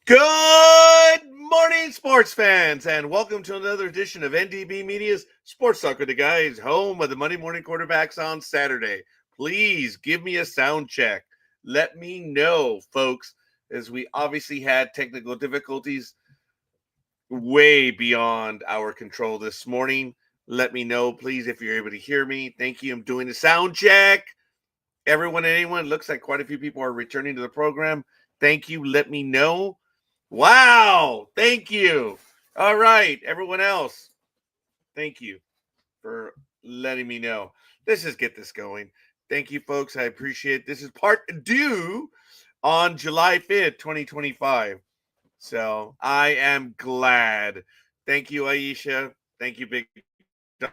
Good morning, sports fans, and welcome to another edition of NDB Media's Sports Talk with the Guys, home of the Monday morning quarterbacks on Saturday. Please give me a sound check. Let me know, folks, as we obviously had technical difficulties way beyond our control this morning. Let me know, please, if you're able to hear me. Thank you. I'm doing the sound check. Everyone and anyone, looks like quite a few people are returning to the program. Thank you. Let me know. Wow. Thank you. All right. Everyone else, thank you for letting me know. Let's just get this going. Thank you, folks. I appreciate it. This is part due on July 5th, 2025. So I am glad. Thank you, Aisha. Thank you, Big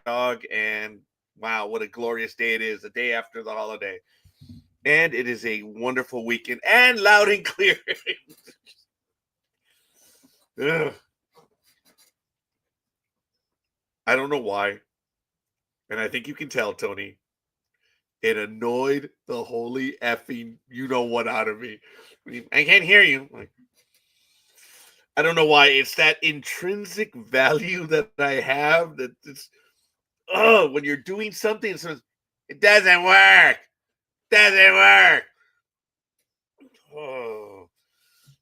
Dog. And wow, what a glorious day it is, the day after the holiday. And it is a wonderful weekend and loud and clear. Ugh. I don't know why. And I think you can tell, Tony. It annoyed the holy effing you know what out of me. I can't hear you. Like, I don't know why. It's that intrinsic value that I have that it's when you're doing something, it says it doesn't work. Doesn't work. Oh,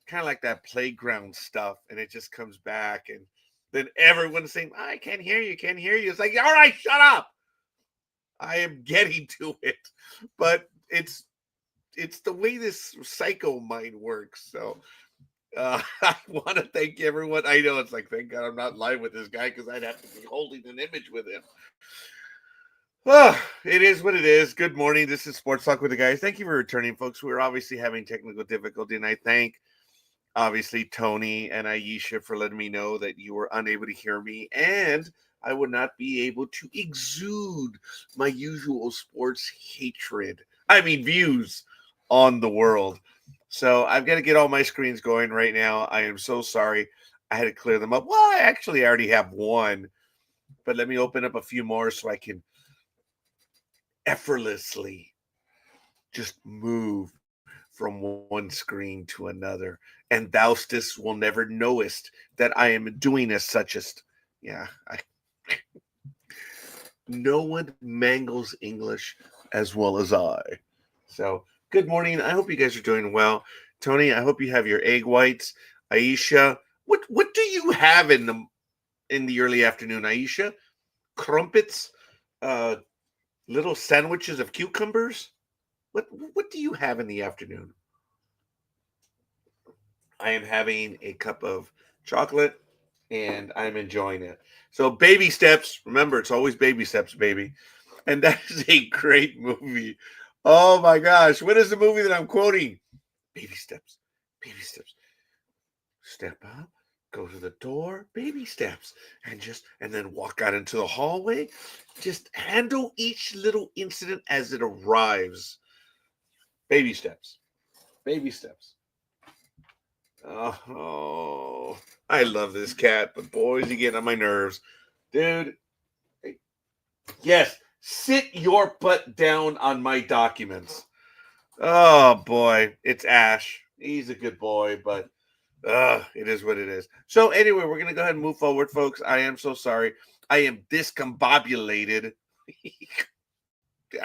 kind of like that playground stuff, and it just comes back, and then everyone's saying, "I can't hear you, can't hear you." It's like, all right, shut up. I am getting to it, but it's the way this psycho mind works. So I want to thank everyone. I know it's like, thank God I'm not live with this guy because I'd have to be holding an image with him. Oh, it is what it is. Good morning. This is Sports Talk with the Guys. Thank you for returning, folks. We're obviously having technical difficulty, and I thank obviously Tony and Aisha for letting me know that you were unable to hear me and I would not be able to exude my usual sports hatred. I mean, views on the world. So I've got to get all my screens going right now. I am so sorry. I had to clear them up. Well, I actually already have one, but let me open up a few more so I can effortlessly just move from one screen to another, and thou'st will never knowest that I am doing as suchest. Yeah, no one mangles English as well as I. So, good morning. I hope you guys are doing well. Tony, I hope you have your egg whites. Aisha, what do you have in the early afternoon, Aisha? Crumpets, uh, little sandwiches of cucumbers. What do you have in the afternoon? I am having a cup of chocolate and I'm enjoying it. So, baby steps. Remember, it's always baby steps, baby. And that is a great movie. Oh my gosh. What is the movie that I'm quoting? Baby steps. Baby steps. Step up, go to the door, baby steps, and then walk out into the hallway. Just handle each little incident as it arrives. Baby steps. Baby steps. Oh, I love this cat, but boy, is he getting on my nerves. Dude, yes, sit your butt down on my documents. Oh, boy, it's Ash. He's a good boy, but it is what it is. So, anyway, we're going to go ahead and move forward, folks. I am so sorry. I am discombobulated.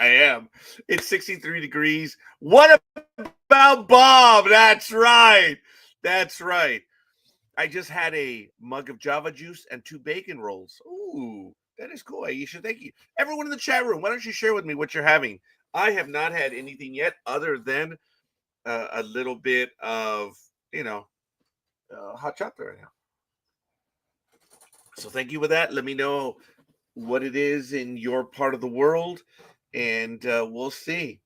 I am. It's 63 degrees. What about Bob? That's right. That's right. I just had a mug of Java juice and 2 bacon rolls. Ooh, that is cool, Aisha. Thank you. Everyone in the chat room, why don't you share with me what you're having? I have not had anything yet other than a little bit of, you know, hot chocolate right now. So thank you for that. Let me know what it is in your part of the world, and we'll see.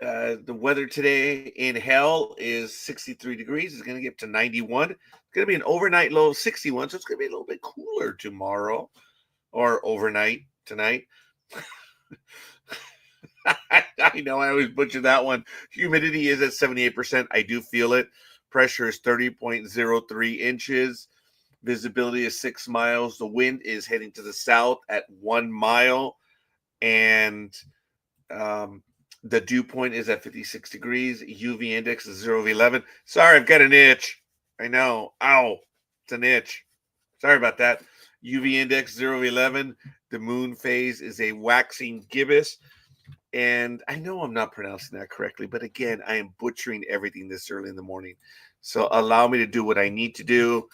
The weather today in hell is 63 degrees. It's going to get to 91. It's going to be an overnight low of 61, so it's going to be a little bit cooler tomorrow or overnight tonight. I know I always butcher that one. Humidity is at 78%. I do feel it. Pressure is 30.03 inches. Visibility is 6 miles. The wind is heading to the south at 1 mile. And the dew point is at 56 degrees. UV index is 0 of 11. Sorry, I've got an itch. I know. Ow. It's an itch. Sorry about that. UV index 0 to 11. The moon phase is a waxing gibbous. And I know I'm not pronouncing that correctly, but again, I am butchering everything this early in the morning. So allow me to do what I need to do.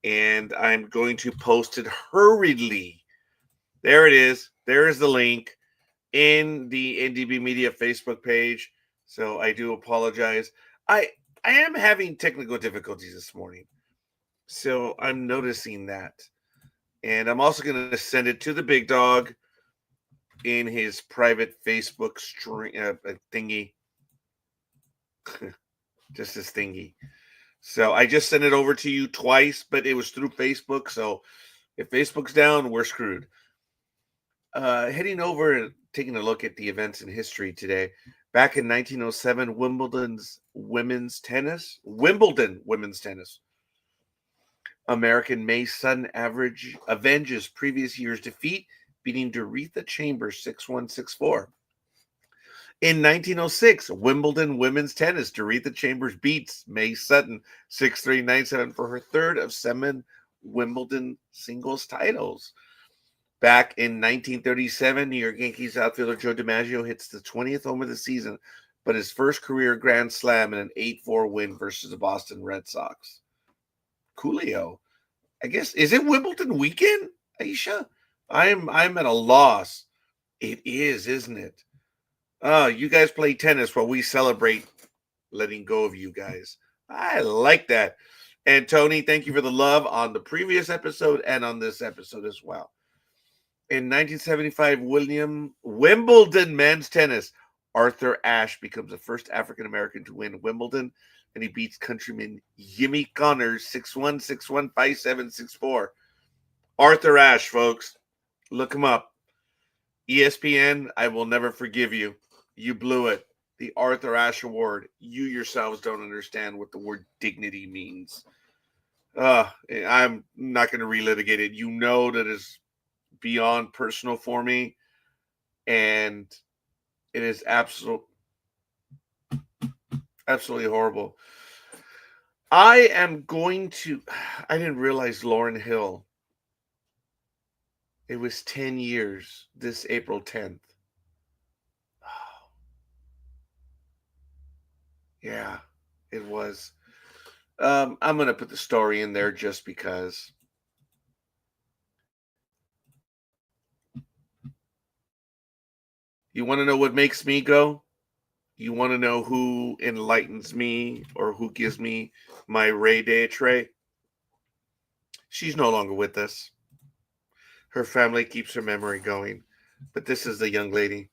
And I'm going to post it hurriedly. There it is. There is the link in the NDB Media Facebook page. So I do apologize. I am having technical difficulties this morning. So I'm noticing that. And I'm also going to send it to the big dog in his private Facebook string thingy. Just this thingy. So I just sent it over to you twice, but it was through Facebook. So if Facebook's down, we're screwed. Heading over and taking a look at the events in history today. Back in 1907, Wimbledon women's tennis. American May Sutton avenges previous year's defeat, beating Doretha Chambers 6-1, 6-4. In 1906, Wimbledon women's tennis. Doretha Chambers beats May Sutton 6-3, 9-7 for her third of 7 Wimbledon singles titles. Back in 1937, New York Yankees outfielder Joe DiMaggio hits the 20th home of the season, but his first career grand slam in an 8-4 win versus the Boston Red Sox. Coolio. I guess, is it Wimbledon weekend, Aisha? I'm at a loss. It is, isn't it? You guys play tennis while we celebrate letting go of you guys. I like that. And Tony, thank you for the love on the previous episode and on this episode as well. In 1975, Wimbledon men's tennis. Arthur Ashe becomes the first African-American to win Wimbledon, and he beats countryman Jimmy Connors 6-1, 6-1, 5-7, 6-4. Arthur Ashe, folks. Look him up. ESPN, I will never forgive you. You blew it. The Arthur Ashe Award. You yourselves don't understand what the word dignity means. I'm not going to relitigate it. You know that is beyond personal for me, and it is absolutely horrible. I didn't realize Lauryn Hill, it was 10 years this April 10th. Yeah, it was. I'm going to put the story in there just because. You want to know what makes me go? You want to know who enlightens me or who gives me my Ray Day tray? She's no longer with us. Her family keeps her memory going, but this is the young lady.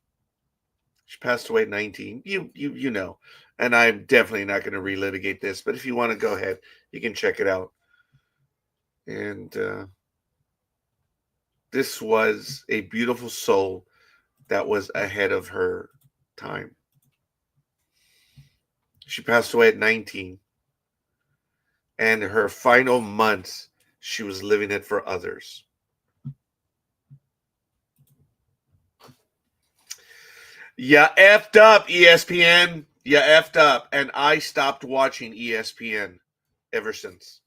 She passed away at 19. You know, and I'm definitely not going to relitigate this. But if you want to go ahead, you can check it out. And this was a beautiful soul that was ahead of her time. She passed away at 19. And her final months, she was living it for others. You effed up, ESPN. You effed up. And I stopped watching ESPN ever since.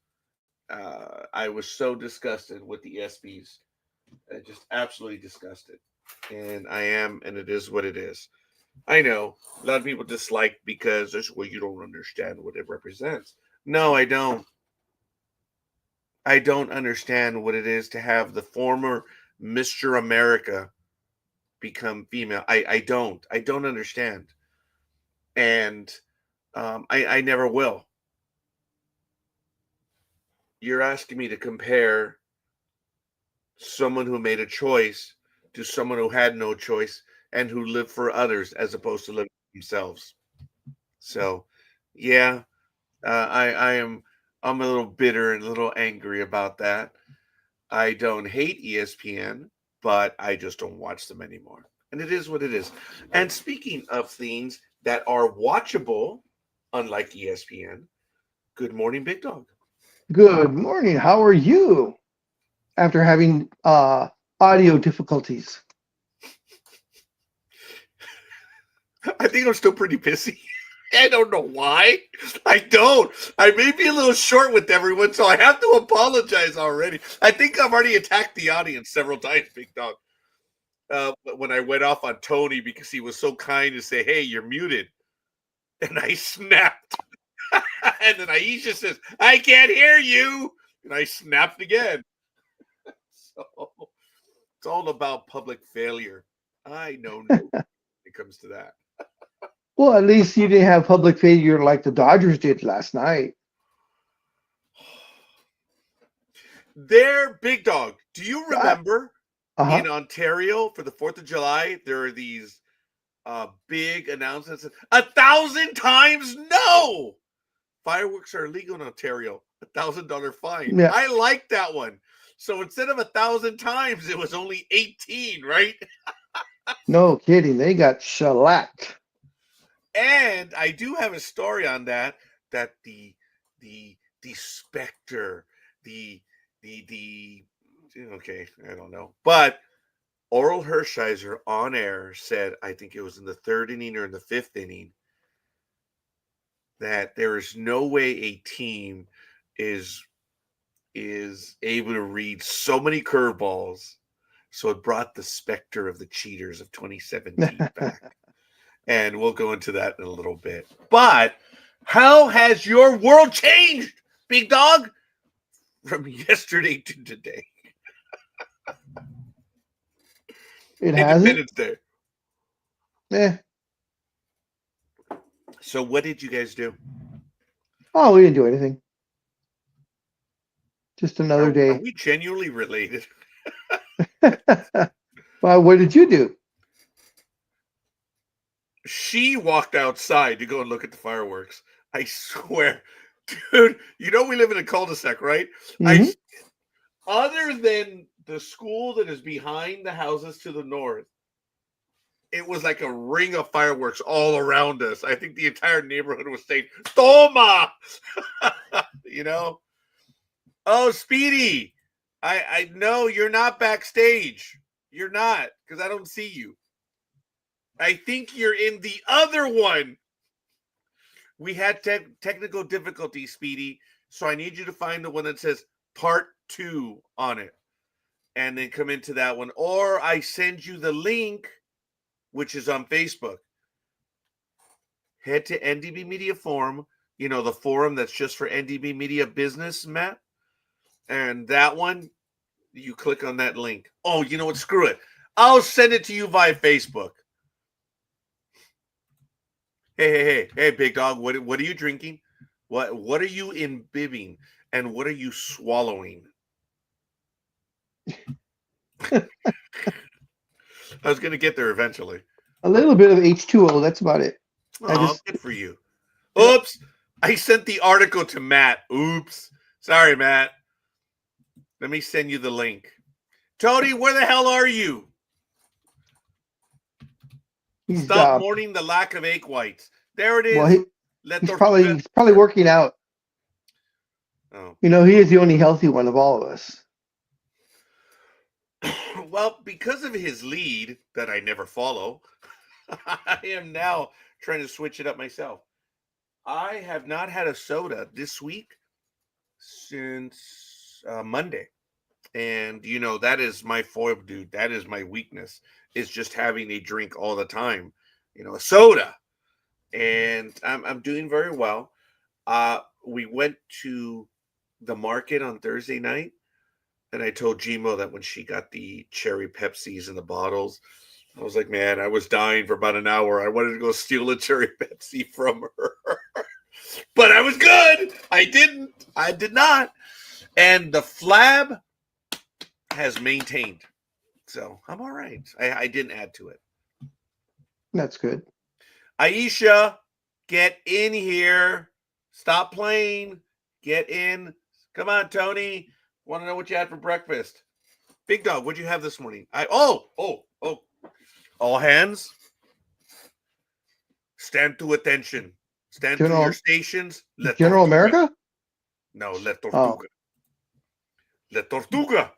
I was so disgusted with the ESPYs. Just absolutely disgusted. And I am, and it is what it is. I know a lot of people dislike because you don't understand what it represents. No, I don't. I don't understand what it is to have the former Mr. America become female. I don't understand. And I never will. You're asking me to compare someone who made a choice to someone who had no choice and who lived for others as opposed to living for themselves. So, yeah, I'm a little bitter and a little angry about that. I don't hate ESPN, but I just don't watch them anymore. And it is what it is. And speaking of things that are watchable, unlike ESPN, good morning, Big Dog. Good morning. How are you after having audio difficulties? I think I'm still pretty pissy. I don't know why. I don't. I may be a little short with everyone, so I have to apologize already. I think I've already attacked the audience several times, Big Dog. When I went off on Tony because he was so kind to say, "Hey, you're muted," and I snapped. And then Aisha says, "I can't hear you," and I snapped again. So it's all about public failure. I know no when it comes to that. Well, at least you didn't have public failure like the Dodgers did last night. There, Big Dog. Do you remember Uh-huh. in Ontario for the 4th of July, there are these big announcements. 1,000 times no! Fireworks are illegal in Ontario. $1,000 fine. Yeah. I like that one. So instead of 1,000 times, it was only 18, right? No kidding. They got shellacked. And I do have a story on that. That the specter, the okay, I don't know, but Oral Hershiser on air said, I think it was in the 3rd inning or in the 5th inning, that there is no way a team is able to read so many curveballs. So it brought the specter of the cheaters of 2017 back. And we'll go into that in a little bit. But how has your world changed, Big Dog, from yesterday to today? It hasn't. Independence Day. Eh. So what did you guys do? Oh, we didn't do anything. Just another Are day. we genuinely related? Well, what did you do? She walked outside to go and look at the fireworks. I swear, dude, you know we live in a cul-de-sac, right? Mhm. Other than the school that is behind the houses to the north, it was like a ring of fireworks all around us. I think the entire neighborhood was saying, "Toma!" You know? Oh, Speedy, I know you're not backstage. You're not, because I don't see you. I think you're in the other one. We had technical difficulties, Speedy, so I need you to find the one that says Part 2 on it, and then come into that one. Or I send you the link, which is on Facebook. Head to NDB Media Forum, the forum that's just for NDB Media business, Matt. And that one, you click on that link. Oh, you know what? Screw it. I'll send it to you via Facebook. Hey, Big Dog, what are you drinking? What are you imbibing? And what are you swallowing? I was going to get there eventually. A little bit of H2O, that's about it. Oh, good for you. Oops. I sent the article to Matt. Oops. Sorry, Matt. Let me send you the link. Tony, where the hell are you? Stop mourning the lack of egg whites. There it is. Well, he's probably working out. Oh. He is the only healthy one of all of us. Well, because of his lead that I never follow, I am now trying to switch it up myself. I have not had a soda this week since Monday. And, that is my foil, dude. That is my weakness, is just having a drink all the time, a soda. And I'm doing very well. We went to the market on Thursday night, and I told Gmo that when she got the cherry Pepsis in the bottles, I was like, man, I was dying for about an hour. I wanted to go steal a cherry Pepsi from her. But I was good. I did not. And the flab has maintained. So I'm all right. I didn't add to it. That's good. Aisha, get in here. Stop playing. Get in. Come on, Tony. Want to know what you had for breakfast? Big Dog, what'd you have this morning? Oh. All hands. Stand to attention. Stand to your stations. General America? No, La Tortuga. La Tortuga.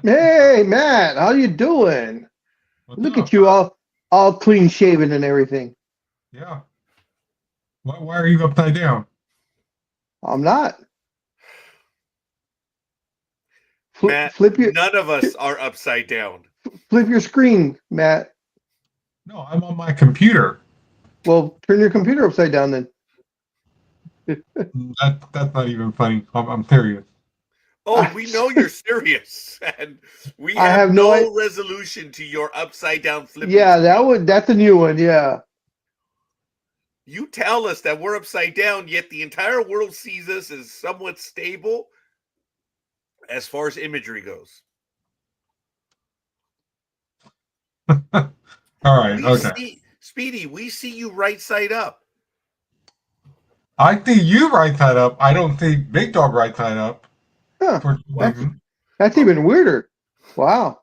Hey, Matt, how you doing? Look at you all clean shaven and everything. Yeah. Why are you upside down? I'm not. Matt, Flip your none of us are upside down. flip your screen, Matt. No, I'm on my computer. Well, turn your computer upside down then. That's not even funny. I'm serious. Oh, we know you're serious, and we I have have no no resolution to your upside down flipping. Yeah, screen. that's a new one. Yeah. You tell us that we're upside down, yet the entire world sees us as somewhat stable as far as imagery goes. All right. We Okay. see, Speedy, we see you right side up. I see you right side up. I don't see Big Dog right side up. Huh. For some reason. That's even weirder. Wow.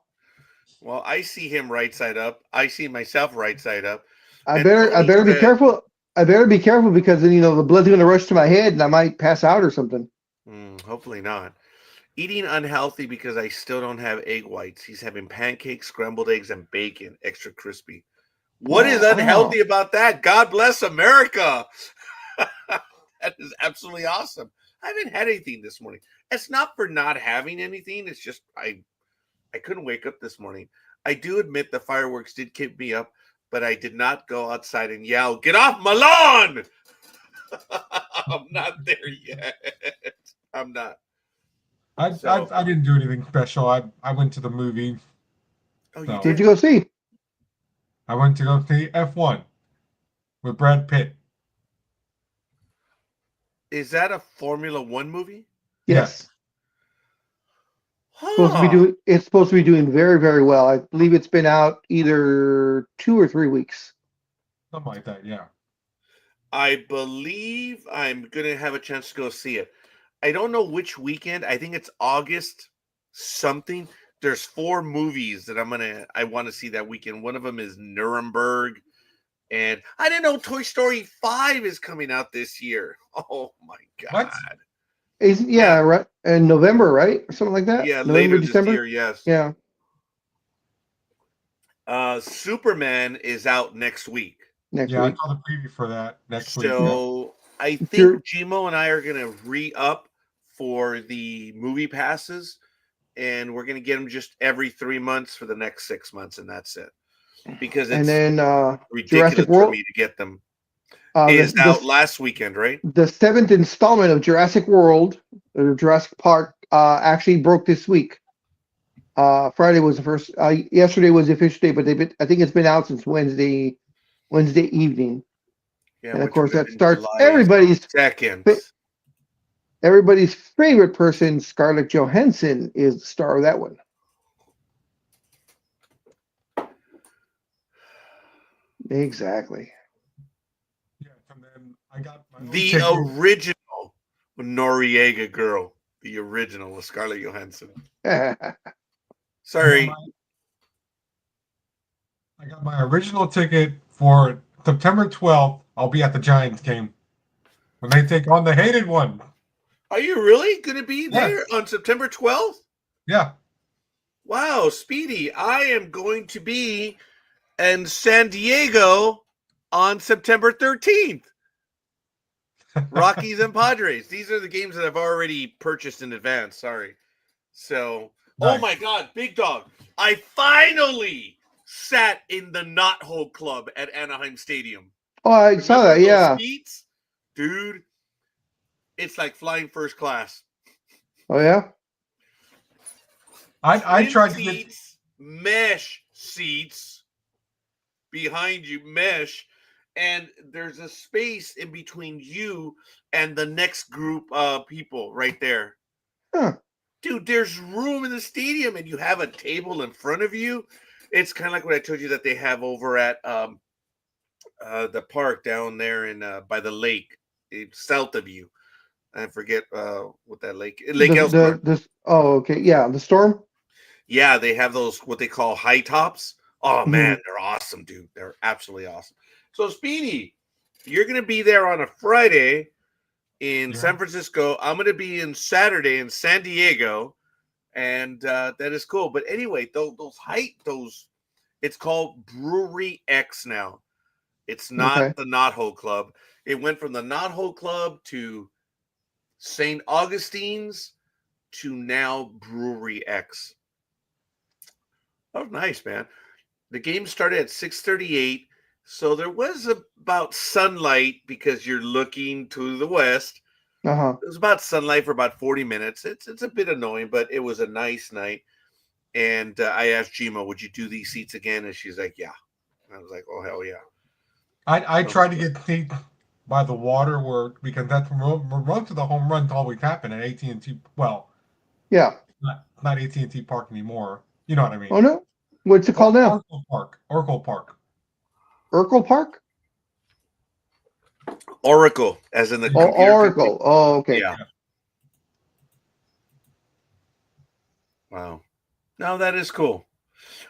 Well, I see him right side up. I see myself right side up. I And better Tony be said- careful. I better be careful because then the blood's gonna rush to my head and I might pass out or something. Hopefully not. Eating unhealthy because I still don't have egg whites. He's having pancakes, scrambled eggs, and bacon, extra crispy. What is unhealthy about that? God bless America. That is absolutely awesome. I haven't had anything this morning. It's not for not having anything. It's just I couldn't wake up this morning. I do admit the fireworks did keep me up, but I did not go outside and yell, "Get off my lawn!" I'm not there yet. I'm not. I didn't do anything special. I went to the movie. Oh, No. you Where'd did? you go see? I went to go see F1 with Brad Pitt. Is that a Formula One movie? Yes. Huh. It's supposed to be doing very, very well. I believe it's been out either 2 or 3 weeks. Something like that, yeah. I believe I'm going to have a chance to go see it. I don't know which weekend. I think it's August something. There's 4 movies that I want to see that weekend. One of them is Nuremberg. And I didn't know Toy Story 5 is coming out this year. Oh my God. What? Right in November, right? Or something like that. Yeah, November, later December. this year, yes. Yeah. Superman is out next week. Next Yeah, week. I saw the preview for that next week. So I think Sure. Gmo and I are going to re-up for the movie passes, and we're going to get them just every 3 months for the next 6 months, and that's it. Because it's And then ridiculous Jurassic for World me to get them. is Out last weekend, right? The 7th installment of Jurassic World, or Jurassic Park, actually broke this week. Friday was the first. Yesterday was the official day, but I think it's been out since Wednesday evening. Yeah, And of which course, would have that been starts July everybody's favorite person, Scarlett Johansson, is the star of that one. Exactly. Yeah, and then I got my own The ticket. original Noriega girl. The original with Scarlett Johansson. Sorry. I got my original ticket for September 12th. I'll be at the Giants game when they take on the hated one. Are you really going to be there Yes. on September 12th? Yeah. Wow, Speedy. I am going to be in San Diego on September 13th. Rockies and Padres. These are the games that I've already purchased in advance. Sorry. So, Nice. Oh my God, Big Dog. I finally sat in the Knot Hole Club at Anaheim Stadium. Oh, I saw that. Remember those Yeah. seats? Dude, it's like flying first class. Oh yeah. I Twin tried to get. seats, mesh seats behind you, mesh, and there's a space in between you and the next group of people right there. Huh. Dude, there's room in the stadium, and you have a table in front of you. It's kind of like what I told you that they have over at the park down there in by the lake, south of you. I forget what that lake. Lake Elsinore. Oh, okay. Yeah, the Storm. Yeah, they have those what they call high tops. Oh Mhm. man, they're awesome, dude. They're absolutely awesome. So Speedy, you're gonna be there on a Friday in San Francisco. I'm gonna be in Saturday in San Diego, and that is cool. But anyway, those it's called Brewery X now. It's not Okay. the Knot Hole Club. It went from the Knothole Club to St. Augustine's to now Brewery X. Oh, nice, man. The game started at 6:38, so there was about sunlight because you're looking to the west. Uh-huh. It was about sunlight for about 40 minutes. It's a bit annoying, but it was a nice night. And I asked Gima, would you do these seats again? And she's like, yeah. And I was like, oh, hell yeah. I tried to get seats by the water because that's where most of the home runs always happen at AT&T. Well, Yeah. not AT&T Park anymore. You know what I mean? Oh no. What's it called now? Oracle Park. Urkel Park? Oracle, as in the Oh, computer. Oracle. Oh, okay. Yeah. Wow. No, that is cool.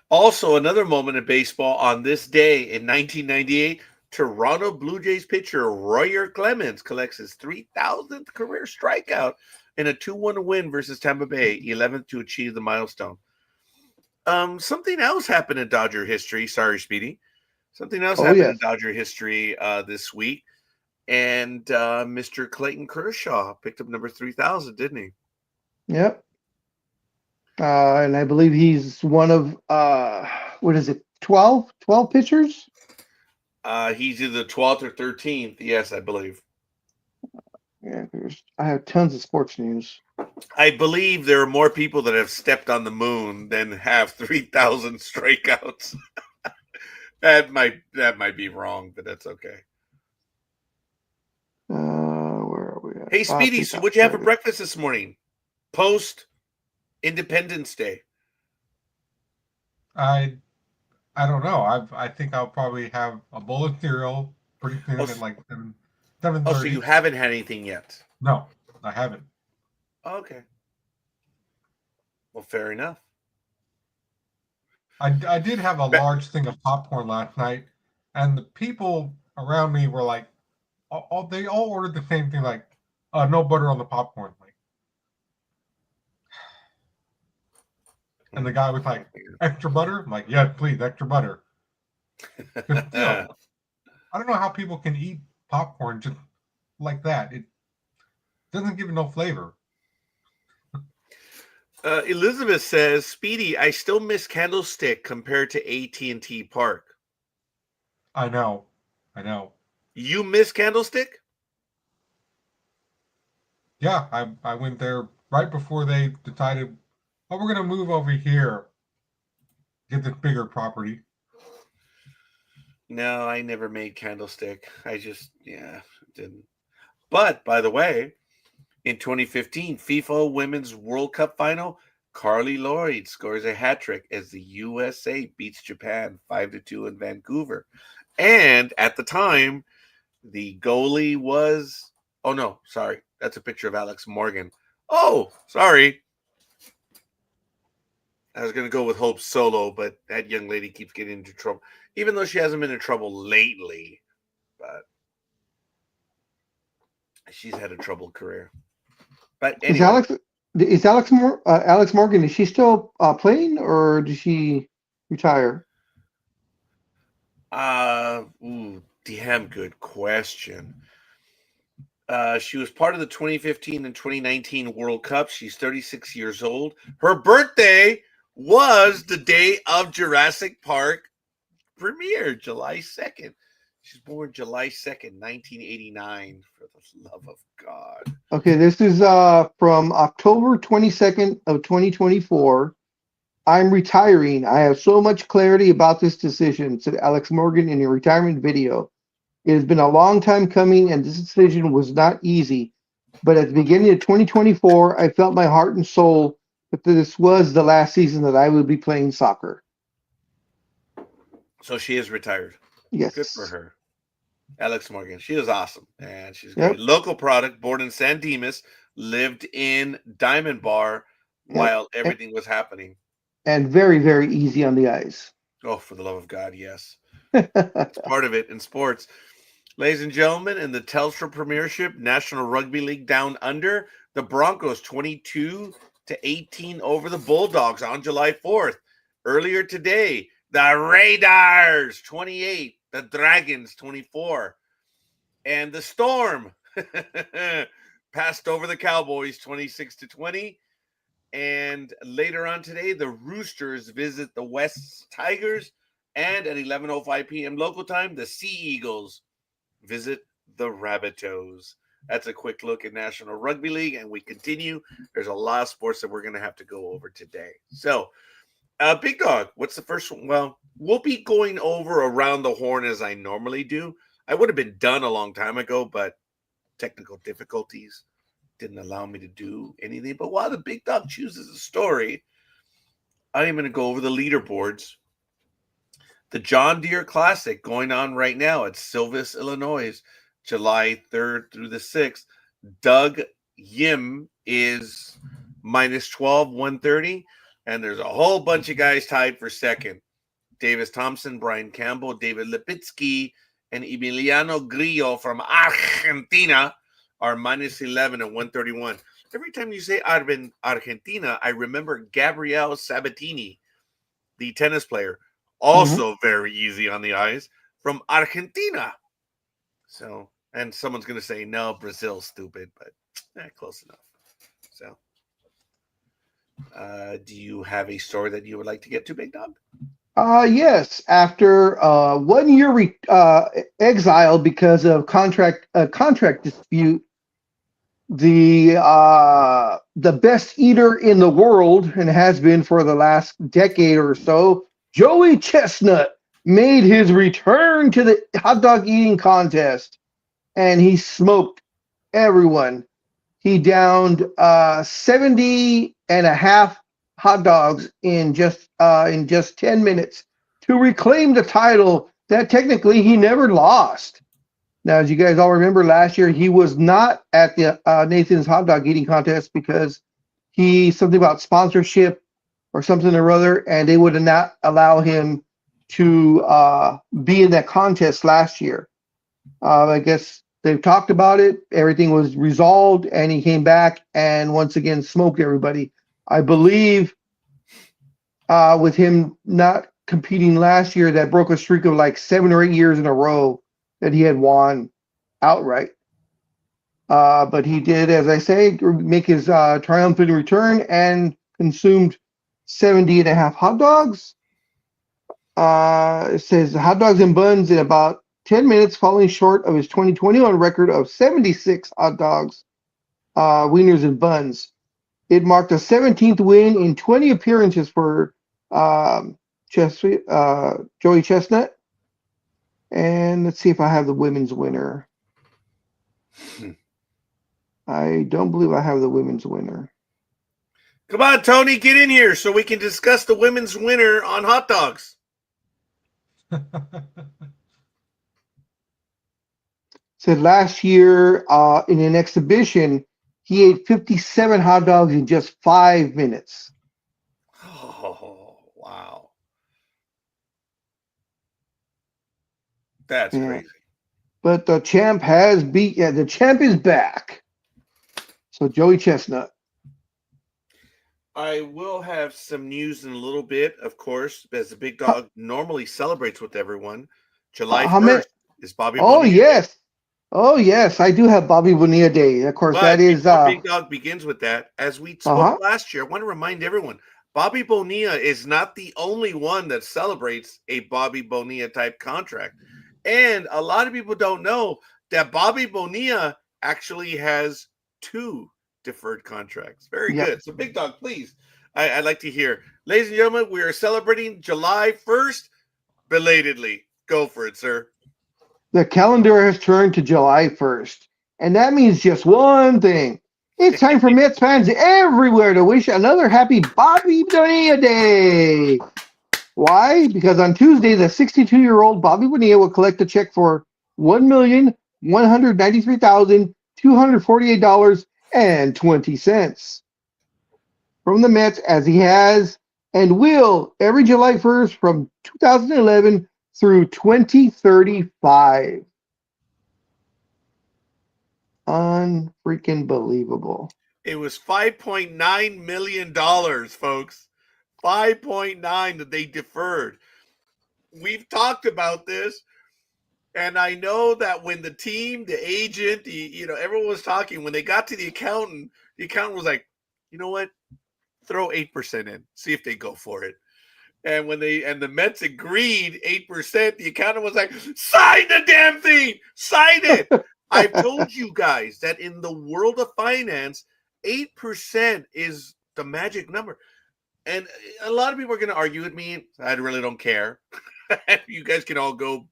Also, another moment in baseball on this day in 1998, Toronto Blue Jays pitcher Royer Clemens collects his 3,000th career strikeout in a 2-1 win versus Tampa Bay, 11th to achieve the milestone. Something else happened in Dodger history. Sorry, Speedy. Something else happened in Dodger history this week. And Mr. Clayton Kershaw picked up number 3,000, didn't he? Yep. And I believe he's one of, 12 pitchers? He's either 12th or 13th. Yes, I believe. Yeah, I have tons of sports news. I believe there are more people that have stepped on the moon than have 3,000 strikeouts. that might be wrong, but that's okay. Where are we at? Hey, Speedy, so what'd you have for breakfast this morning? Post Independence Day. I don't know. I think I'll probably have a bowl of cereal pretty soon at like 7:30. Oh, so you haven't had anything yet? No, I haven't. Okay. Well, fair enough. I did have a large thing of popcorn last night, and the people around me were like, they all ordered the same thing, like, no butter on the popcorn. Like, and the guy was like, extra butter? I'm like, yeah, please, extra butter. Still, I don't know how people can eat popcorn just like that. It doesn't give it no flavor. Elizabeth says, Speedy, I still miss Candlestick compared to AT&T Park. I know. You miss Candlestick? Yeah, I went there right before they decided, we're going to move over here, get this bigger property. No, I never made Candlestick. I just, didn't. But, by the way, in 2015, FIFA Women's World Cup final, Carly Lloyd scores a hat trick as the USA beats Japan 5-2 in Vancouver. And at the time, the goalie was, oh no, sorry, that's a picture of Alex Morgan. Oh, sorry. I was going to go with Hope Solo, but that young lady keeps getting into trouble, even though she hasn't been in trouble lately. But she's had a troubled career. But anyway. Is Alex Morgan, is she still playing or did she retire? Damn good question. She was part of the 2015 and 2019 World Cup. She's 36 years old. Her birthday was the day of Jurassic Park premiere, July 2nd. She's born July 2nd, 1989, for the love of God. Okay, this is from October 22nd of 2024. I'm retiring. I have so much clarity about this decision, said Alex Morgan in a retirement video. It has been a long time coming, and this decision was not easy. But at the beginning of 2024, I felt my heart and soul that this was the last season that I would be playing soccer. So she is retired. Yes. Good for her. Alex Morgan. She was awesome. And she's great. Yep. Local product, born in San Dimas, lived in Diamond Bar while everything was happening. And very, very easy on the eyes. Oh, for the love of God, yes. It's part of it in sports. Ladies and gentlemen, in the Telstra Premiership, National Rugby League Down Under, the Broncos 22-18 over the Bulldogs on July 4th. Earlier today, the Raiders 28, the Dragons 24. And the Storm passed over the Cowboys 26-20. And later on today, the Roosters visit the West Tigers. And at 11:05 p.m. local time, the Sea Eagles visit the Rabbitohs. That's a quick look at National Rugby League, and we continue. There's a lot of sports that we're going to have to go over today. So, Big Dog, what's the first one? Well, we'll be going over around the horn as I normally do. I would have been done a long time ago, but technical difficulties didn't allow me to do anything. But while the Big Dog chooses a story, I am going to go over the leaderboards. The John Deere Classic going on right now at Silvis, Illinois, July 3rd through the 6th. Doug Yim is minus 12, 130. And there's a whole bunch of guys tied for second. Davis Thompson, Brian Campbell, David Lipitsky, and Emiliano Grillo from Argentina are minus 11 and 131. Every time you say Argentina, I remember Gabriel Sabatini, the tennis player. Also very easy on the eyes from Argentina. So, and someone's going to say, no, Brazil's stupid, but close enough. So, do you have a story that you would like to get to, Big Dog? Yes. After 1 year exile because of contract dispute, the best eater in the world, and has been for the last decade or so, Joey Chestnut, made his return to the hot dog eating contest, and he smoked everyone. He downed 70 and a half hot dogs in just 10 minutes to reclaim the title that technically he never lost. Now, as you guys all remember, last year he was not at the Nathan's hot dog eating contest because something about sponsorship or something or other, and they would not allow him to be in that contest last year. I guess they've talked about it. Everything was resolved, and he came back and once again smoked everybody. I believe with him not competing last year, that broke a streak of like 7 or 8 years in a row that he had won outright. But he did, as I say, make his triumphant return and consumed 70 and a half hot dogs. It says hot dogs and buns in about 10 minutes, falling short of his 2021 record of 76 hot dogs, wieners, and buns. It marked a 17th win in 20 appearances for Joey Chestnut. And let's see if I have the women's winner. I don't believe I have the women's winner. Come on, Tony, get in here so we can discuss the women's winner on hot dogs. Said last year in an exhibition, he ate 57 hot dogs in just 5 minutes. Oh, wow. That's crazy. But the champ the champ is back. So Joey Chestnut. I will have some news in a little bit, of course, as the Big Dog normally celebrates with everyone. July 1st is Bobby Bonilla yes. Day. Oh, yes. I do have Bobby Bonilla Day. Of course, that is... Big Dog begins with that. As we spoke last year, I want to remind everyone, Bobby Bonilla is not the only one that celebrates a Bobby Bonilla type contract. And a lot of people don't know that Bobby Bonilla actually has 2 deferred contracts. Very good. So, Big Dog, please, I'd like to hear. Ladies and gentlemen, we are celebrating July 1st belatedly. Go for it, sir. The calendar has turned to July 1st, and that means just one thing. It's time for Mets fans everywhere to wish another happy Bobby Bonilla Day. Why? Because on Tuesday, the 62-year-old Bobby Bonilla will collect a check $1,193,248.20 from the Mets, as he has and will every July 1st from 2011 through 2035. Unfreaking believable. It was $5.9 million, folks. 5.9 that they deferred. We've talked about this. And I know that when the team, the agent, everyone was talking, when they got to the accountant was like, you know what? Throw 8% in, see if they go for it. And when the Mets agreed 8%, the accountant was like, sign the damn thing, sign it. I've told you guys that in the world of finance, 8% is the magic number. And a lot of people are going to argue with me. I really don't care. You guys can all go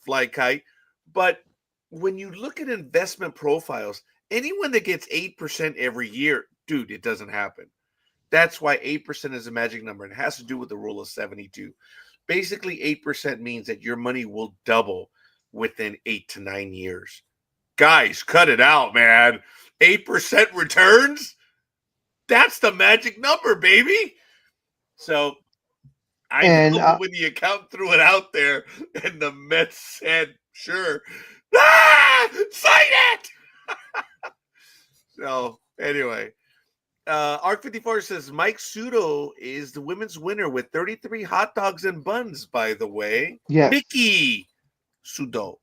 fly kite. But when you look at investment profiles, anyone that gets 8% every year, dude, it doesn't happen. That's why 8% is a magic number. And it has to do with the rule of 72. Basically, 8% means that your money will double within 8 to 9 years. Guys, cut it out, man. 8% returns? That's the magic number, baby. So I know when the accountant threw it out there and the Mets said, sure, sign it. So anyway, Arc54 says Mike Sudo is the women's winner with 33 hot dogs and buns, by the way. Yes. Mickey Sudo.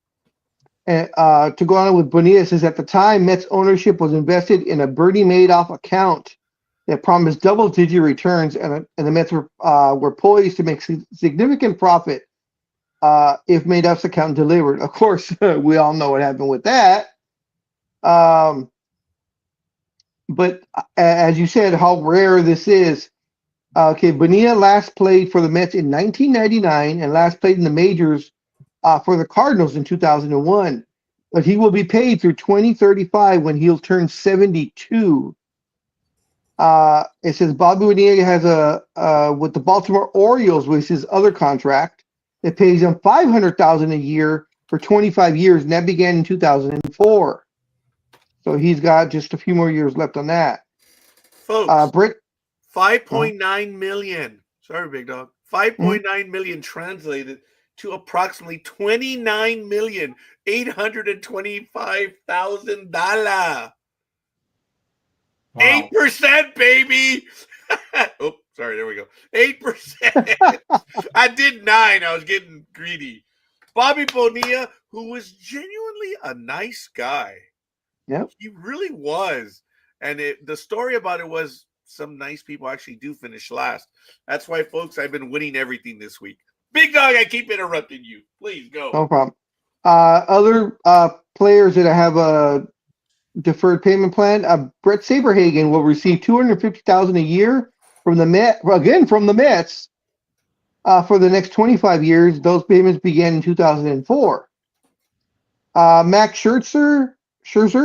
And to go on with Bonilla, says at the time, Mets ownership was invested in a Bernie Madoff account that promised double-digit returns, and the Mets were poised to make significant profit if Madoff's account delivered. Of course, we all know what happened with that. But as you said, how rare this is. Okay, Bonilla last played for the Mets in 1999 and last played in the majors for the Cardinals in 2001. But he will be paid through 2035 when he'll turn 72. It says Bobby Bonilla has with the Baltimore Orioles, with his other contract, that pays him $500,000 a year for 25 years, and that began in 2004. So he's got just a few more years left on that. Folks, Britt, 5.9 million. Sorry, big dog. 5.9 million translated to approximately $29,825,000. Wow. 8%, baby. Oh, sorry. There we go. 8%. I did 9. I was getting greedy. Bobby Bonilla, who was genuinely a nice guy. Yep. He really was. And the story about it was some nice people actually do finish last. That's why, folks, I've been winning everything this week. Big dog, I keep interrupting you. Please go. No problem. Other players that have a deferred payment plan, Brett Saberhagen will receive $250,000 a year from the Mets for the next 25 years. Those payments began in 2004. Max Scherzer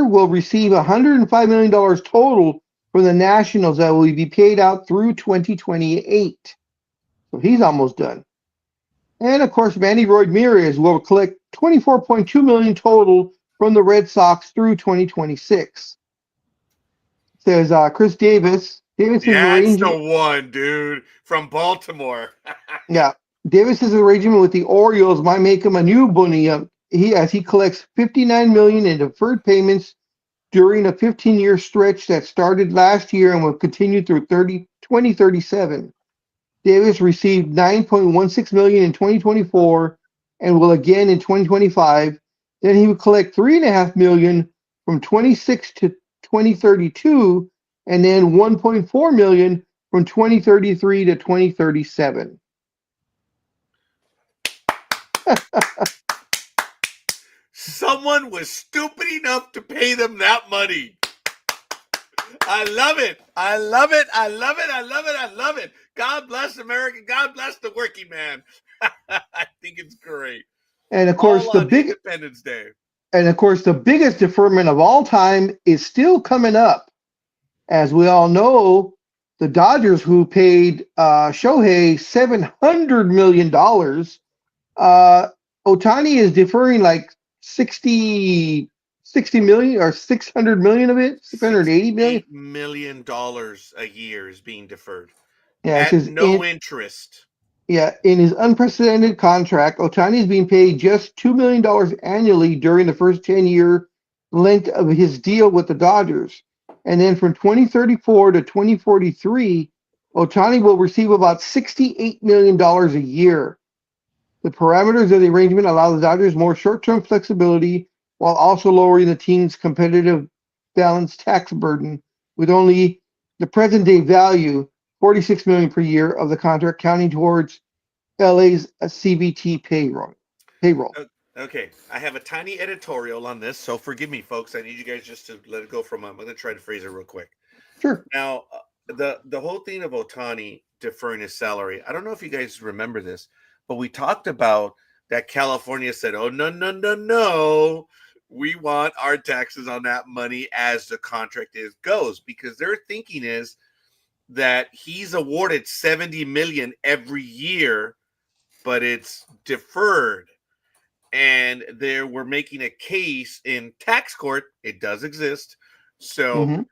will receive $105 million total from the Nationals that will be paid out through 2028. So he's almost done. And of course, Manny Ramirez will collect $24.2 million total from the Red Sox through 2026. Says Chris Davis. Davis is That's the one, dude, from Baltimore. Yeah, Davis's arrangement with the Orioles might make him a new Bonilla. He collects $59 million in deferred payments during a 15-year stretch that started last year and will continue through 2037. Davis received $9.16 million in 2024 and will again in 2025. Then he will collect $3.5 million from 26 to 2032, and then $1.4 million from 2033 to 2037. Someone was stupid enough to pay them that money. I love it. I love it. I love it. I love it. I love it. God bless America. God bless the working man. I think it's great. And of course, Independence Day. And of course, the biggest deferment of all time is still coming up. As we all know, the Dodgers, who paid Shohei $700 million, Ohtani is deferring like 60 million or 600 million of it, 680 million. $8 million a year is being deferred. Yeah, at no interest. Yeah, in his unprecedented contract, Ohtani is being paid just $2 million annually during the first 10-year length of his deal with the Dodgers. And then from 2034 to 2043, Ohtani will receive about $68 million a year. The parameters of the arrangement allow the Dodgers more short-term flexibility while also lowering the team's competitive balance tax burden, with only the present-day value, $46 million per year, of the contract counting towards LA's CBT payroll. Okay, I have a tiny editorial on this, so forgive me, folks. I need you guys just to let it go for a moment. I'm going to try to phrase it real quick. Sure. Now, the whole thing of Ohtani deferring his salary, I don't know if you guys remember this, but we talked about that California said, oh, no. We want our taxes on that money as the contract goes, because their thinking is that he's awarded $70 million every year, but it's deferred. And they were making a case in tax court. It does exist. So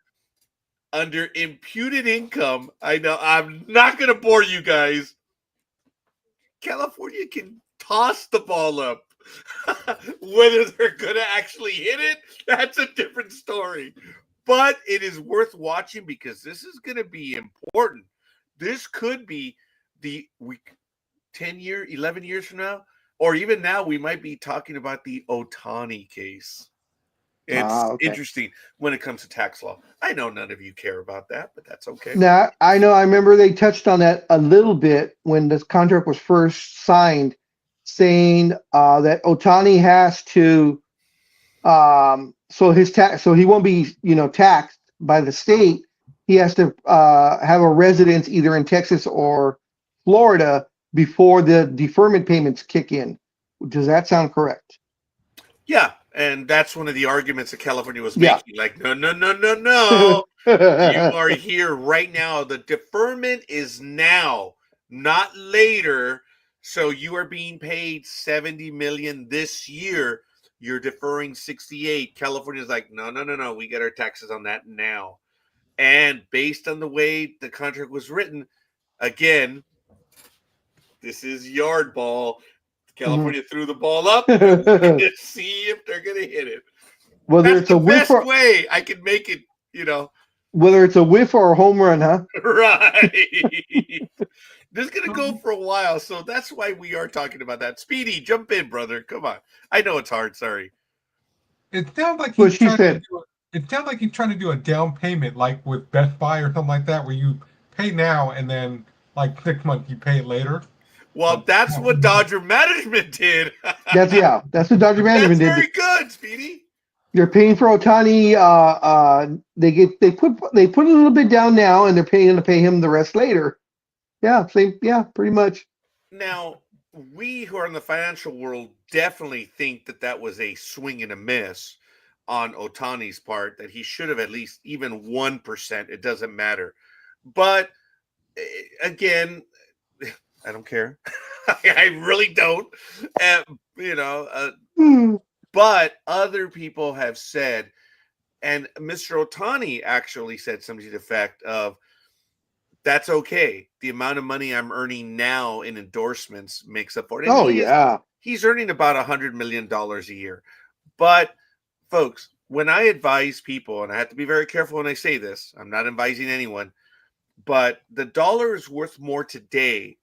under imputed income, I know I'm not going to bore you guys. California can toss the ball up. Whether they're going to actually hit it, that's a different story. But it is worth watching because this is going to be important. This could be 10 years, 11 years from now, or even now, we might be talking about the Ohtani case. It's interesting when it comes to tax law. I know none of you care about that, but that's okay. Now, I know, I remember they touched on that a little bit when this contract was first signed, saying that Ohtani has to, so he won't be, taxed by the state. He has to have a residence either in Texas or Florida before the deferment payments kick in. Does that sound correct? Yeah, and that's one of the arguments that California was making. Like, no. You are here right now. The deferment is now, not later. So you are being paid $70 million this year. You're deferring 68. California's like, no. We get our taxes on that now. And based on the way the contract was written, again, this is yard ball. California threw the ball up to see if they're going to hit it. Whether That's it's a whiff best way I can make it, Whether it's a whiff or a home run, huh? Right. This is going to go for a while, so that's why we are talking about that. Speedy, jump in, brother. Come on. I know it's hard. Sorry. It sounds like he's trying to do a down payment, like with Best Buy or something like that, where you pay now and then, like 6 months, you pay it later. Well, that's what Dodger management did. That's what Dodger management did. That's very good, Speedy. You're paying for Ohtani. They put a little bit down now, and they're going to pay him the rest later. Yeah, pretty much. Now, we who are in the financial world definitely think that was a swing and a miss on Ohtani's part, that he should have at least even 1%. It doesn't matter. But again, I don't care. I really don't. But other people have said, and Mr. Ohtani actually said something to the effect of, that's okay. The amount of money I'm earning now in endorsements makes up for it. He's earning about $100 million a year. But, folks, when I advise people, and I have to be very careful when I say this, I'm not advising anyone, but the dollar is worth more today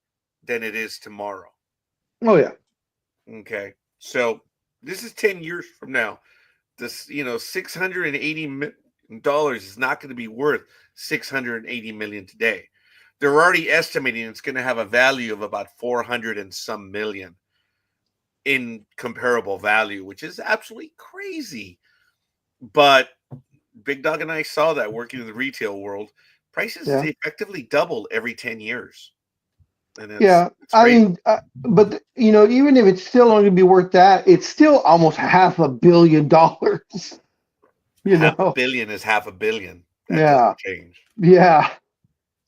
than it is tomorrow. Oh, yeah. Okay. So this is 10 years from now. This, $680 million is not going to be worth $680 million today. They're already estimating it's going to have a value of about 400 and some million in comparable value, which is absolutely crazy. But Big Dog and I saw that working in the retail world. Prices effectively double every 10 years. And I mean, but even if it's still only going to be worth that, it's still almost $500 million. Half a billion is $500 million. That doesn't change. Yeah.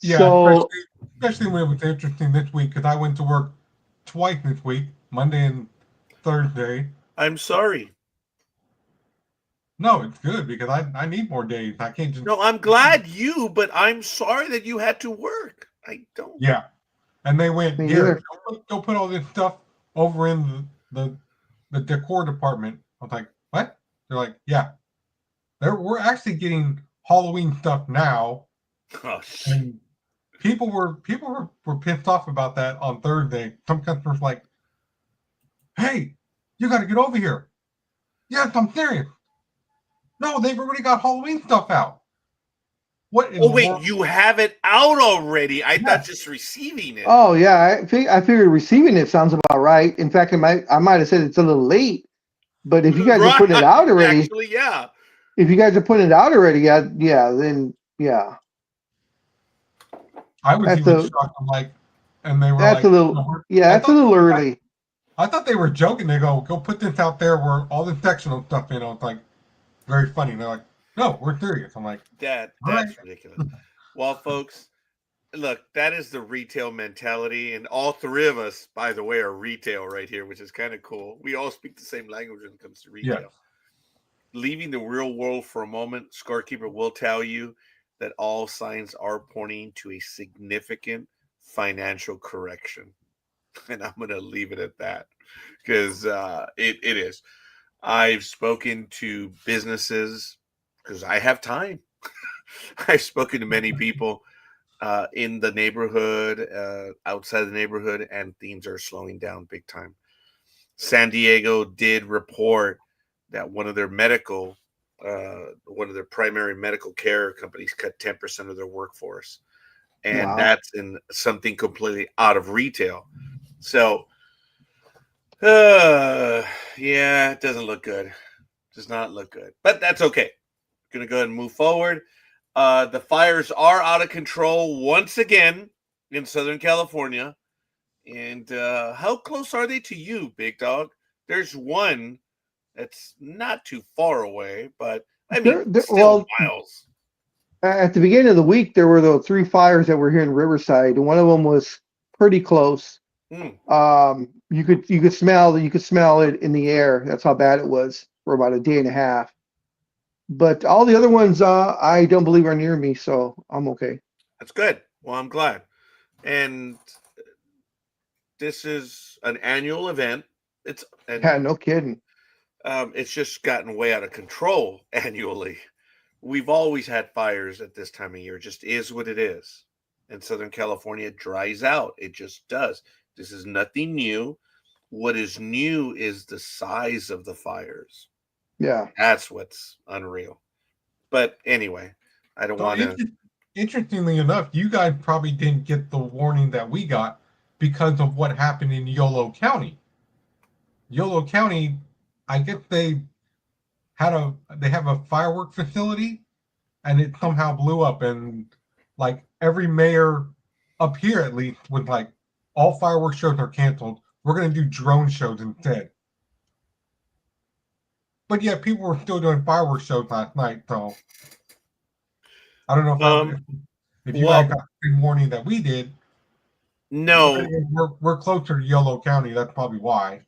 Yeah, so, especially when it was interesting this week, because I went to work twice this week, Monday and Thursday. I'm sorry. No, it's good because I need more days. I can't just. No, I'm glad but I'm sorry that you had to work. I don't. Yeah. And they went, here, go put all this stuff over in the decor department. I was like, what? They're like, yeah. We're actually getting Halloween stuff now. Oh, shit. And people were pissed off about that on Thursday. Some customers like, Hey, you got to get over here. Yes, I'm serious. No, they've already got Halloween stuff out. What in Oh the wait, world? you have it out already. I thought Yes. just receiving it. Oh yeah, I figured receiving it sounds about right. In fact, I might have said it's a little late, but if you guys are putting it out already, Actually, yeah. if you guys are putting it out already, then yeah, I was that's even a shocked. I'm like, and they were that's a like, little no, yeah, I that's a thought little early. I thought they were joking. They go put this out there where all the sectional stuff in. I was like, very funny. And they're like, no, we're serious. I'm like, all right. That's ridiculous. Well, folks, look, that is the retail mentality, and all three of us, by the way, are retail right here, which is kind of cool. We all speak the same language when it comes to retail. Yes. Leaving the real world for a moment, Scorekeeper will tell you that all signs are pointing to a significant financial correction. And I'm going to leave it at that because it is. I've spoken to businesses because I have time. I've spoken to many people in the neighborhood, outside the neighborhood, and things are slowing down big time. San Diego did report that one of their primary medical care companies cut 10% of their workforce. And Wow. that's in something completely out of retail. So, yeah, it doesn't look good. Does not look good. But that's okay. Going to go ahead and move forward. The fires are out of control once again in Southern California. And how close are they to you, Big Dog? There's one that's not too far away, but I mean, still Well, miles. at the beginning of the week, there were the 3 fires that were here in Riverside, and one of them was pretty close. You could smell it in the air. That's how bad it was for about a day and a half. But all the other ones, I don't believe are near me, so I'm okay. That's good. Well, I'm glad. And this is an annual event. Yeah, no kidding. It's just gotten way out of control annually. We've always had fires at this time of year. It just is what it is. In Southern California, it dries out. It just does. This is nothing new. What is new is the size of the fires. Yeah. That's what's unreal. But anyway, I don't So want to. interestingly enough, you guys probably didn't get the warning that we got because of what happened in Yolo County. Yolo County, I guess they have a firework facility and it somehow blew up, and like every mayor up here at least was like, all fireworks shows are canceled. We're gonna do drone shows instead. But yeah, people were still doing fireworks shows last night, so I don't know if you guys Well, got the same warning that we did. no. We're closer to Yolo County. That's probably why.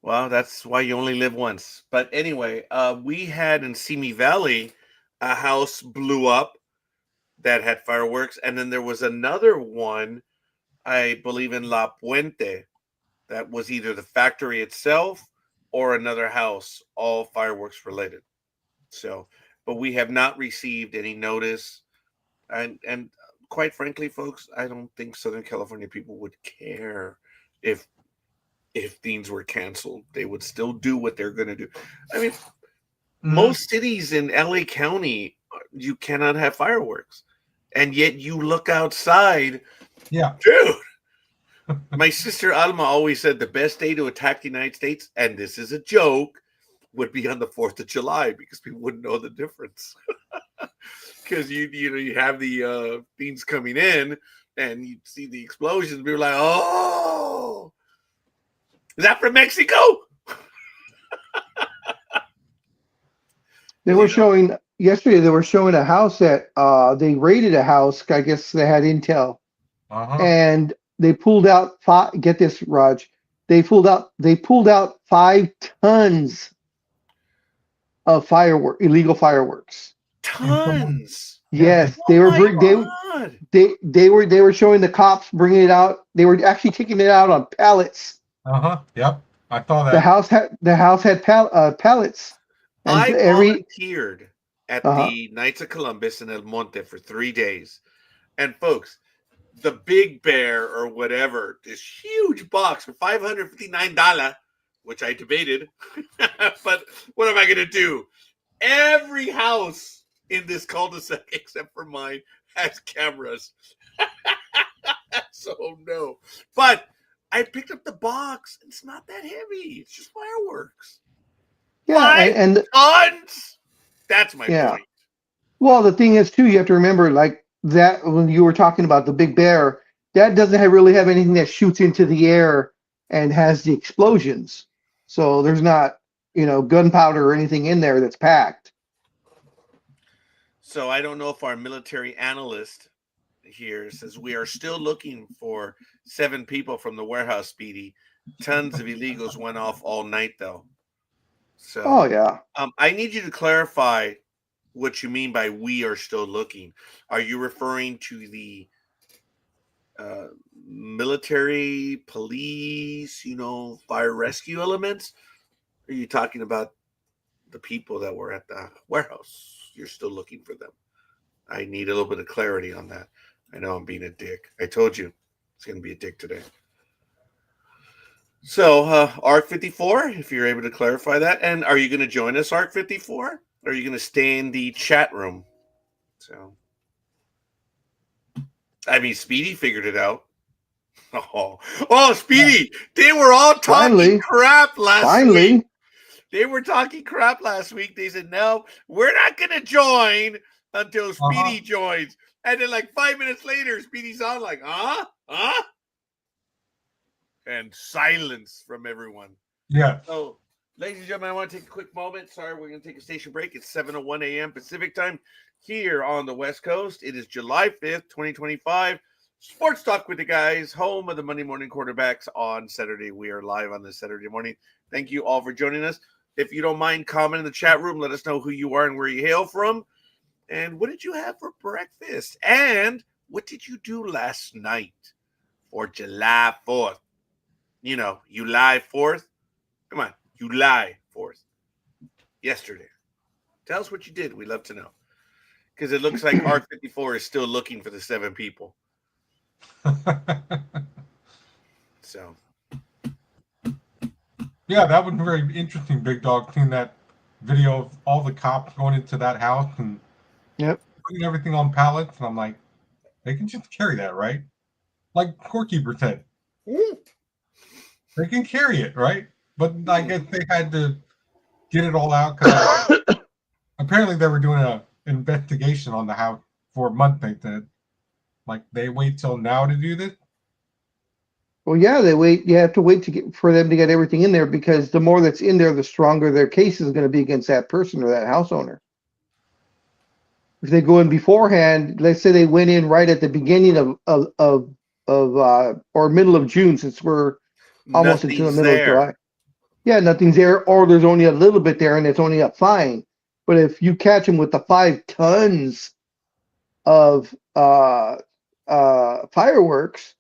Well, that's why you only live once. But anyway, we had in Simi Valley a house blew up that had fireworks, and then there was another one, I believe, in La Puente, that was either the factory itself or another house, all fireworks related. So, but we have not received any notice, and quite frankly, folks, I don't think Southern California people would care if things were canceled. They would still do what they're going to do. I mean, most cities in LA County, you cannot have fireworks, and yet you look outside. Yeah, Dude, my sister Alma always said the best day to attack the United States, and this is a joke, would be on the 4th of July because people wouldn't know the difference. Because you have the things coming in and you see the explosions, people are like, oh, is that from Mexico? They were showing yesterday. They were showing a house that they raided a house. I guess they had intel, and they pulled out five. Get this, Raj. They pulled out 5 tons of illegal fireworks. Tons. Yes, God. they were showing the cops bringing it out. They were actually taking it out on pallets. Yep, I saw that. The house had pallets. And I volunteered at the Knights of Columbus in El Monte for 3 days. And folks, the Big Bear or whatever, this huge box for $559 which I debated. But what am I going to do? Every house in this cul-de-sac except for mine has cameras. So no. But I picked up the box. It's not that heavy. It's just fireworks. Yeah, 5 and tons. That's my Yeah. point. well, the thing is too, you have to remember like that when you were talking about the Big Bear, that doesn't really have anything that shoots into the air and has the explosions. So there's not, gunpowder or anything in there that's packed. So I don't know if our military analyst here says we are still looking for 7 people from the warehouse, Speedy. Tons of illegals went off all night though. So Oh yeah. I need you to clarify what you mean by we are still looking. Are you referring to the military, police, fire rescue elements? Are you talking about the people that were at the warehouse? You're still looking for them. I need a little bit of clarity on that. I know I'm being a dick. I told you it's going to be a dick today. So, Arc 54, if you're able to clarify that. And are you going to join us, Arc 54? Or are you going to stay in the chat room? So, I mean, Speedy figured it out. Oh, Speedy! They were all talking crap last week. They were talking crap last week. They said, no, we're not going to join until Speedy joins. And then like 5 minutes later, Speedy's on like, huh? And silence from everyone. Yeah. So, ladies and gentlemen, I want to take a quick moment. Sorry, we're going to take a station break. It's 7:01 a.m. Pacific time here on the West Coast. It is July 5th, 2025. Sports Talk with the Guys, home of the Monday Morning Quarterbacks on Saturday. We are live on this Saturday morning. Thank you all for joining us. If you don't mind, comment in the chat room. Let us know who you are and where you hail from. And what did you have for breakfast? And what did you do last night for July 4th? July 4th. Come on, July 4th. Yesterday. Tell us what you did. We'd love to know. Because it looks like Arc 54 is still looking for the 7 people. So. Yeah, that was very interesting, Big Dog, seeing that video of all the cops going into that house and putting everything on pallets. And I'm like, they can just carry that, right? Like Corekeeper said. They can carry it, right? But I guess they had to get it all out because apparently they were doing an investigation on the house for a month, they said. Like, they wait till now to do this? Well, yeah, they wait. You have to wait for them to get everything in there because the more that's in there, the stronger their case is going to be against that person or that house owner. If they go in beforehand, let's say they went in right at the beginning of or middle of June, since we're almost into the middle of July. Yeah, nothing's there, or there's only a little bit there, and it's only a fine. But if you catch them with the 5 tons of fireworks,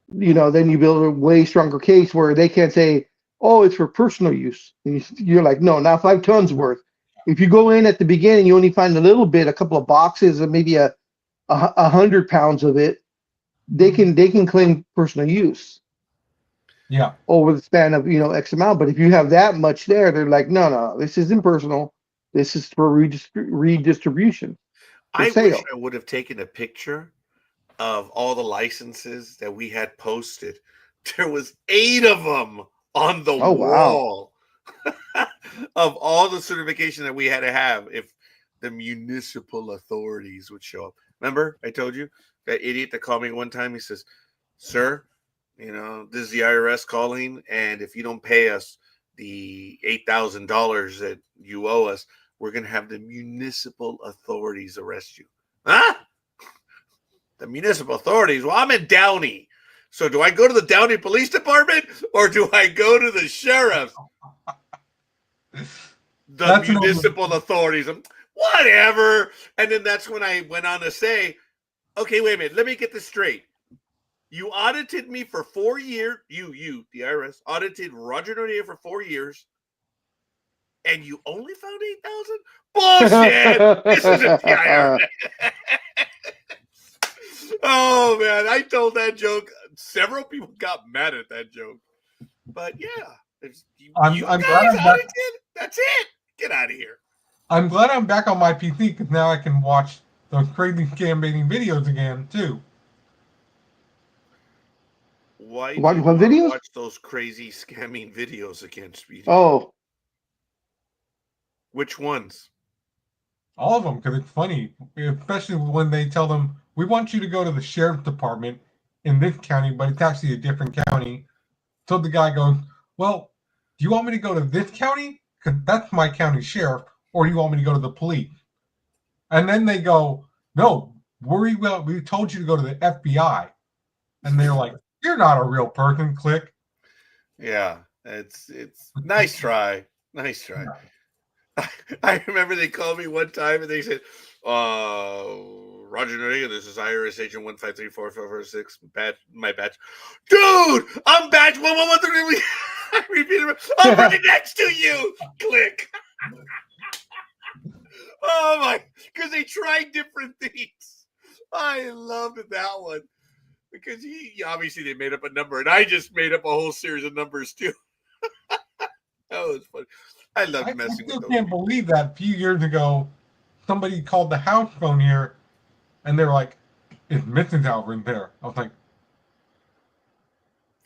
then you build a way stronger case where they can't say, "Oh, it's for personal use." And you're like, "No, not 5 tons worth." If you go in at the beginning, you only find a little bit, a couple of boxes, or maybe a 100 pounds of it. They can claim personal use. Yeah. Over the span of X amount. But if you have that much there, they're like, no, this isn't personal. This is for redistribution. I wish I would have taken a picture of all the licenses that we had posted. There was 8 of them on the wall of all the certification that we had to have if the municipal authorities would show up. Remember, I told you that idiot that called me one time. He says, "Sir, this is the IRS calling, and if you don't pay us the $8,000 that you owe us, we're going to have the municipal authorities arrest you." Huh? The municipal authorities? Well, I'm in Downey. So do I go to the Downey Police Department or do I go to the sheriff? The municipal authorities. Whatever. And then that's when I went on to say, okay, wait a minute. Let me get this straight. You audited me for 4 years. You, the IRS, audited Roger Noriega for 4 years. And you only found 8,000? Bullshit! This isn't the IRS. Oh, man. I told that joke. Several people got mad at that joke. But, yeah. I'm guys glad I'm on back. it, kid? That's it. Get out of here. I'm glad I'm back on my PC because now I can watch those crazy scam baiting videos again too. Why do What you want to videos? watch those crazy scamming videos again, Speedy? Oh, Which ones? All of them, because it's funny, especially when they tell them, we want you to go to the sheriff's department in this county, but it's actually a different county. So the guy goes, well, do you want me to go to this county? Because that's my county sheriff, or do you want me to go to the police? And then they go, no, we told you to go to the FBI. And they're like, you're not a real person, click. Yeah, it's nice try. Nice try. I remember they called me one time and they said, Roger Noriega, this is IRS agent 1534446, my badge. Dude, I'm badge 11133. I repeated it. I'm right next to you. Click. Oh my, because they tried different things. I loved that one. Because he obviously they made up a number and I just made up a whole series of numbers too. That was funny. I love messing with I those. can't believe that a few years ago, somebody called the house phone here, and they were like, "Is Mrs. Alvin there?" I was like,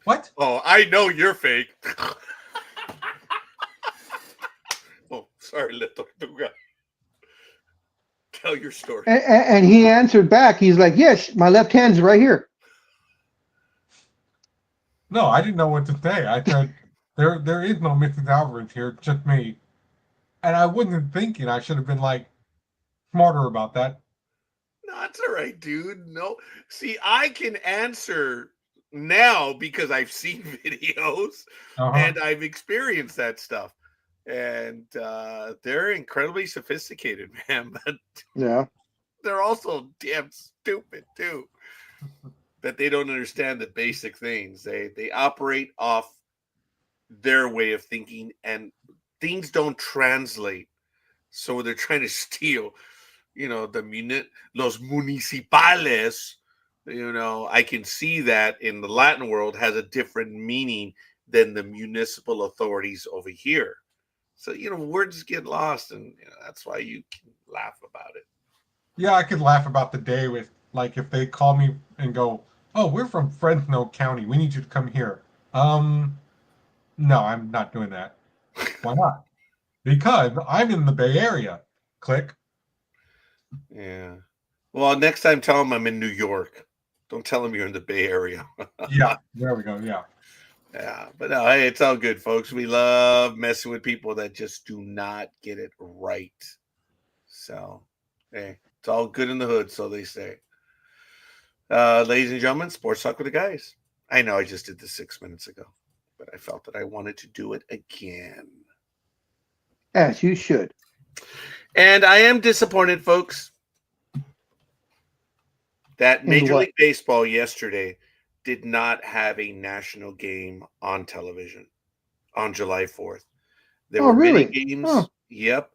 "What?" Oh, I know you're fake. Oh, sorry, little Tortuga. Tell your story. and he answered back. He's like, yes, my left hand's right here. No, I didn't know what to say. I said, "There is no Mrs. Alvarez here, just me." And I wasn't thinking. I should have been like smarter about that. No, that's all right, dude. No, see, I can answer now because I've seen videos and I've experienced that stuff. And they're incredibly sophisticated, man, but Yeah. they're also damn stupid too. That they don't understand the basic things. They operate off their way of thinking, and things don't translate. So they're trying to steal, los municipales. I can see that in the Latin world has a different meaning than the municipal authorities over here. So, words get lost, and that's why you can laugh about it. Yeah, I could laugh about the day with like if they call me and go, "Oh, we're from Fresno County. We need you to come here." No, I'm not doing that. Why not? Because I'm in the Bay Area. Click. Yeah. Well, next time tell them I'm in New York. Don't tell them you're in the Bay Area. Yeah, there we go. Yeah. Yeah, but no, hey, it's all good, folks. We love messing with people that just do not get it right. So, hey, it's all good in the hood, so they say. Ladies and gentlemen, Sports Talk with the Guys. I know I just did this 6 minutes ago, but I felt that I wanted to do it again. As you should. And I am disappointed, folks, that Major League Baseball yesterday did not have a national game on television on July 4th. There were really? many games. Huh. Yep.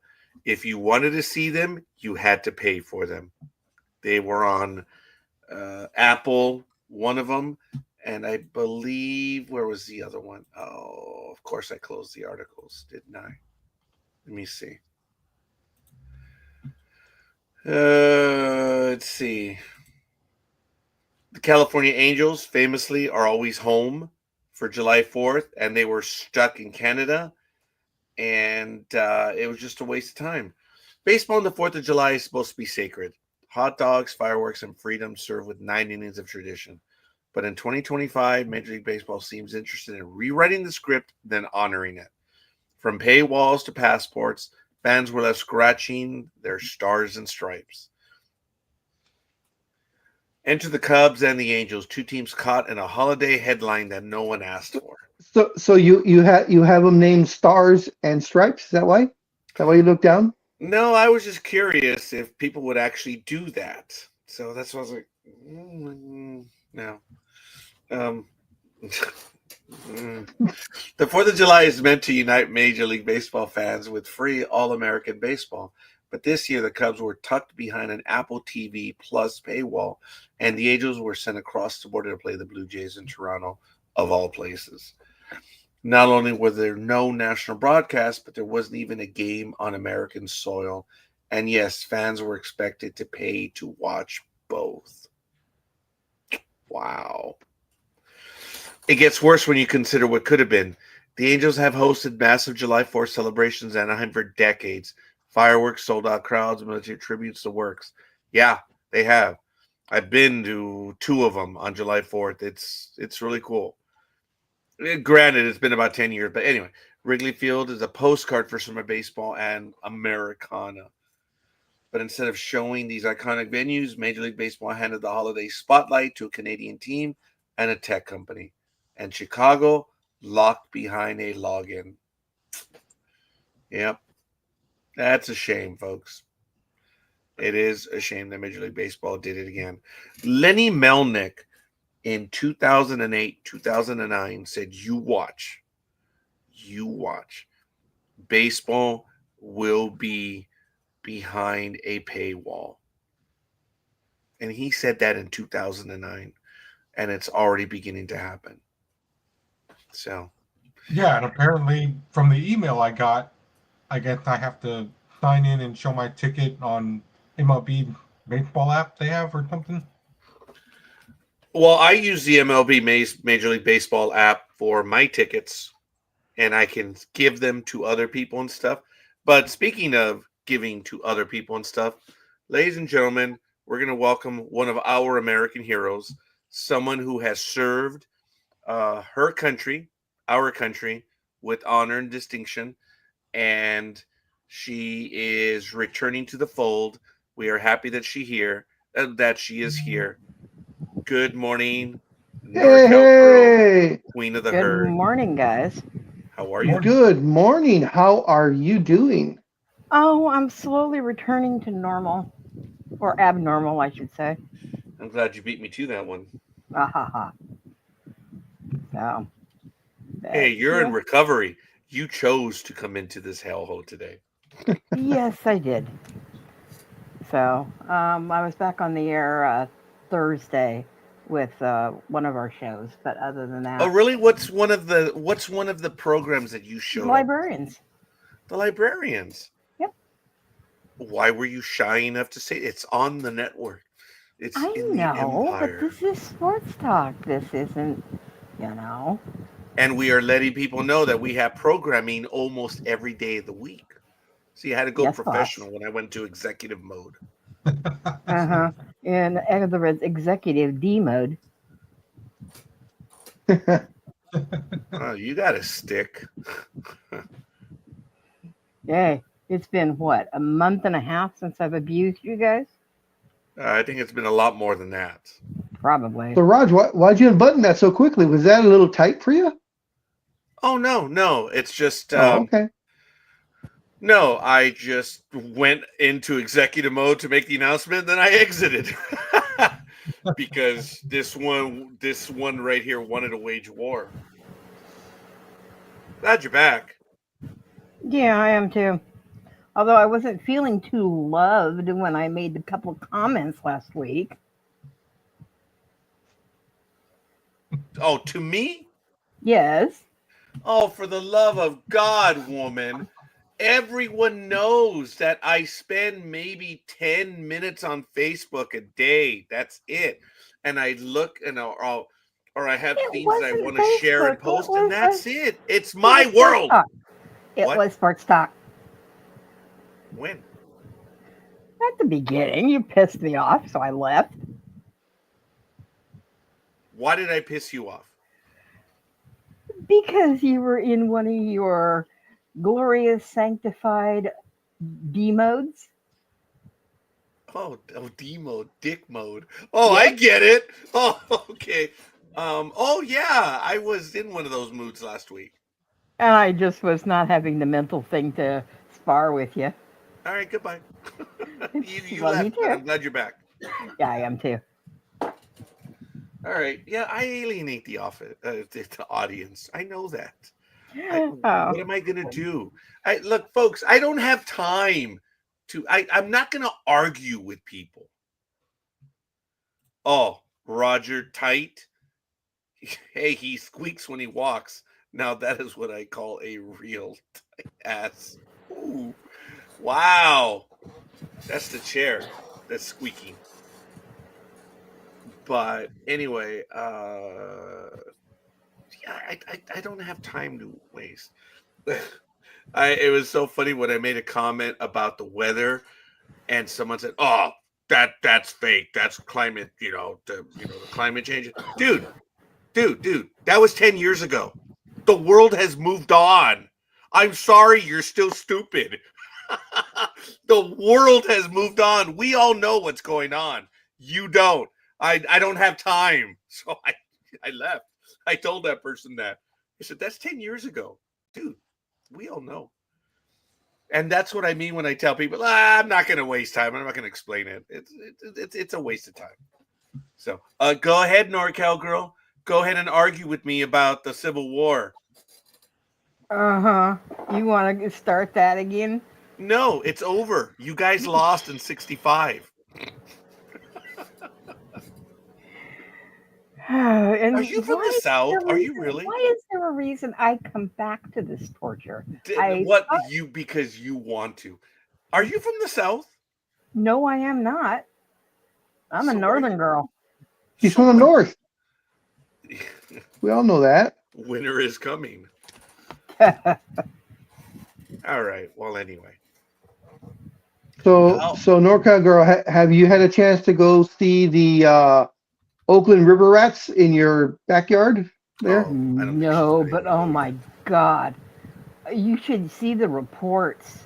If you wanted to see them, you had to pay for them. They were on Apple, one of them, and I believe, where was the other one? Oh, of course I closed the articles, didn't I? Let me see. Let's see. The California Angels famously are always home for July 4th, and they were stuck in Canada, and it was just a waste of time. Baseball on the 4th of July is supposed to be sacred. Hot dogs, fireworks, and freedom served with 9 innings of tradition. But in 2025, Major League Baseball seems interested in rewriting the script than honoring it. From paywalls to passports, fans were left scratching their stars and stripes. Enter the Cubs and the Angels, two teams caught in a holiday headline that no one asked for. So you have them named Stars and Stripes. Is that why? Is that why you look down? No, I was just curious if people would actually do that. So that's why I was like, no. The 4th of July is meant to unite Major League Baseball fans with free All-American baseball. But this year, the Cubs were tucked behind an Apple TV Plus paywall, and the Angels were sent across the border to play the Blue Jays in Toronto, of all places. Not only were there no national broadcasts, but there wasn't even a game on American soil. And yes, fans were expected to pay to watch both. Wow. It gets worse when you consider what could have been. The Angels have hosted massive July 4th celebrations in Anaheim for decades. Fireworks, sold-out crowds, military tributes, the works. Yeah, they have. I've been to 2 of them on July 4th. It's really cool. Granted, it's been about 10 years, but anyway, Wrigley Field is a postcard for summer baseball and Americana. But instead of showing these iconic venues, Major League Baseball handed the holiday spotlight to a Canadian team and a tech company. And Chicago locked behind a login. Yep. That's a shame, folks. It is a shame that Major League Baseball did it again. Lenny Melnick in 2008, 2009 said, you watch. Baseball will be behind a paywall. And he said that in 2009, and it's already beginning to happen. So, Yeah, and apparently from the email I got, I guess I have to sign in and show my ticket on MLB baseball app they have or something. well, I use the MLB Major League Baseball app for my tickets, and I can give them to other people and stuff. But speaking of giving to other people and stuff, ladies and gentlemen, we're going to welcome one of our American heroes, someone who has served her country, our country, with honor and distinction, and she is returning to the fold. We are happy that she is here. Good morning, NorCal Girl, Hey, Queen of the Good Herd. morning, guys. How are you? Morning. good morning. How are you doing? Oh, I'm slowly returning to normal, or abnormal, I should say. I'm glad you beat me to that one. Ah ha ha. So, Hey, you're in yeah. recovery. You chose to come into this hellhole today. Yes, I did. So, I was back on the air Thursday with one of our shows, but other than that, Oh, really? What's one of the programs that you showed up? librarians. The Librarians. Yep. Why were you shy enough to say it? It's on the network? It's I in the know, but empire. this is sports talk. This isn't, you know. And we are letting people know that we have programming almost every day of the week. See, I had to go Yes, boss. professional when I went to executive mode. Uh-huh. In other words, executive D mode. Oh, you got a stick. Yay. It's been what, a month and a half since I've abused you guys? I think it's been a lot more than that. Probably. So, Raj, why'd you unbutton that so quickly? Was that a little tight for you? Oh, no. It's just, Oh, okay. no, I just went into executive mode to make the announcement, then I exited. Because this one right here wanted to wage war. Glad you're back. Yeah, I am too. Although I wasn't feeling too loved when I made a couple of comments last week. Oh, to me? Yes. Oh, for the love of God, woman. Everyone knows that I spend maybe 10 minutes on Facebook a day. That's it. And I look and or I have It things that I wasn't want to share and Facebook, post, it and was that's a- it. It's my It was world. sports talk. It What? was sports talk. When? At the beginning, you pissed me off, so I left. Why did I piss you off? Because you were in one of your glorious, sanctified D modes. Oh, D mode, dick mode. Oh, Yeah. I get it. Oh, okay. Oh yeah, I was in one of those moods last week. And I just was not having the mental thing to spar with you. All right, goodbye. you Well, me left, but too. I'm glad you're back. Yeah, I am too. All right. Yeah, I alienate the audience. I know that. Oh. What am I gonna do? Look, folks. I don't have time to. I'm not gonna argue with people. Oh, Roger Tight. Hey, he squeaks when he walks. Now that is what I call a real ass. Ooh. Wow. That's the chair that's squeaking. But anyway, yeah, I don't have time to waste. It was so funny when I made a comment about the weather, and someone said, "Oh, that's fake. That's climate. The climate change." Dude, that was 10 years ago. The world has moved on. I'm sorry, you're still stupid. The world has moved on. We all know what's going on. You don't. I don't have time. So I left. I told that person that. I said, that's 10 years ago. Dude, we all know. And that's what I mean when I tell people, I'm not going to waste time. I'm not going to explain it. It's a waste of time. So go ahead, NorCal girl. Go ahead and argue with me about the Civil War. Uh-huh. You want to start that again? No, it's over. You guys lost in 65. And Are you from why the is South? there a Are you reason- really? Why is there a reason I come back to this torture? Because you want to. Are you from the South? No, I am not. I'm a So northern girl. She's from the north. We all know that. Winter is coming. All right. Well, anyway. So, Wow. so NorCal girl, have you had a chance to go see the Oakland River Rats in your backyard there? Oh, I don't think No, she's but ready to oh go my God. You should see the reports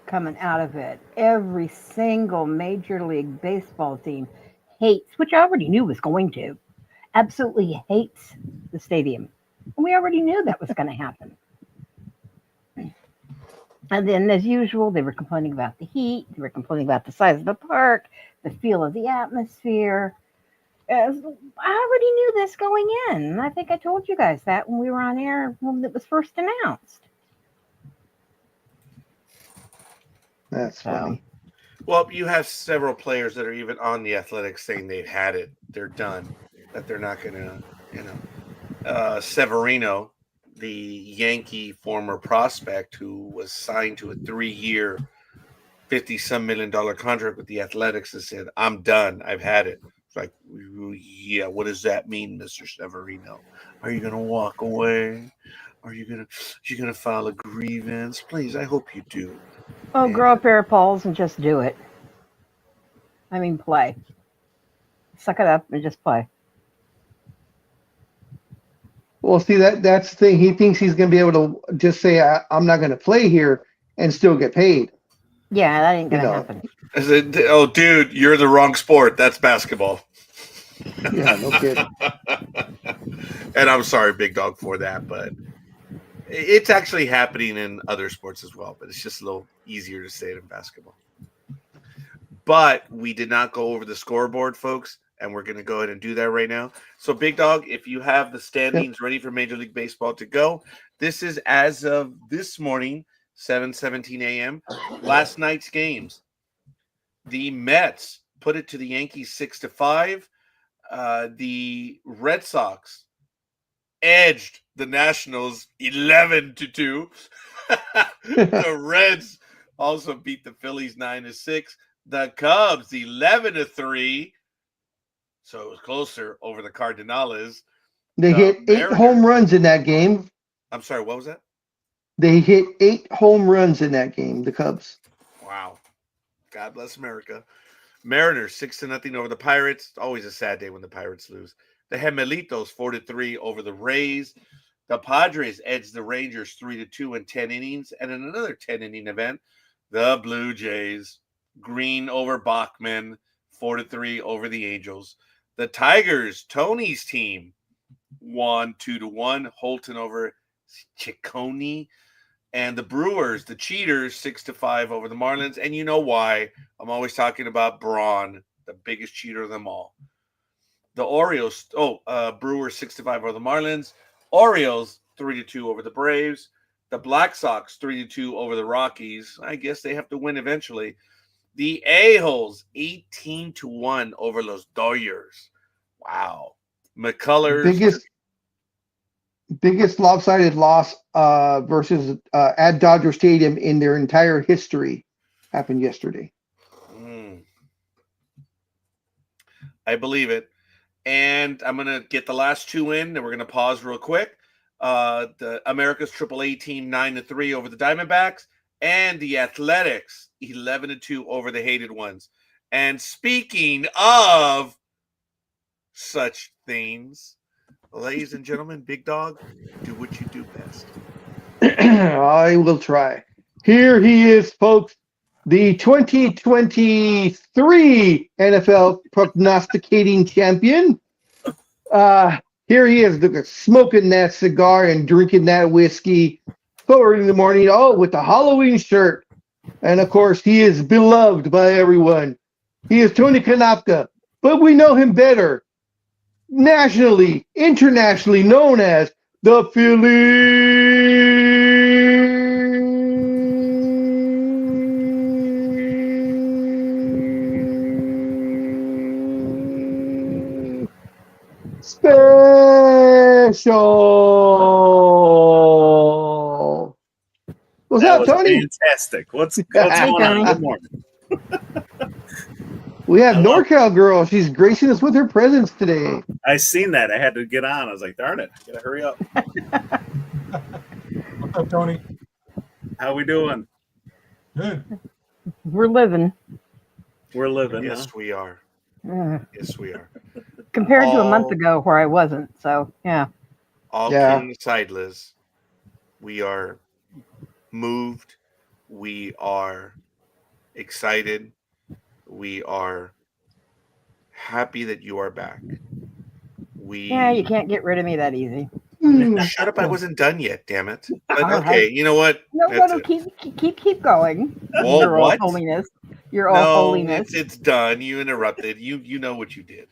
coming out of it. Every single Major League Baseball team hates, which I already knew was going to, absolutely hates the stadium. And we already knew that was going to happen. And then, as usual, they were complaining about the heat, they were complaining about the size of the park, the feel of the atmosphere. I already knew this going in. And I think I told you guys that when we were on air when it was first announced. That's funny. Well, you have several players that are even on the Athletics saying they've had it. They're done. That they're not going to, Severino, the Yankee former prospect who was signed to a 3-year, $50-some million contract with the Athletics, has said, I'm done. I've had it. It's like, yeah, what does that mean, Mr. Severino? Are you going to walk away? Are you going to file a grievance? Please, I hope you do. Oh, grow a pair of paws and just do it. I mean, play. Suck it up and just play. Well, see, that's the thing. He thinks he's going to be able to just say, I'm not going to play here and still get paid. Yeah, that ain't going to You know. happen. I said, oh, dude, you're the wrong sport. That's basketball. Yeah, no kidding. And I'm sorry, Big Dog, for that, but it's actually happening in other sports as well, but it's just a little easier to say it in basketball. But we did not go over the scoreboard, folks, and we're going to go ahead and do that right now. So, Big Dog, if you have the standings ready for Major League Baseball to go, this is as of this morning, 7:17 a.m., last night's games. The Mets put it to the Yankees 6-5. The Red Sox edged the Nationals 11-2. The Reds also beat the Phillies 9-6. The Cubs 11-3. So it was closer over the Cardinals. They hit 8 home runs in that game. I'm sorry, what was that? They hit 8 home runs in that game, the Cubs. Wow. God bless America. Mariners 6-0 over the Pirates. It's always a sad day when the Pirates lose. The Gemelitos 4-3 over the Rays. The Padres edged the Rangers 3-2 in 10 innings. And in another 10-inning event, the Blue Jays Green over Bachman 4-3 over the Angels. The Tigers, Tony's team, won 2-1. Holton over Ciccone. And the Brewers, the Cheaters, 6-5 over the Marlins. And you know why. I'm always talking about Braun, the biggest cheater of them all. The Orioles, Brewers 6-5 over the Marlins. Orioles 3-2 over the Braves. The Black Sox 3-2 over the Rockies. I guess they have to win eventually. The A-Holes 18-1 over Los Dodgers. Wow. McCullers. Biggest lopsided loss versus at Dodger Stadium in their entire history happened yesterday. I believe it. And I'm going to get the last two in, and we're going to pause real quick. The America's AAA team 9-3 over the Diamondbacks, and the Athletics 11-2 over the Hated Ones. And speaking of such things, ladies and gentlemen, Big Dog, do what you do best. I will try. Here he is, folks. The 2023 NFL prognosticating champion. Here he is, smoking that cigar and drinking that whiskey forward in the morning, with the Halloween shirt. And of course, he is beloved by everyone. He is Tony Kanapka, but we know him better, nationally, internationally known as the Philly Special. What's That up, was Tony? fantastic. What's going on? Good morning. We have Hello. NorCal girl. She's gracing us with her presence today. I seen that. I had to get on. I was like, darn it, gotta hurry up. What's up, Tony? How we doing? Good. We're living. We're living. Yes, Huh? we are. Uh, Yes, we are. compared to a month Oh. ago where I wasn't. So, yeah. All Yeah. kidding aside, Liz, we are moved. We are excited. We are happy that you are back. Yeah, you can't get rid of me that easy. Shut up! I wasn't done yet. Damn it! But All okay, right. you know what? No, That's no, it. keep going. Whoa, Your what? old holiness. Your old No, holiness. it's done. You interrupted. You know what you did.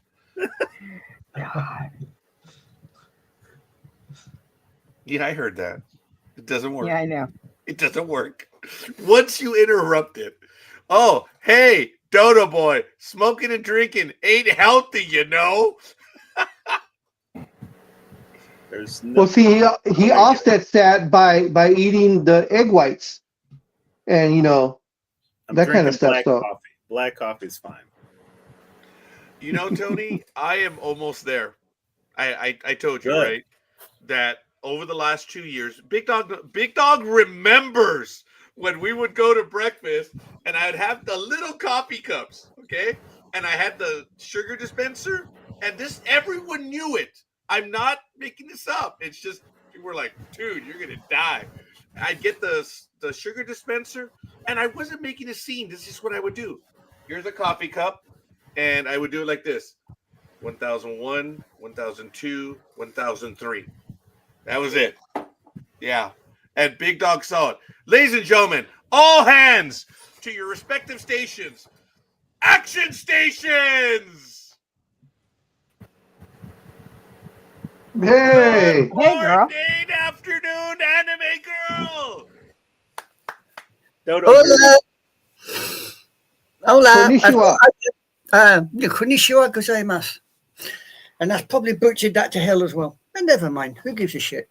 God. Yeah, I heard that. It doesn't work. Yeah, I know. It doesn't work. Once you interrupt it. Oh, hey, Dodo boy, smoking and drinking ain't healthy, you know? There's no Well, see, he offsets that by eating the egg whites, and I'm that kind of drinking stuff, Black so. coffee. Black coffee's fine. You know, Tony, I am almost there. I told you, Good. right? That over the last 2 years, Big Dog remembers when we would go to breakfast and I'd have the little coffee cups, okay? And I had the sugar dispenser, and everyone knew it. I'm not making this up. It's just people were like, dude, you're gonna die. I'd get the sugar dispenser, and I wasn't making a scene. This is what I would do. Here's a coffee cup, and I would do it like this: 1001, 1002, 1003. That was it. Yeah. And Big Dog saw it. Ladies and gentlemen, all hands to your respective stations. Action stations! Hey, Hey, girl. Morning, afternoon, anime girl! Dodo, Hola. Hola. Konnichiwa. Konnichiwa gozaimasu. And that's probably butchered that to hell as well. But never mind. Who gives a shit?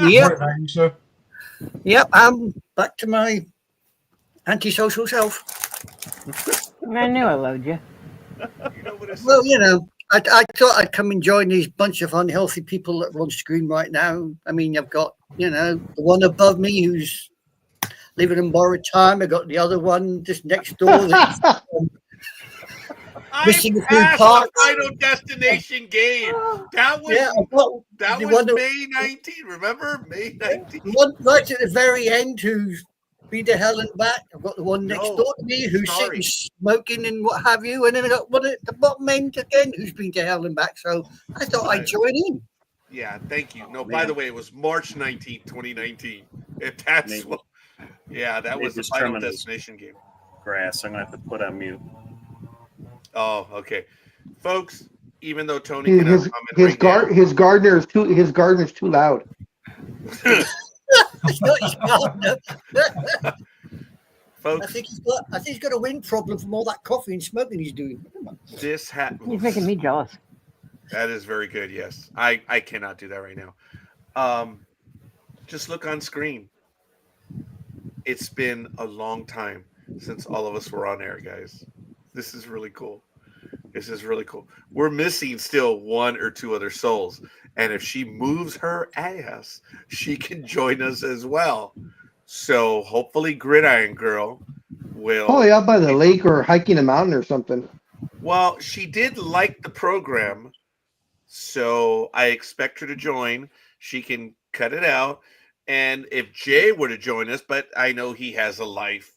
Yep. Right, Aisha? Yep. I'm back to my antisocial self. I knew I loved you. You know what it's Well, I thought I'd come and join these bunch of unhealthy people that are on screen right now. I mean, I've got, the one above me who's living in borrowed time. I got the other one just next door. That's, I'm missing a few past the parts. Final Destination game. That was yeah, I've got that the was one that- May 19th. Remember May 19th? one right at the very end who's been to hell and back. I've got the one next No, door to me who's sorry. sitting smoking and what have you. And then I got one at the bottom end again who's been to hell and back. So I thought I'd join in. Yeah, thank you. No, Oh, by man. the way, it was March 19th, 2019. If that's Maybe. what. Yeah, that Maybe was the it's Final terminus. Destination game. grass. I'm gonna have to put on mute. Oh, okay, folks. Even though Tony can his comment right his gardener's too loud. now. It's not his partner. I Folks, think he's got a wind problem from all that coffee and smoking he's doing. Come on. This hat. He's making me jealous. That is very good. Yes, I cannot do that right now. Just look on screen. It's been a long time since all of us were on air, guys. This is really cool. This is really cool. We're missing still one or two other souls, and if she moves her ass, she can join us as well. So hopefully, Gridiron Girl will. Probably out by the lake or hiking a mountain or something. Well, she did like the program, so I expect her to join. She can cut it out. And if Jay were to join us, but I know he has a life,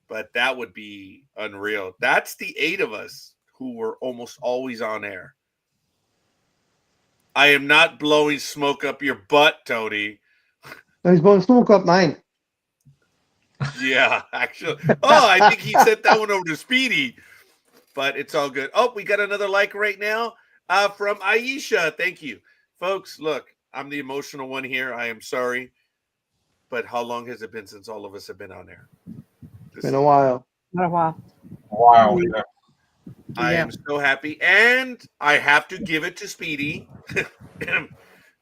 but that would be unreal. That's the 8 of us who were almost always on air. I am not blowing smoke up your butt, Tony. No, he's blowing smoke up mine. Yeah, actually. Oh, I think he sent that one over to Speedy, but it's all good. Oh, we got another like right now from Aisha. Thank you. Folks, look, I'm the emotional one here. I am sorry. But how long has it been since all of us have been on air? It's been a while. Not a while. Wow. Yeah. I am so happy. And I have to give it to Speedy,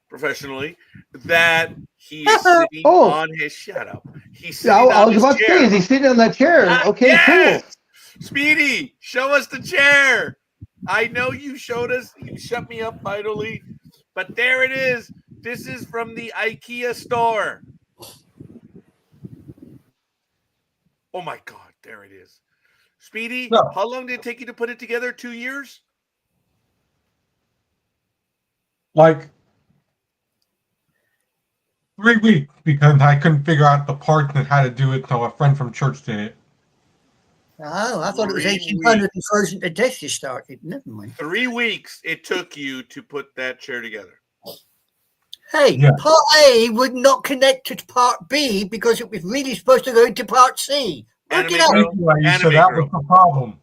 professionally, that he is sitting on his, shut up. He's sitting I on was his about to chair. say, is he sitting on that chair? Okay, Yes! Speedy, show us the chair. I know you showed us. You shut me up finally. But there it is. This is from the IKEA store. Oh my God, there it is. Speedy, No. how long did it take you to put it together? 2 years? Like 3 weeks because I couldn't figure out the parts and how to do it, so a friend from church did it. Oh, I thought it was 3 1800 and frozen to death you started. Never mind. 3 weeks it took you to put that chair together. Hey, Yeah. part A would not connect to part B because it was really supposed to go into part C. Work it Anime out. girl. Thank you, Aisha. Anime That girl. was the problem.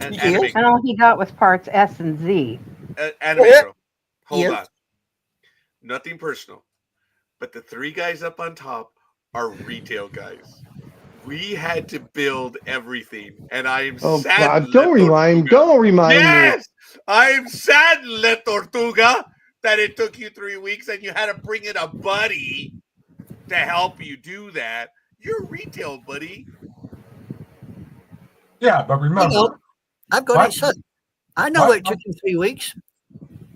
And Yes. anime, And all he got was parts S and Z. anime Yeah. girl. Hold Yes. on. Nothing personal. But the 3 guys up on top are retail guys. We had to build everything. And I am Oh sad. God! Don't remind me. Yes, I'm sad, Le Tortuga, that it took you 3 weeks and you had to bring in a buddy to help you do that. You're a retail buddy. Yeah, but remember, You know, I've got What? it, son. I know What? it took him 3 weeks.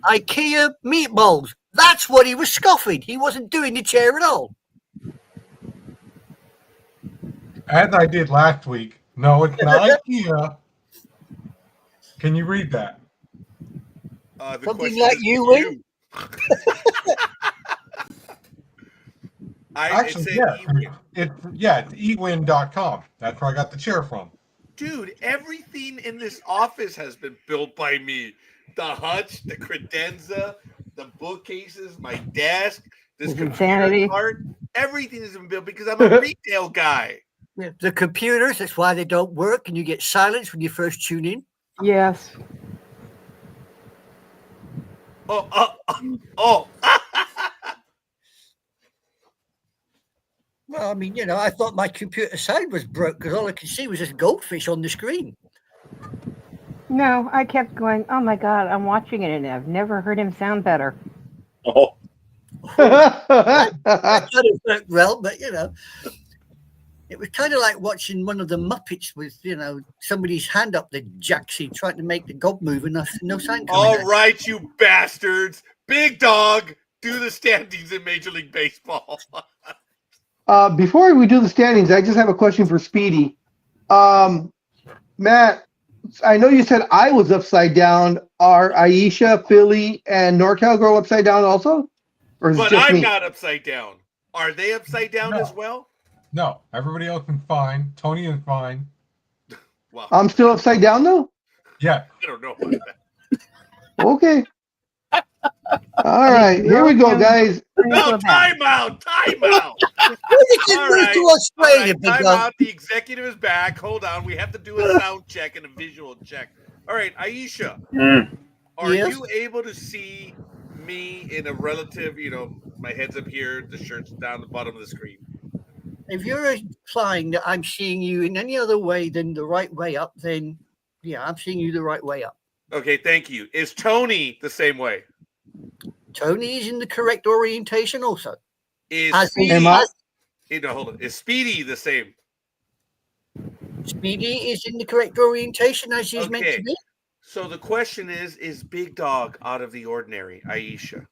IKEA meatballs. That's what he was scoffing. He wasn't doing the chair at all. as I did last week, no, it's not IKEA. Can you read that? The Something question like is you, with Wayne? Actually, it's ewin.com. That's where I got the chair from. Dude, everything in this office has been built by me. The hutch, the credenza, the bookcases, my desk, this His computer insanity. part, everything has been built because I'm a retail guy. Yeah. The computers, that's why they don't work, and you get silence when you first tune in. Yes. Oh. Well, I mean, you know, I thought my computer sound was broke because all I could see was this goldfish on the screen. No, I kept going, oh my God, I'm watching it and I've never heard him sound better. Oh, That kind of worked well, but you know, it was kind of like watching one of the Muppets with, you know, somebody's hand up the jacksie trying to make the gob move and no sound coming All out. right, you bastards. Big dog, do the standings in Major League Baseball. Before we do the standings, I just have a question for Speedy. Matt, I know you said I was upside down. Are Aisha, Philly, and NorCal Girl upside down also? Or is it But just I'm me? not upside down. Are they upside down No. as well? No, everybody else is fine. Tony is fine. Well, I'm still upside down though? Yeah. I don't know about that. Okay. All right, here we go, guys. No, timeout. Why did you All move right. to All Australia, right, big time dog? out. The executive is back. Hold on. We have to do a sound check and a visual check. All right, Aisha, are Yes? you able to see me in a relative, my head's up here, the shirt's down the bottom of the screen? If you're implying that I'm seeing you in any other way than the right way up, then yeah, I'm seeing you the right way up. Okay, thank you. Is Tony the same way? Tony is in the correct orientation also. Is As Speedy? Am I- No, hold on. Is Speedy the same? Speedy is in the correct orientation as he's meant Okay. to be. So the question is Big Dog out of the ordinary, Aisha?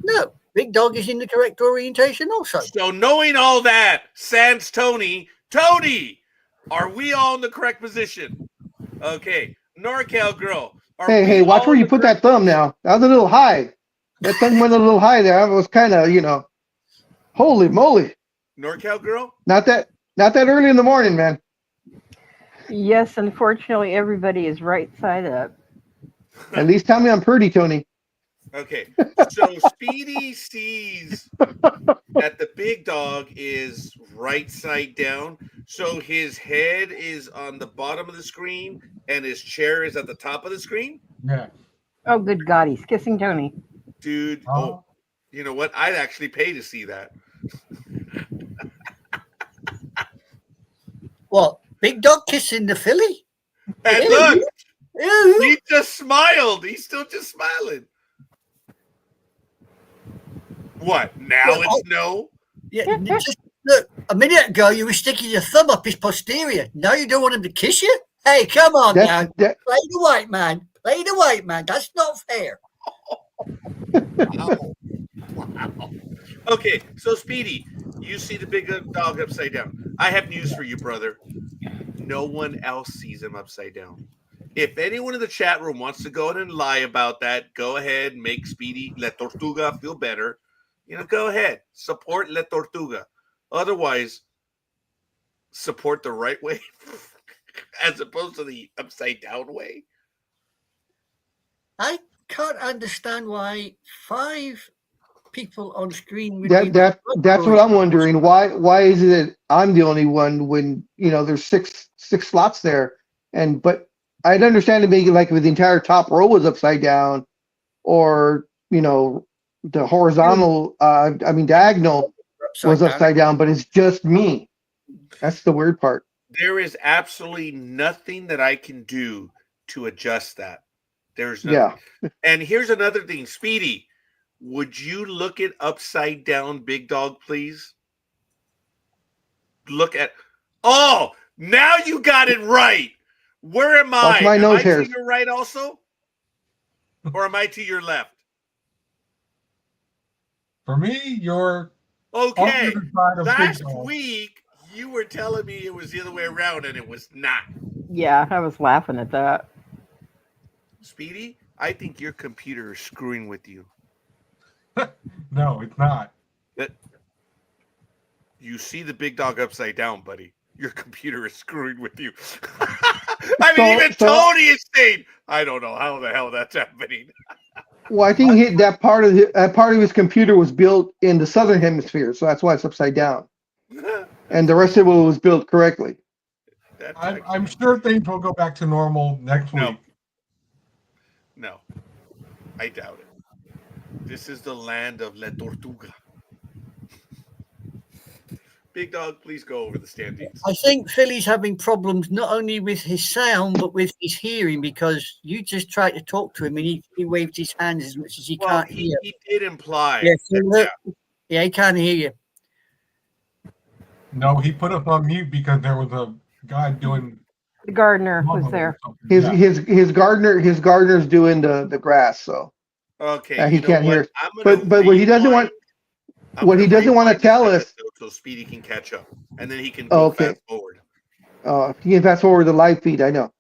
No, Big Dog is in the correct orientation also. So knowing all that, sans Tony, are we all in the correct position? Okay, NorCal girl. Are we Hey, watch all where in you the put correct- that thumb now. That was a little high. That thumb went a little high there. I was kind of, holy moly. NorCal girl? Not that early in the morning, man. Yes, unfortunately, everybody is right side up. At least tell me I'm pretty, Tony. Okay, so Speedy sees that the Big Dog is right side down. So his head is on the bottom of the screen and his chair is at the top of the screen. Yeah. Oh, good God, he's kissing Tony. Dude, Oh. you know what? I'd actually pay to see that. What? Big Dog kissing the filly? And Ew. look, Ew. he just smiled. He's still just smiling. What? Now it's no? Yeah, just look. A minute ago, you were sticking your thumb up his posterior. Now you don't want him to kiss you? Hey, come on now. That, that Play the white man. Play the white man. That's not fair. Wow. Wow. Okay, so Speedy, you see the Big Dog upside down. I have news for you, brother. No one else sees him upside down. If anyone in the chat room wants to go ahead and lie about that, go ahead, make Speedy La Tortuga feel better. Go ahead. Support La Tortuga. Otherwise, support the right way as opposed to the upside down way. I can't understand why 5 people on screen would be that's what I'm wondering. Why is it that I'm the only one when there's six slots there? But I'd understand it being like if the entire top row was upside down, or the horizontal, diagonal was upside down, but it's just me. That's the weird part. There is absolutely nothing that I can do to adjust that. There's nothing. Yeah. And here's another thing, Speedy. Would you look at upside down Big Dog, please? Look at. Oh, now you got it right. Where am I? Watch my am nose I hairs. to your right also, or am I to your left? For me, you're Okay. on the other side of Big Last Dog. week you were telling me it was the other way around, and it was not. Yeah, I was laughing at that. Speedy, I think your computer is screwing with you. No, it's not. You see the Big Dog upside down, buddy. Your computer is screwing with you. I mean, even Tony is saying, I don't know how the hell that's happening. Well, I think that part of his computer was built in the southern hemisphere, so that's why it's upside down. And the rest of it was built correctly. That's I'm sure things will go back to normal next No. week. No, I doubt it. This is the land of La Tortuga. Big Dog, please go over the standings. I think Philly's having problems not only with his sound but with his hearing, because you just tried to talk to him and he waved his hands as much as he Well, can't he hear. did imply. Yes, that- yeah, he can't hear you. No, he put us on mute because there was a guy doing. The gardener was there. His gardener's doing the grass, so Okay, he you know can't what? hear. I'm gonna But what he doesn't want I'm what he gonna doesn't want to rewind tell this us. episode so Speedy can catch up, and then he can go Okay. fast forward. You can fast forward the live feed. I know.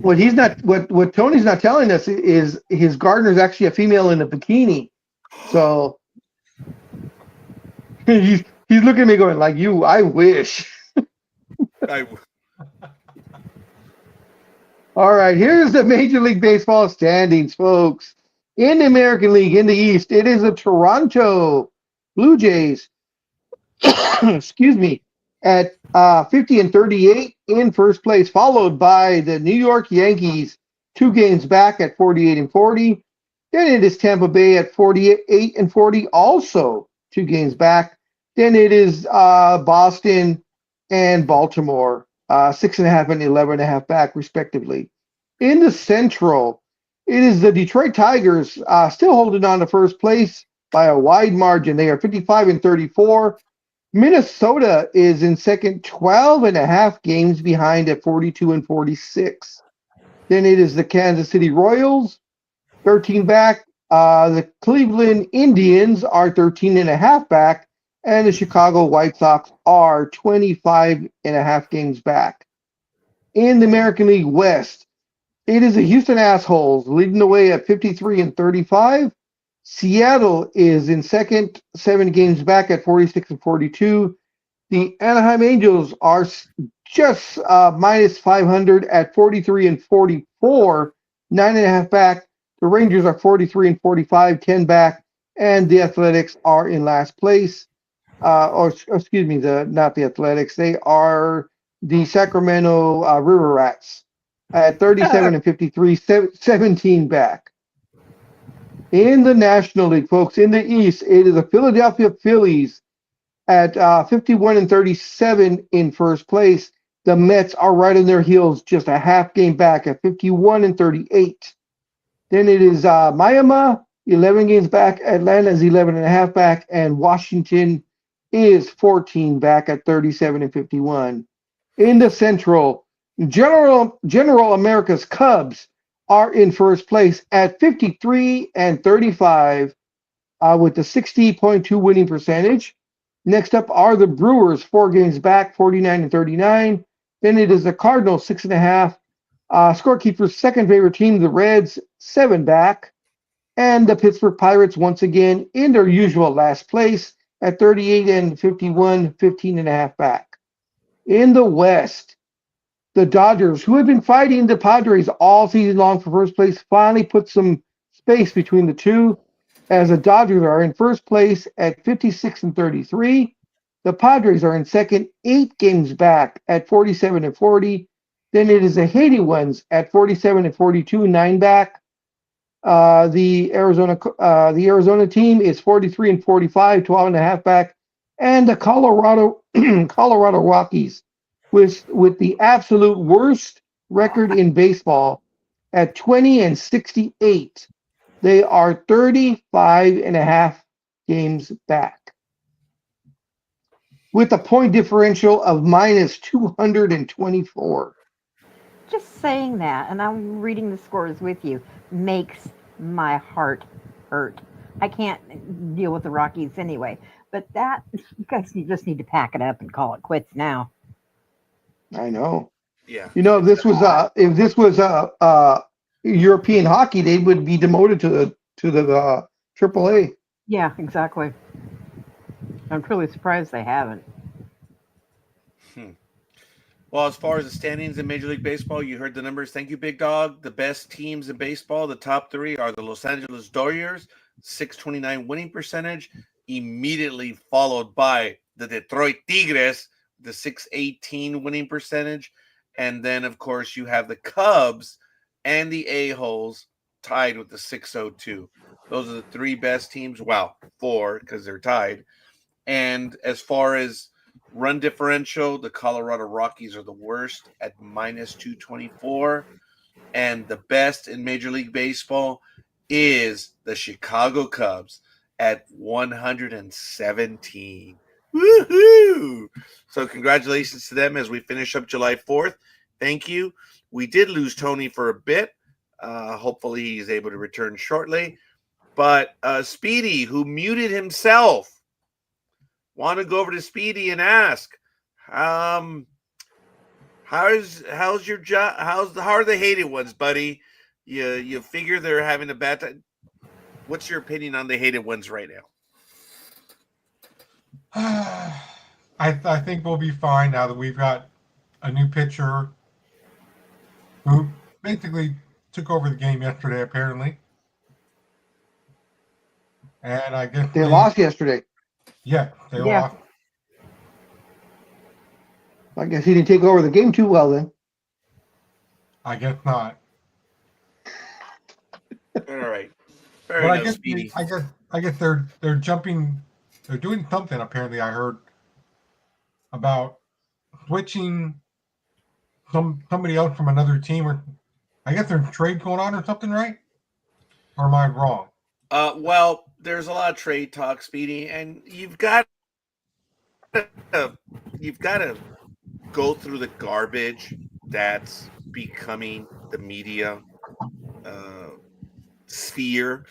What Tony's not telling us is his gardener's actually a female in a bikini. So he's looking at me going like, "You, I wish." All right, here's the Major League Baseball standings, folks. In the American League, in the East, it is the Toronto Blue Jays. Excuse me. At 50-38 in first place, followed by the New York Yankees, 2 games back at 48-40. Then it is Tampa Bay at 48-40, also 2 games back. Then it is Boston and Baltimore, 6.5 and 11.5 back, respectively. In the Central, it is the Detroit Tigers still holding on to first place by a wide margin. They are 55-34. Minnesota is in second, 12.5 games behind at 42-46. Then it is the Kansas City Royals, 13 back. The Cleveland Indians are 13.5 back, and the Chicago White Sox are 25.5 games back. In the American League West, it is the Houston Assholes leading the way at 53-35. Seattle is in second, 7 games back at 46-42. The Anaheim Angels are just minus 500 at 43-44, 9.5 back. The Rangers are 43-45, 10 back, and the Athletics are in last place. Or excuse me, not the Athletics. They are the Sacramento River Rats at 37-53, 17 back. In the National League, folks, in the East, it is the Philadelphia Phillies at 51-37 in first place. The Mets are right on their heels, just a half game back at 51-38. Then it is Miami, 11 games back. Atlanta is 11.5 back, and Washington is 14 back at 37-51. In the Central, General America's Cubs are in first place at 53-35 with the 60.2 winning percentage. Next up are the Brewers, 4 games back, 49-39. Then it is the Cardinals, 6.5. Scorekeeper's second favorite team, the Reds, 7 back. And the Pittsburgh Pirates, once again, in their usual last place at 38-51, 15.5 back. In the West, the Dodgers, who have been fighting the Padres all season long for first place, finally put some space between the two, as the Dodgers are in first place at 56-33. The Padres are in second, 8 games back at 47-40. Then it is the Haiti ones at 47-42, 9 back. The Arizona team is 43-45, 12.5 back, and the Colorado Rockies with the absolute worst record in baseball at 20-68. They are 35.5 games back with a point differential of minus 224. Just saying that, and I'm reading the scores with you, makes my heart hurt. I can't deal with the Rockies anyway, but that, you guys just need to pack it up and call it quits now. I know. Yeah. You know, if this was European hockey, they would be demoted to the AAA. Yeah, exactly. I'm truly surprised they haven't. Well, as far as the standings in Major League Baseball, you heard the numbers. Thank you, Big Dog. The best teams in baseball, the top 3 are the Los Angeles Dodgers, 629 winning percentage, immediately followed by the Detroit Tigres, the 618 winning percentage. And then, of course, you have the Cubs and the A-Holes tied with the 602. Those are the 3 best teams. Well, 4 because they're tied. And as far as run differential, the Colorado Rockies are the worst at minus 224. And the best in Major League Baseball is the Chicago Cubs at 117. Woohoo! So congratulations to them as we finish up July 4th. Thank you. We did lose Tony for a bit. Hopefully he's able to return shortly. But Speedy, who muted himself, want to go over to Speedy and ask, how's your job? How are the hated ones, buddy? You figure they're having a bad time. What's your opinion on the hated ones right I think we'll be fine now that we've got a new pitcher who basically took over the game yesterday, apparently. And I guess They lost yesterday. Yeah, they Yeah. lost. I guess he didn't take over the game too well then. I guess not. now? All right. Fair But enough, Speedy. I guess they're jumping. They're doing something. Apparently, I heard about switching somebody else from another team, or I guess there's trade going on or something, right? Or am I wrong? Well, there's a lot of trade talk, Speedy, and you've got to go through the garbage that's becoming the media uh, sphere.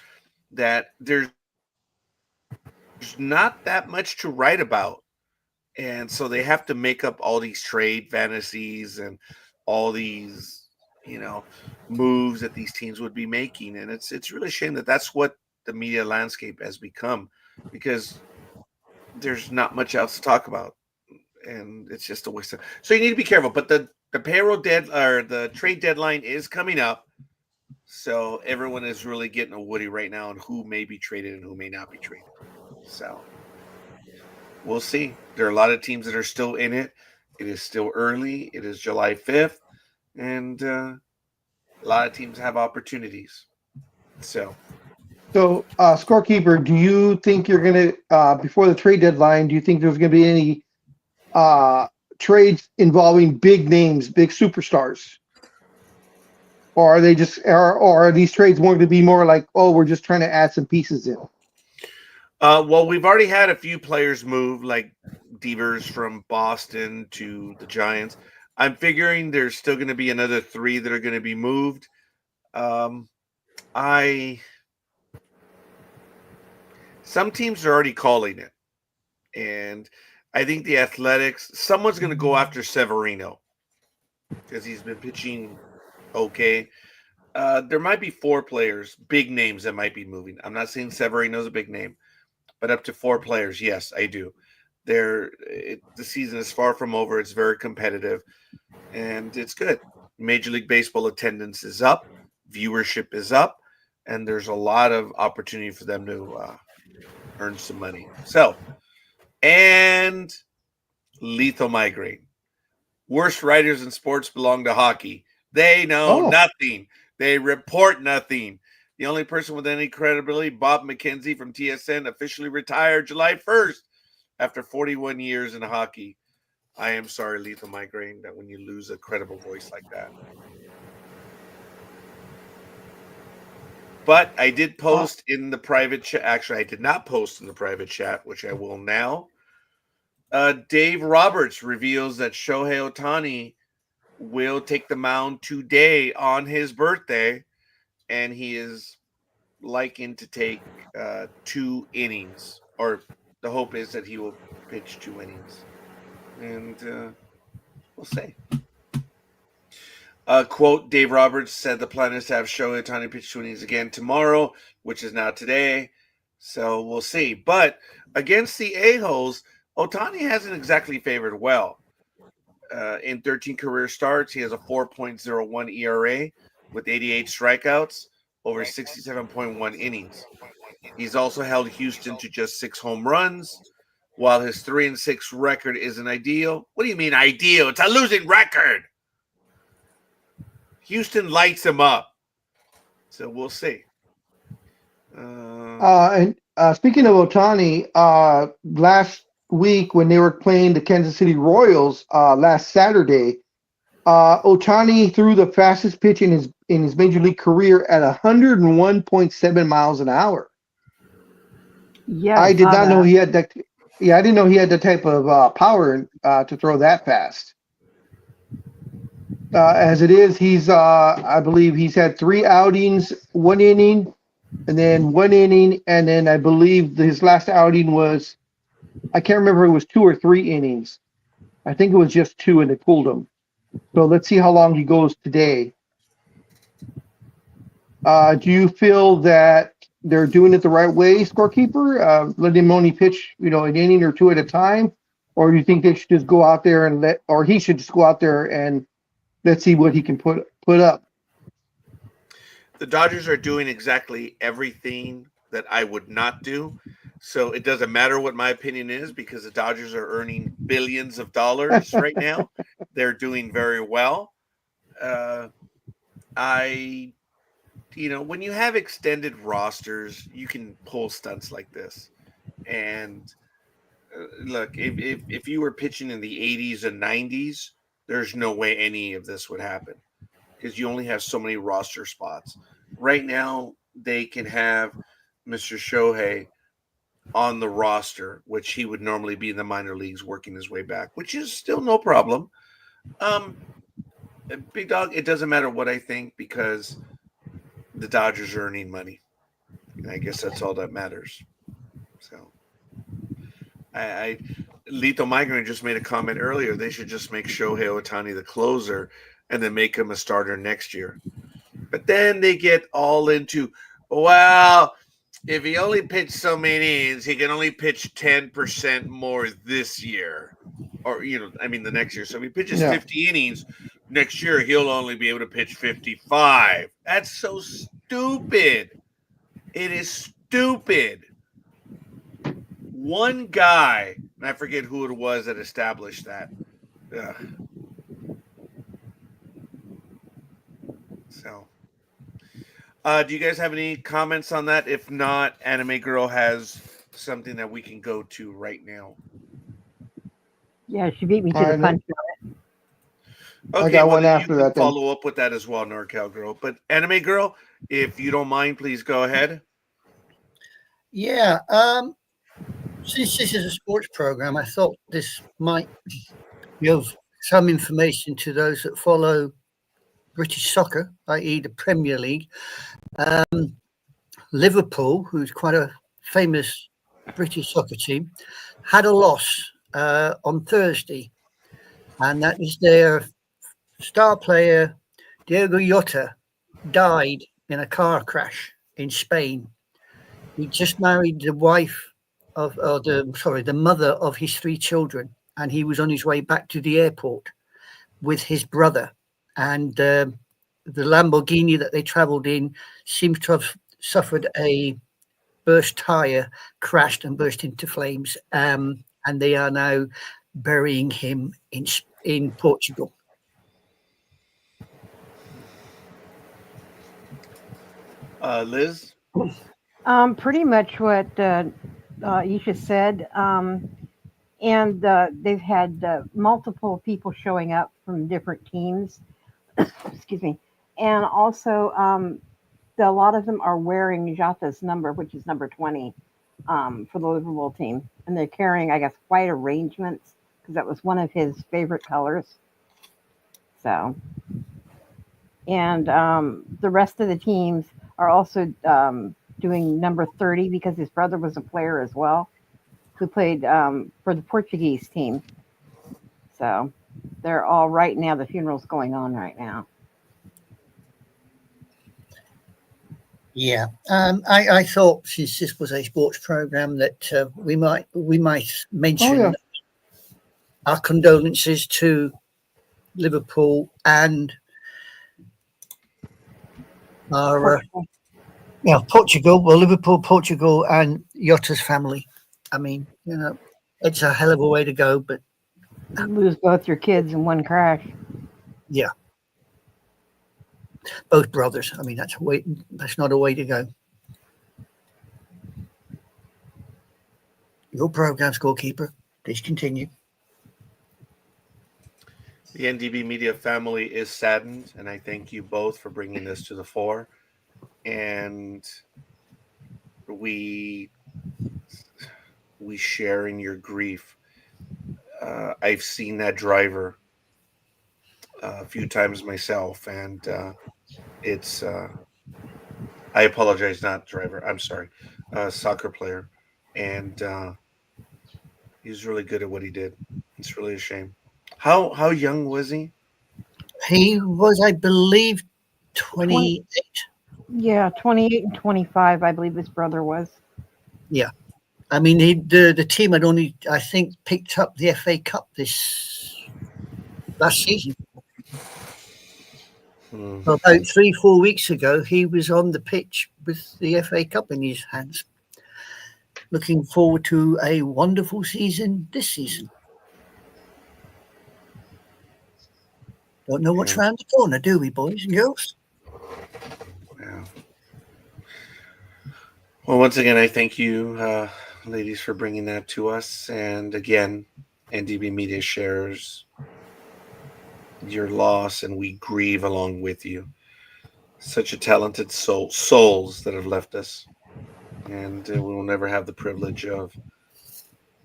That there's not that much to write about, and so they have to make up all these trade fantasies and all these moves that these teams would be making, and it's really a shame that that's what the media landscape has become, because there's not much else to talk about, and it's just a waste of. So you need to be careful. But the payroll or the trade deadline is coming up, so everyone is really getting a woody right now on who may be traded and who may not be traded. So we'll see. There are a lot of teams that are still in it. It is still early. It is July 5th, and a lot of teams have opportunities. So Scorekeeper, do you think you're going to, before the trade deadline, do you think there's going to be any trades involving big names, big superstars? Or are they just, or are these trades going to be more like, oh, we're just trying to add some pieces in? Well, we've already had a few players move, like Devers from Boston to the Giants. I'm figuring there's still going to be another 3 that are going to be moved. Some teams are already calling it, and I think the Athletics, someone's going to go after Severino because he's been pitching okay. There might be 4 players, big names that might be moving. I'm not saying Severino's a big name, but up to 4 players, yes, I do. The season is far from over. It's very competitive, and it's good. Major League Baseball attendance is up, viewership is up, and there's a lot of opportunity for them to earn some money. So, and lethal migraine. Worst writers in sports belong to hockey. They know nothing. They report nothing. The only person with any credibility, Bob McKenzie from TSN, officially retired July 1st after 41 years in hockey. I am sorry, lethal migraine, that when you lose a credible voice like that. But I did post in the private chat. Actually, I did not post in the private chat, which I will now. Dave Roberts reveals that Shohei Ohtani will take the mound today on his birthday, and he is likened to take 2 innings, or the hope is that he will pitch 2 innings, and we'll see. Quote, Dave Roberts said the plan is to have Shohei Ohtani pitch 2 innings again tomorrow, which is now today, so we'll see. But against the A-holes, Ohtani hasn't exactly favored well. In 13 career starts, he has a 4.01 ERA with 88 strikeouts over 67.1 innings. He's also held Houston to just 6 home runs. While his 3-6 record isn't ideal. What do you mean ideal? It's a losing record. Houston lights him up. So we'll see. And speaking of Ohtani, last week when they were playing the Kansas City Royals last Saturday, Ohtani threw the fastest pitch in his major league career at 101.7 miles an hour. Yeah, I did saw not know that. he had that. Yeah, I didn't know he had the type of power to throw that fast. As it is, he's I believe he's had 3 outings, 1 inning, and then 1 inning, and then I believe his last outing was, I can't remember if it was 2 or 3 innings. I think it was just 2, and they pulled him. So let's see how long he goes today. Do you feel that they're doing it the right way, Scorekeeper? Letting him only pitch, an inning or 2 at a time, or do you think they should just go out there and he should just go out there and let's see what he can put up? The Dodgers are doing exactly everything that I would not do. So it doesn't matter what my opinion is, because the Dodgers are earning billions of dollars right now. They're doing very well. When you have extended rosters, you can pull stunts like this. And look, if you were pitching in the 80s and 90s, there's no way any of this would happen. because you only have so many roster spots. Right now, they can have Mr. Shohei on the roster, which he would normally be in the minor leagues working his way back, which is still no problem. Big Dog, it doesn't matter what I think because the Dodgers are earning money. And I guess that's all that matters. So I Lethal Migrant just made a comment earlier. They should just make Shohei Ohtani the closer and then make him a starter next year. But then they get all into, well, if he only pitched so many innings, he can only pitch 10% more this year. Or, the next year. So if he pitches 50 innings next year, he'll only be able to pitch 55. That's so stupid. It is stupid. One guy, and I forget who it was that established that. Ugh. So, do you guys have any comments on that? If not, Anime Girl has something that we can go to right now. Yeah, she beat me to the punch. Okay, I got one then after you can that then. follow up with that as well, NorCal Girl. But Anime Girl, if you don't mind, please go ahead. Yeah. Since this is a sports program, I thought this might give some information to those that follow British soccer, i.e. the Premier League. Liverpool, who's quite a famous British soccer team, had a loss on Thursday, and that is their star player, Diego Jota, died in a car crash in Spain. He just married the the mother of his 3 children, and he was on his way back to the airport with his brother. And the Lamborghini that they travelled in seems to have suffered a burst tire, crashed and burst into flames. And they are now burying him in Portugal. Liz? Pretty much what Isha said. And they've had multiple people showing up from different teams. Excuse me. And also, a lot of them are wearing Jota's number, which is number 20 for the Liverpool team. And they're carrying, I guess, white arrangements because that was one of his favorite colors. So, and the rest of the teams are also doing number 30 because his brother was a player as well who played for the Portuguese team. So they're all right now. The funeral's going on right now. Yeah, I thought since this was a sports program that we might mention our condolences to Liverpool and our Portugal. Well, Liverpool, Portugal, and Jota's family. I mean, it's a hell of a way to go, but you lose both your kids in one crash. Yeah. Both brothers. I mean, that's not a way to go. Your program, Scorekeeper. Please continue. The NDB Media family is saddened, and I thank you both for bringing this to the fore. And we share in your grief. I've seen that driver a few times myself, and it's I apologize, not driver, I'm sorry, soccer player, and he's really good at what he did. It's really a shame. How young was he? He was, I believe, 28. Yeah, 28 and 25, I believe his brother was. Yeah. I mean, the team had only, I think, picked up the FA Cup last season. About 3-4 weeks ago, he was on the pitch with the FA Cup in his hands. Looking forward to a wonderful season this season. Don't know what's round the corner, do we, boys and girls? Yeah. Well, once again, I thank you, ladies, for bringing that to us. And again, NDB Media shares your loss, and we grieve along with you. Such a talented souls that have left us, and we will never have the privilege of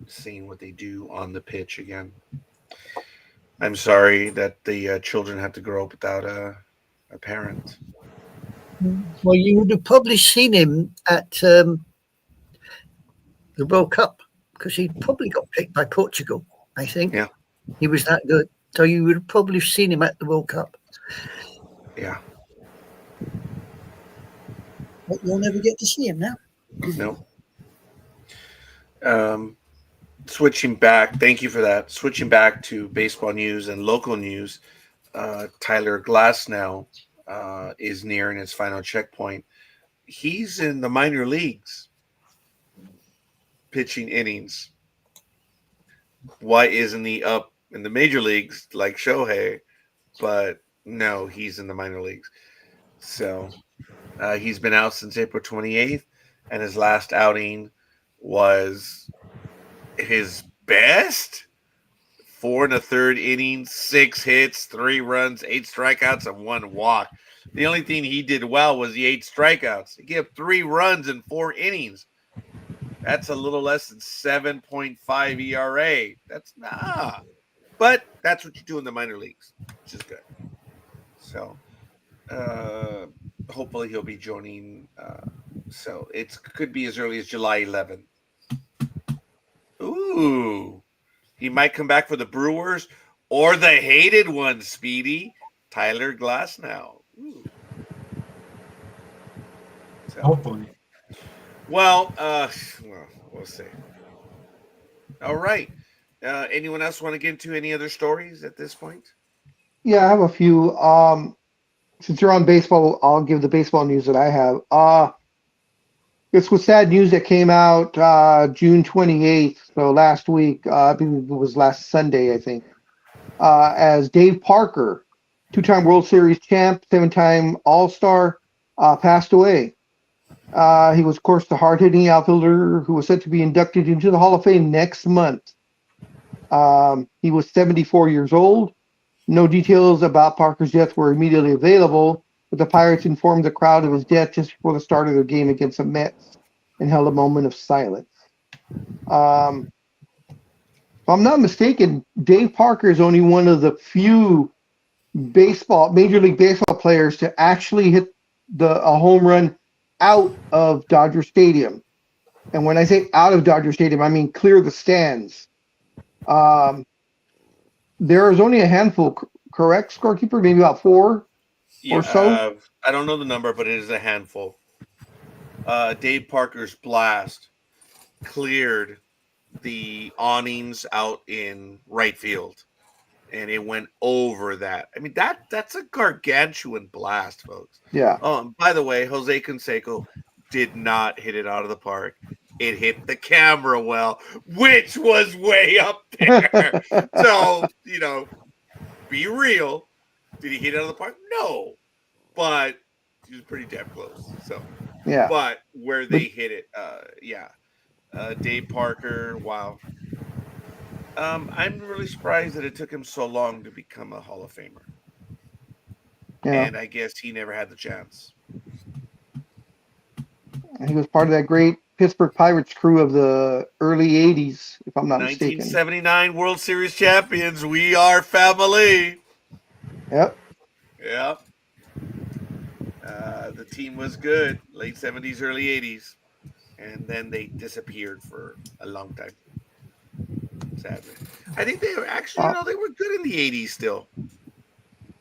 seeing what they do on the pitch again. I'm sorry that the children have to grow up without a parent. Well, you would have probably seen him at the World Cup because he probably got picked by Portugal, I think. Yeah. He was that good. So you would have probably seen him at the World Cup. Yeah. But you'll never get to see him now. No. Switching back, thank you for that. Switching back to baseball news and local news, Tyler Glasnow is nearing his final checkpoint. He's in the minor leagues pitching innings. Why isn't he up in the major leagues like Shohei? But no, he's in the minor leagues. So he's been out since April 28th, and his last outing was his best. 4 1/3 innings, 6 hits, 3 runs, 8 strikeouts, and 1 walk. The only thing he did well was the 8 strikeouts. He gave 3 runs in 4 innings. That's a little less than 7.5 ERA. That's but that's what you do in the minor leagues, which is good. So hopefully he'll be joining. So it could be as early as July 11th. Ooh, he might come back for the Brewers or the hated one, Speedy, Tyler Glasnow. Ooh. So, Hopefully. well, we'll see. All right. Anyone else want to get into any other stories at this point? Yeah, I have a few. Since you're on baseball, I'll give the baseball news that I have. This was sad news that came out June 28th, so last week. I believe it was last Sunday, I think. As Dave Parker, 2-time World Series champ, 7-time All-Star, passed away. He was, of course, the hard-hitting outfielder who was set to be inducted into the Hall of Fame next month. He was 74 years old. No details about Parker's death were immediately available, but the Pirates informed the crowd of his death just before the start of their game against the Mets and held a moment of silence. If I'm not mistaken, Dave Parker is only one of the few Major League Baseball players to actually hit a home run out of Dodger Stadium. And when I say out of Dodger Stadium, I mean clear the stands. There is only a handful, correct, scorekeeper? Maybe about 4 or so? I don't know the number, but it is a handful. Dave Parker's blast cleared the awnings out in right field, and it went over that. I mean, that's a gargantuan blast, folks. Yeah. By the way, Jose Canseco did not hit it out of the park. It hit the camera well, which was way up there. So, be real. Did he hit it out of the park? No. But he was pretty damn close. So, yeah. But where they hit it, Dave Parker, wow. I'm really surprised that it took him so long to become a Hall of Famer. Yeah. And I guess he never had the chance. He was part of that great Pittsburgh Pirates crew of the early 80s, if I'm not mistaken. 1979 World Series champions. We are family. Yep. Yep. The team was good. Late 70s, early 80s. And then they disappeared for a long time. Sadly. I think they were actually, they were good in the 80s still.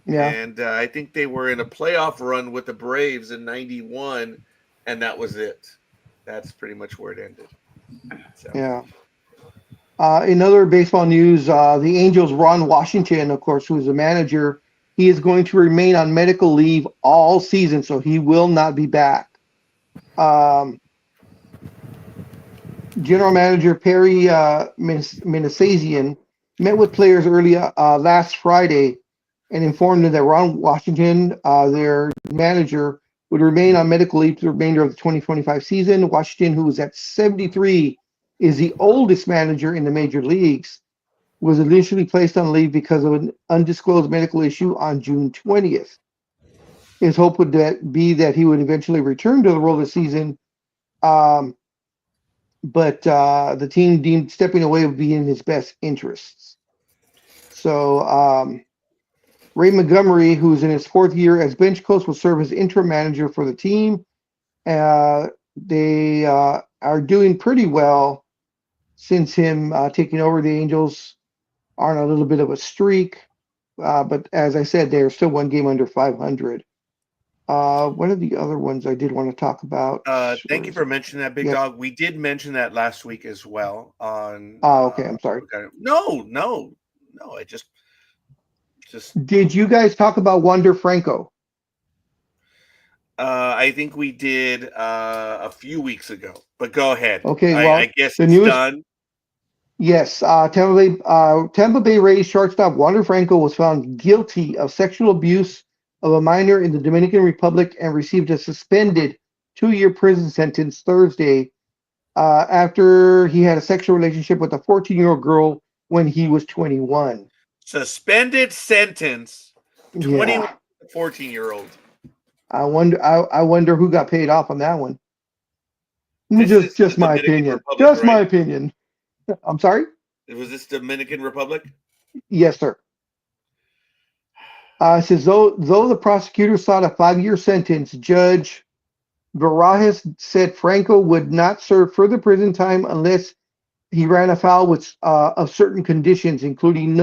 Yeah. And I think they were in a playoff run with the Braves in 91, and that was it. That's pretty much where it ended. So. Yeah. In other baseball news, the Angels' Ron Washington, of course, who is the manager, he is going to remain on medical leave all season, so he will not be back. General Manager Perry Minasian met with players early last Friday and informed them that Ron Washington, their manager, would remain on medical leave for the remainder of the 2025 season. Washington, who is at 73, is the oldest manager in the major leagues. was initially placed on leave because of an undisclosed medical issue on June 20th. His hope would be that he would eventually return to the role this season, but the team deemed stepping away would be in his best interests. So Ray Montgomery, who's in his fourth year as bench coach, will serve as interim manager for the team. They are doing pretty well since him taking over. The Angels are on a little bit of a streak, but as I said, they're still one game under 500. What are the other ones I did want to talk about? Thank you for mentioning that, Big Yes. Dog. We did mention that last week as well. On Okay, I'm sorry. No. I just Did you guys talk about Wander Franco? I think we did a few weeks ago. But go ahead. Okay, I guess the it's newest- done. Yes, Tampa Bay Rays shortstop Wander Franco was found guilty of sexual abuse of a minor in the Dominican Republic and received a suspended 2-year prison sentence Thursday after he had a sexual relationship with a 14-year-old girl when he was 21. Suspended sentence. 21 Yeah. 14-year-old. I wonder who got paid off on that one. This is Just the my Dominican opinion. Republic, Just my right? opinion. I'm sorry? Was this Dominican Republic? Yes, sir. It says, though the prosecutor sought a 5-year sentence, Judge Barajas said Franco would not serve further prison time unless he ran afoul of certain conditions, including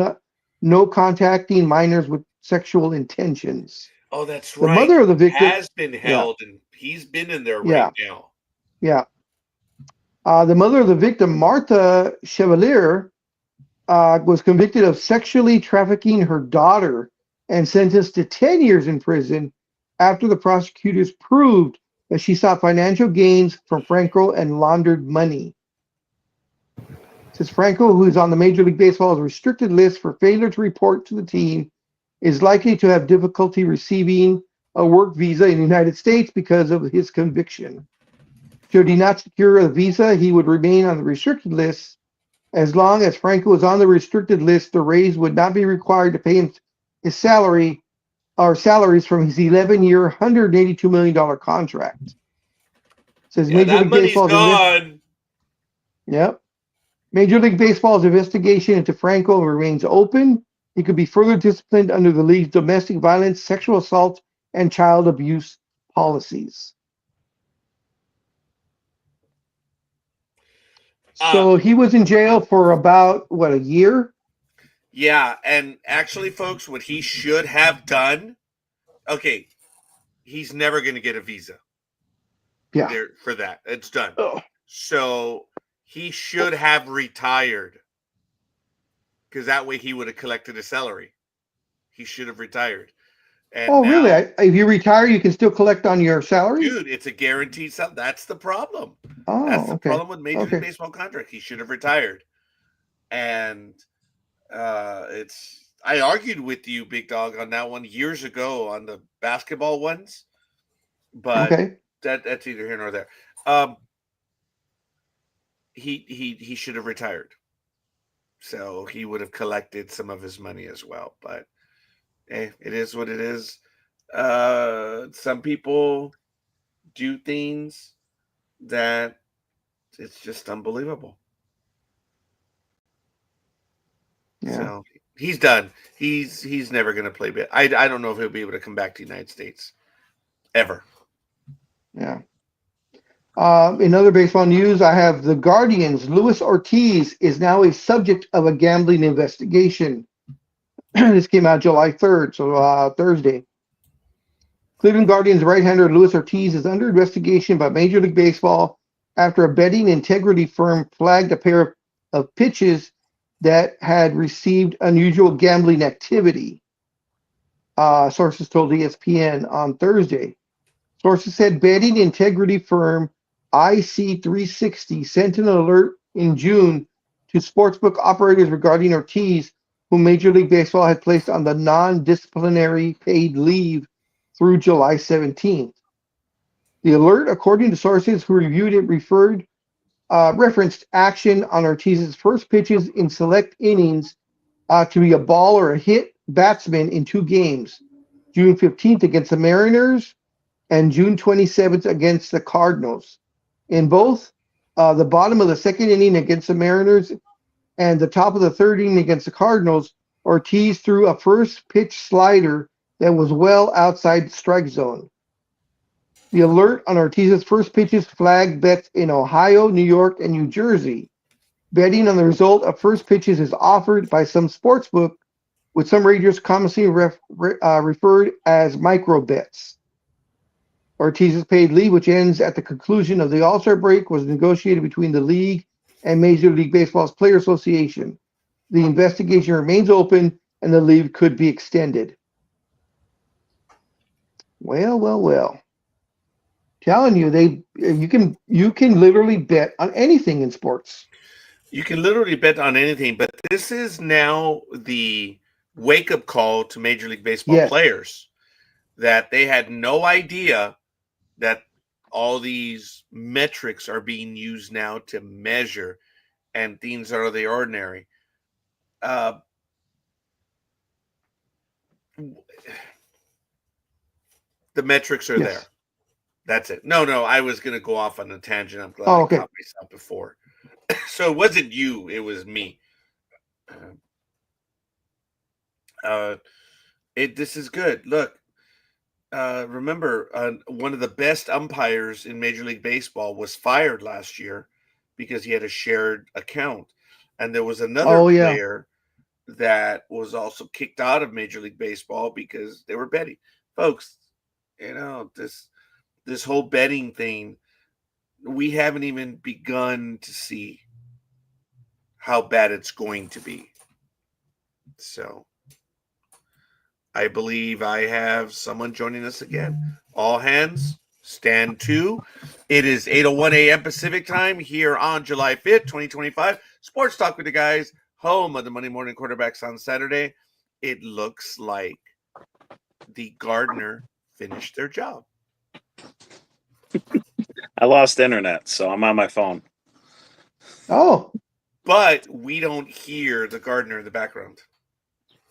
no contacting minors with sexual intentions. Oh, that's The right. mother of the victim has been held, and he's been in there Yeah. right now. Yeah. The mother of the victim, Martha Chevalier, was convicted of sexually trafficking her daughter and sentenced to 10 years in prison after the prosecutors proved that she sought financial gains from Franco and laundered money. It says Franco, who is on the Major League Baseball's restricted list for failure to report to the team, is likely to have difficulty receiving a work visa in the United States because of his conviction. Should he not secure a visa, he would remain on the restricted list. As long as Franco is on the restricted list, the Rays would not be required to pay him his salary or salaries from his 11-year, $182 million contract. It says Yeah, Major that League money's Baseball's gone. Yep. Major League Baseball's investigation into Franco remains open. He could be further disciplined under the league's domestic violence, sexual assault, and child abuse policies. So he was in jail for about, a year? Yeah, and actually, folks, what he should have done, okay, he's never going to get a visa. Yeah. There for that. It's done. Oh. So he should have retired, because that way he would have collected his salary. He should have retired. And Oh, now, really? If you retire, you can still collect on your salary? dude, it's a guaranteed sum. That's the problem. Oh, That's the okay. problem with Major League Okay. Baseball contract. He should have retired. And I argued with you, Big Dog, on that one years ago on the basketball ones, but Okay. that's either here nor there. He should have retired, so he would have collected some of his money as well. But it is what it is. Some people do things that it's just unbelievable. Yeah. So he's done. He's never going to play bit. I don't know if he'll be able to come back to the United States ever. Yeah. In other baseball news, I have the Guardians. Luis Ortiz is now a subject of a gambling investigation. This came out July 3rd, so Thursday. Cleveland Guardians right-hander Luis Ortiz is under investigation by Major League Baseball after a betting integrity firm flagged a pair of pitches that had received unusual gambling activity. Sources told ESPN on Thursday. Sources said betting integrity firm IC360 sent an alert in June to sportsbook operators regarding Ortiz, whom Major League Baseball had placed on the non-disciplinary paid leave through July 17th. The alert, according to sources who reviewed it, referenced action on Ortiz's first pitches in select innings to be a ball or a hit batsman in 2 games, June 15th against the Mariners and June 27th against the Cardinals. In both the bottom of the second inning against the Mariners and the top of the third inning against the Cardinals, Ortiz threw a first pitch slider that was well outside the strike zone. The alert on Ortiz's first pitches flagged bets in Ohio, New York, and New Jersey. Betting on the result of first pitches is offered by some sportsbook, with some rangers commonly referred as micro bets. Ortiz's paid leave, which ends at the conclusion of the All-Star break, was negotiated between the league and Major League Baseball's Player Association. The investigation remains open, and the leave could be extended. Well. Telling you, you can literally bet on anything in sports. You can literally bet on anything, but this is now the wake-up call to Major League Baseball players that they had no idea that all these metrics are being used now to measure and things out of the ordinary. The metrics are there. That's it. No, I was going to go off on a tangent. I'm glad I caught myself before. So it wasn't you, it was me. This is good. Look, remember, one of the best umpires in Major League Baseball was fired last year because he had a shared account. And there was another player that was also kicked out of Major League Baseball because they were betting. Folks, this whole betting thing, we haven't even begun to see how bad it's going to be. So I believe I have someone joining us again. All hands, stand to. It is 8:01 a.m. Pacific time here on July 5th, 2025. Sports Talk with the Guys, home of the Monday Morning Quarterbacks on Saturday. It looks like the Gardner finished their job. I lost internet, so I'm on my phone. Oh. But we don't hear the Gardner in the background.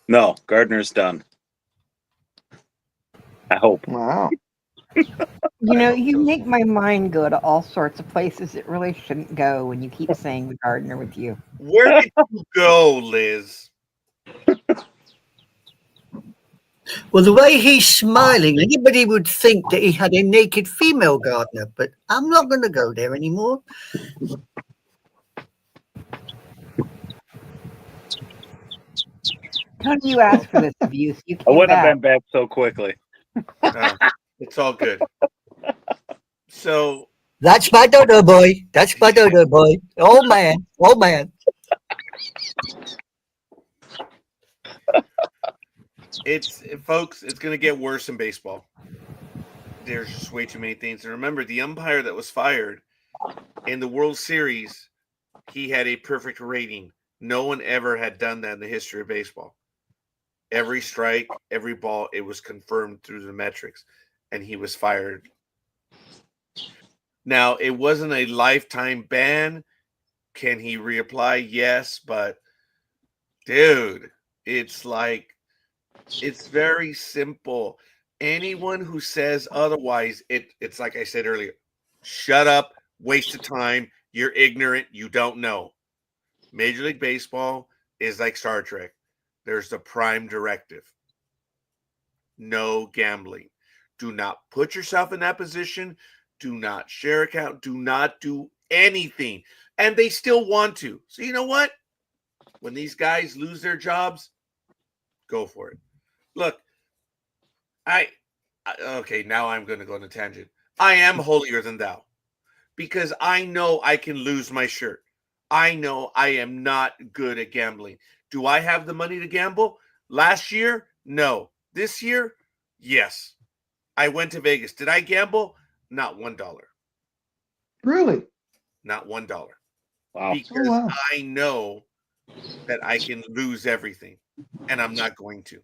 No, Gardner's done. I hope. Wow. You make my mind go to all sorts of places it really shouldn't go when you keep saying the Gardner with you. Where did you go, Liz? Well, the way he's smiling, anybody would think that he had a naked female gardener, but I'm not going to go there anymore. How do you ask for this abuse? You I wouldn't back. have been back so quickly. It's all good. So that's my dodo boy. That's my dodo boy. Oh man. Folks, it's going to get worse in baseball. There's just way too many things. And remember, the umpire that was fired in the World Series, he had a perfect rating. No one ever had done that in the history of baseball. Every strike, every ball, it was confirmed through the metrics, and he was fired. Now, it wasn't a lifetime ban. Can he reapply? Yes, but dude, it's very simple. Anyone who says otherwise, it's like I said earlier, shut up, waste of time, you're ignorant, you don't know. Major League Baseball is like Star Trek. There's the prime directive. No gambling. Do not put yourself in that position. Do not share account. Do not do anything. And they still want to. So you know what? When these guys lose their jobs, go for it. Look, okay, now I'm going to go on a tangent. I am holier than thou because I know I can lose my shirt. I know I am not good at gambling. Do I have the money to gamble? Last year, no. This year, yes. I went to Vegas. Did I gamble? Not $1. Really? Not $1. Wow. Because I know that I can lose everything, and I'm not going to.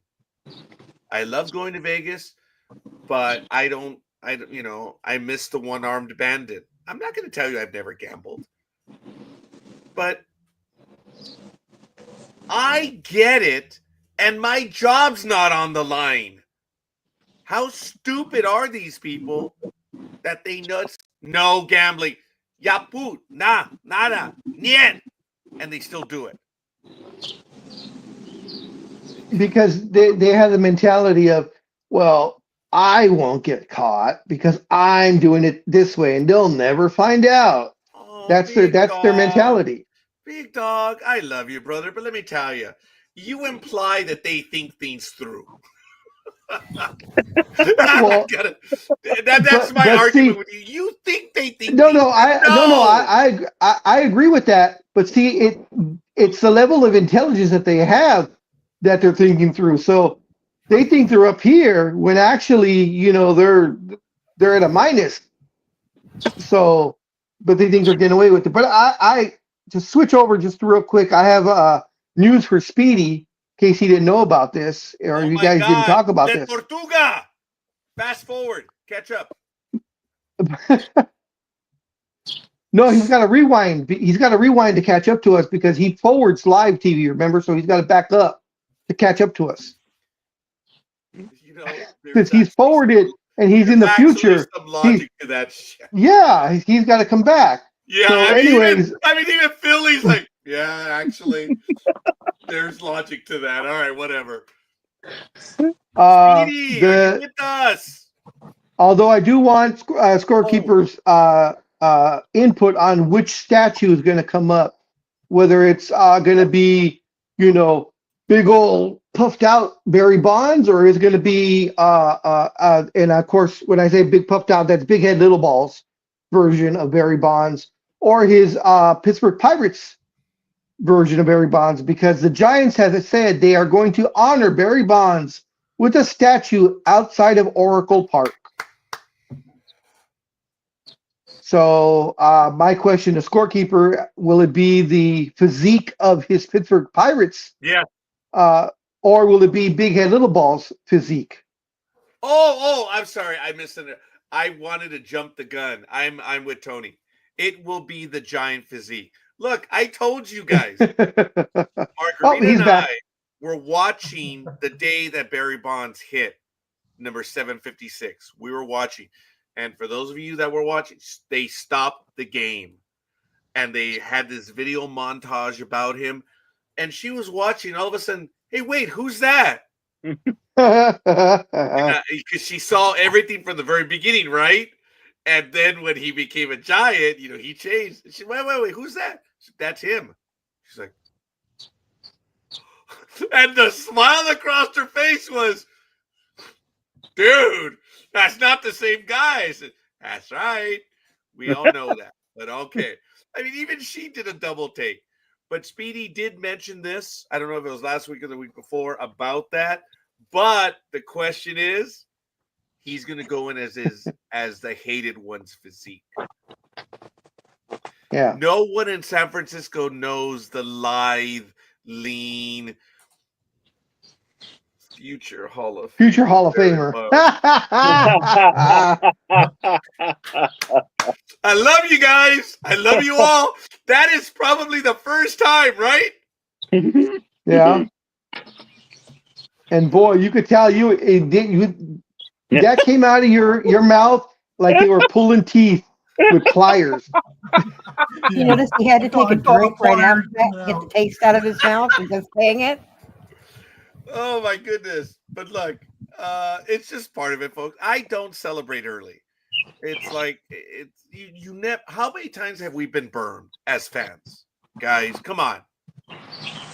I love going to Vegas, but I miss the one-armed bandit. I'm not going to tell you I've never gambled. But I get it, and my job's not on the line. How stupid are these people that they know it's no gambling? Ya put, na, nada, nien. And they still do it. Because they have the mentality of, well, I won't get caught because I'm doing it this way and they'll never find out. Oh, That's big their dog. mentality. Big dog, I love you, brother, but let me tell you, you imply that they think things through. Well, that's my but argument see- with you. You think they think No, things no, I agree with that. But see, it's the level of intelligence that they have that they're thinking through. So they think they're up here when actually, they're at a minus. So, but they think they're getting away with it. But I to switch over just real quick, I have news for Speedy in case he didn't know about this, or Oh you my guys didn't God, talk about the this. Tortuga. Fast forward, catch up. No, he's got to rewind. He's got to rewind to catch up to us because he forwards live TV, remember? So he's got to back up to catch up to us. You know, Because he's forwarded and he's in the actually future. some logic to that shit. Yeah, he's got to come back. Yeah, So anyways- even Philly's like, yeah, actually, there's logic to that. All right, whatever. Speedy, are you with us? Although I do want scorekeepers' input on which statue is going to come up, whether it's going to be, big old puffed out Barry Bonds, or is it going to be, and of course, when I say big puffed out, that's Big Head Little Balls version of Barry Bonds, or his Pittsburgh Pirates version of Barry Bonds, because the Giants have said they are going to honor Barry Bonds with a statue outside of Oracle Park. So my question to scorekeeper, will it be the physique of his Pittsburgh Pirates? Yeah. Or will it be Big Head Little Balls physique? Oh, I'm sorry. I missed it. I wanted to jump the gun. I'm with Tony. It will be the giant physique. Look, I told you guys. Margarita he's and back. I were watching the day that Barry Bonds hit number 756. We were watching. And for those of you that were watching, they stopped the game. And they had this video montage about him. And she was watching. All of a sudden, hey, wait, who's that? Because she saw everything from the very beginning, right? And then when he became a giant, he changed. She wait, who's that? That's him. She's like, and the smile across her face was, dude, that's not the same guy. I said, that's right. We all know that. But okay. I mean, even she did a double take. But Speedy did mention this. I don't know if it was last week or the week before about that. But the question is, he's going to go in as the hated one's physique. Yeah. No one in San Francisco knows the lithe, lean, future Hall of Famer. I love you guys. I love you all. That is probably the first time, right? Yeah. And boy, you could tell that came out of your mouth like they were pulling teeth with pliers. You notice he had to take a I thought drink right after pliers, that, get the taste out of his mouth and just saying it. Oh my goodness. But look, it's just part of it, folks. I don't celebrate early. It's like you never. How many times have we been burned as fans, guys? Come on.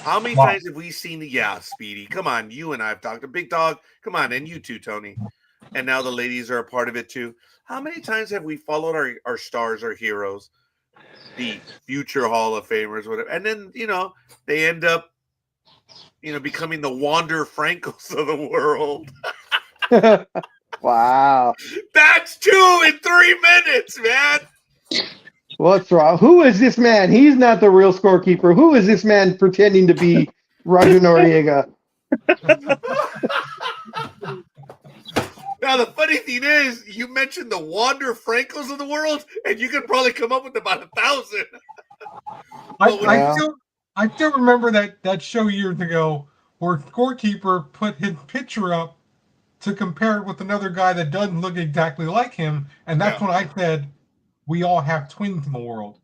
How many times have we seen Speedy? Come on, you and I have talked to Big Dog. Come on, and you too, Tony. And now the ladies are a part of it too. How many times have we followed our stars, our heroes, the future Hall of Famers, whatever, and then they end up becoming the Wander Frankels of the world. Wow. That's 2 in 3 minutes, man. What's wrong? Who is this man? He's not the real scorekeeper. Who is this man pretending to be Roger Noriega? Now, the funny thing is, you mentioned the Wander Frankels of the world, and you could probably come up with about 1,000. I I still remember that show years ago where scorekeeper put his picture up to compare it with another guy that doesn't look exactly like him, and that's Yeah. when I said we all have twins in the world.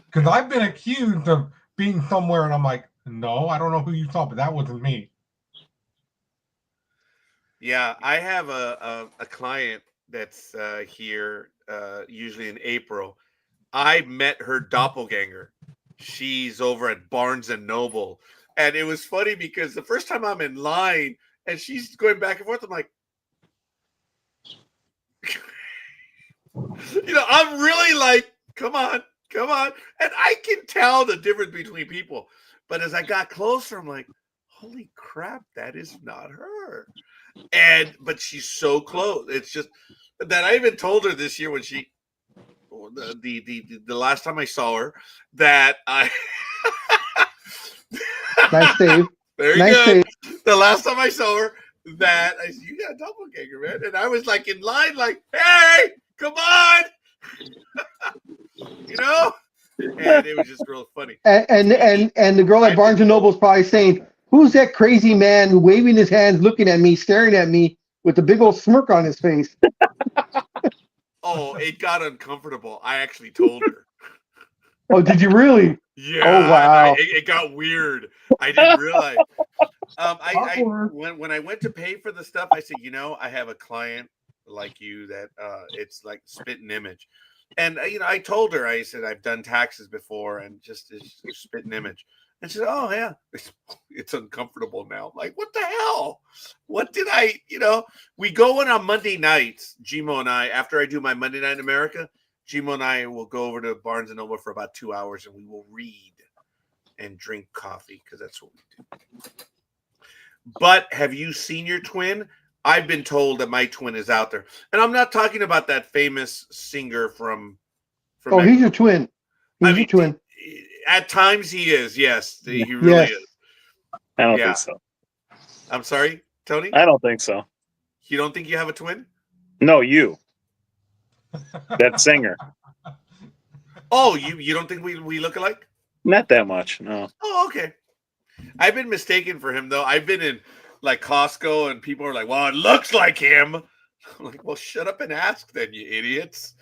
Because I've been accused of being somewhere, and I'm like, no, I don't know who you saw, but that wasn't me. Yeah, I have a client that's here usually in April. I met her doppelganger. She's over at Barnes and Noble. And it was funny because the first time I'm in line and she's going back and forth, I'm like, I'm really like, come on, come on. And I can tell the difference between people. But as I got closer, I'm like, holy crap, that is not her. But she's so close. It's just that I even told her this year when the last time I saw her that I Nice save. very Nice good. save. The last time I saw her that I said, you got a doppelganger, man. And I was like in line, like, hey, come on. And it was just real funny. And the girl at Barnes and Noble is probably saying, "Who's that crazy man waving his hands, looking at me, staring at me with a big old smirk on his face?" Oh, it got uncomfortable. I actually told her. Oh, did you really? Yeah. Oh, wow. It got weird. I didn't realize. Awkward. When I went to pay for the stuff, I said, I have a client like you that it's like spit and image. And I told her, I said, I've done taxes before and just it's spit and image. And she said, oh yeah, it's uncomfortable now. I'm like, what the hell? What did we go in on Monday nights, Gmo and I, after I do my Monday Night in America, Gmo and I will go over to Barnes and Noble for about 2 hours and we will read and drink coffee because that's what we do. But have you seen your twin? I've been told that my twin is out there. And I'm not talking about that famous singer from Oh, he's your twin. He's your twin. At times he is, yes. He really is. I don't Yeah. think so. I'm sorry, Tony? I don't think so. You don't think you have a twin? No, you. That singer. Oh, you don't think we look alike? Not that much. No. Oh, okay. I've been mistaken for him, though. I've been in like Costco and people are like, well, it looks like him. I'm like, well, shut up and ask then, you idiots.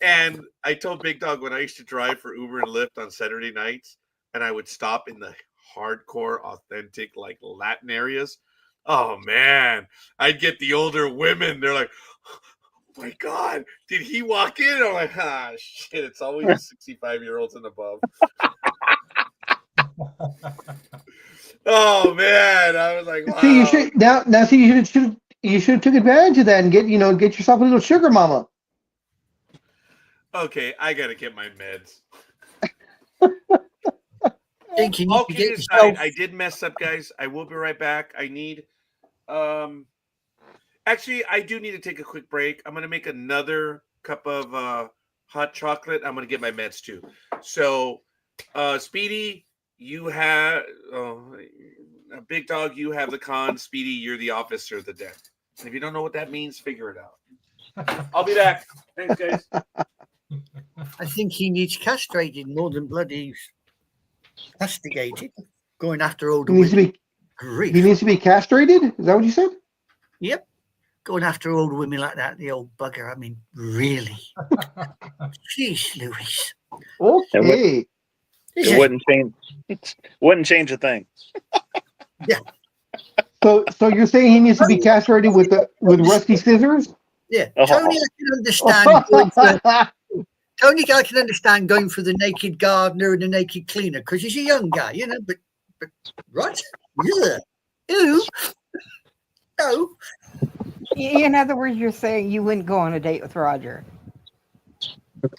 And I told Big Dog when I used to drive for Uber and Lyft on Saturday nights and I would stop in the hardcore, authentic, like Latin areas. Oh, man. I'd get the older women. They're like, oh, my God, did he walk in? I'm like, shit, it's always the 65-year-olds and above. Oh man, I was like, wow. See, you should now. See, you should have took advantage of that and get yourself a little sugar mama. Okay, I gotta get my meds. Think you need All to kidding get aside, yourself. I did mess up, guys. I will be right back. I need, actually, I do need to take a quick break. I'm gonna make another cup of hot chocolate. I'm gonna get my meds too. So, Speedy, you have Big Dog. You have the con. Speedy, you're the officer of the deck. And if you don't know what that means, figure it out. I'll be back. Thanks, guys. I think he needs castrated more than bloody castigated. Going after older He needs to women. be Grief. he needs to be castrated. Is that what you said? Yep. Going after older women like that, the old bugger. I mean, really. Jeez, Louise. Okay. It wouldn't change a thing. So you're saying he needs to be castrated with rusty scissors? Yeah. Oh. Tony, I can understand. Tony, I can understand going for the naked gardener and the naked cleaner because he's a young guy, but what? Yeah. Ew. No. In other words, you're saying you wouldn't go on a date with Roger.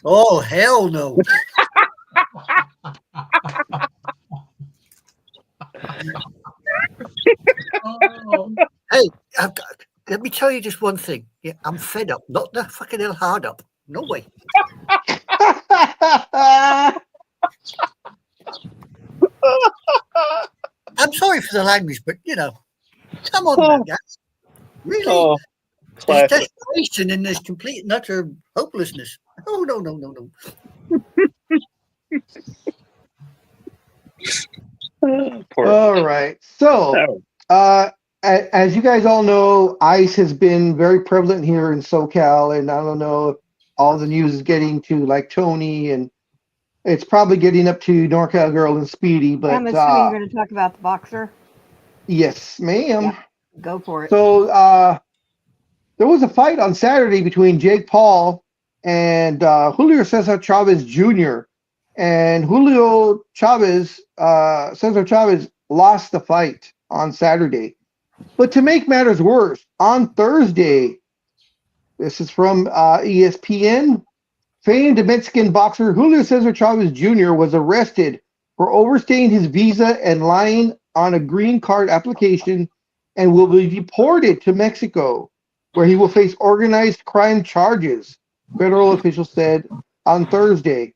Oh, hell no. Hey, let me tell you just one thing. Yeah, I'm fed up. Not the fucking hell hard up. No way. I'm sorry for the language, but come on, now, guys. Really? Oh, There's classic. desperation and there's complete and utter hopelessness. Oh, no. Poor. All right. So, Oh, as you guys all know, ICE has been very prevalent here in SoCal, and I don't know if all the news is getting to like Tony, and it's probably getting up to NorCal Girl and Speedy. I'm But assuming you're going to talk about the boxer. yes, ma'am. Yep. Go for it. So there was a fight on Saturday between Jake Paul and Julio Cesar Chavez Jr. And Julio Chavez, Cesar Chavez lost the fight on Saturday. But to make matters worse, on Thursday, this is from ESPN, famed Mexican boxer Julio Cesar Chavez Jr. was arrested for overstaying his visa and lying on a green card application and will be deported to Mexico, where he will face organized crime charges, federal officials said on Thursday.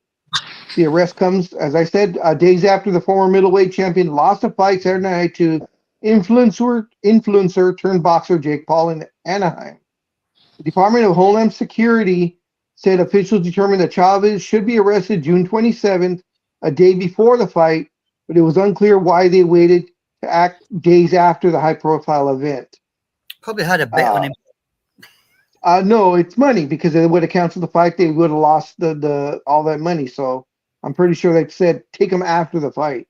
The arrest comes, as I said, days after the former middleweight champion lost a fight Saturday night to influencer turned boxer Jake Paul in Anaheim. The Department of Homeland Security said officials determined that Chavez should be arrested June 27th, a day before the fight, but it was unclear why they waited to act days after the high-profile event. Probably had a bet on him. No, it's money, because they would have canceled the fight. They would have lost the all that money. So I'm pretty sure they said take him after the fight.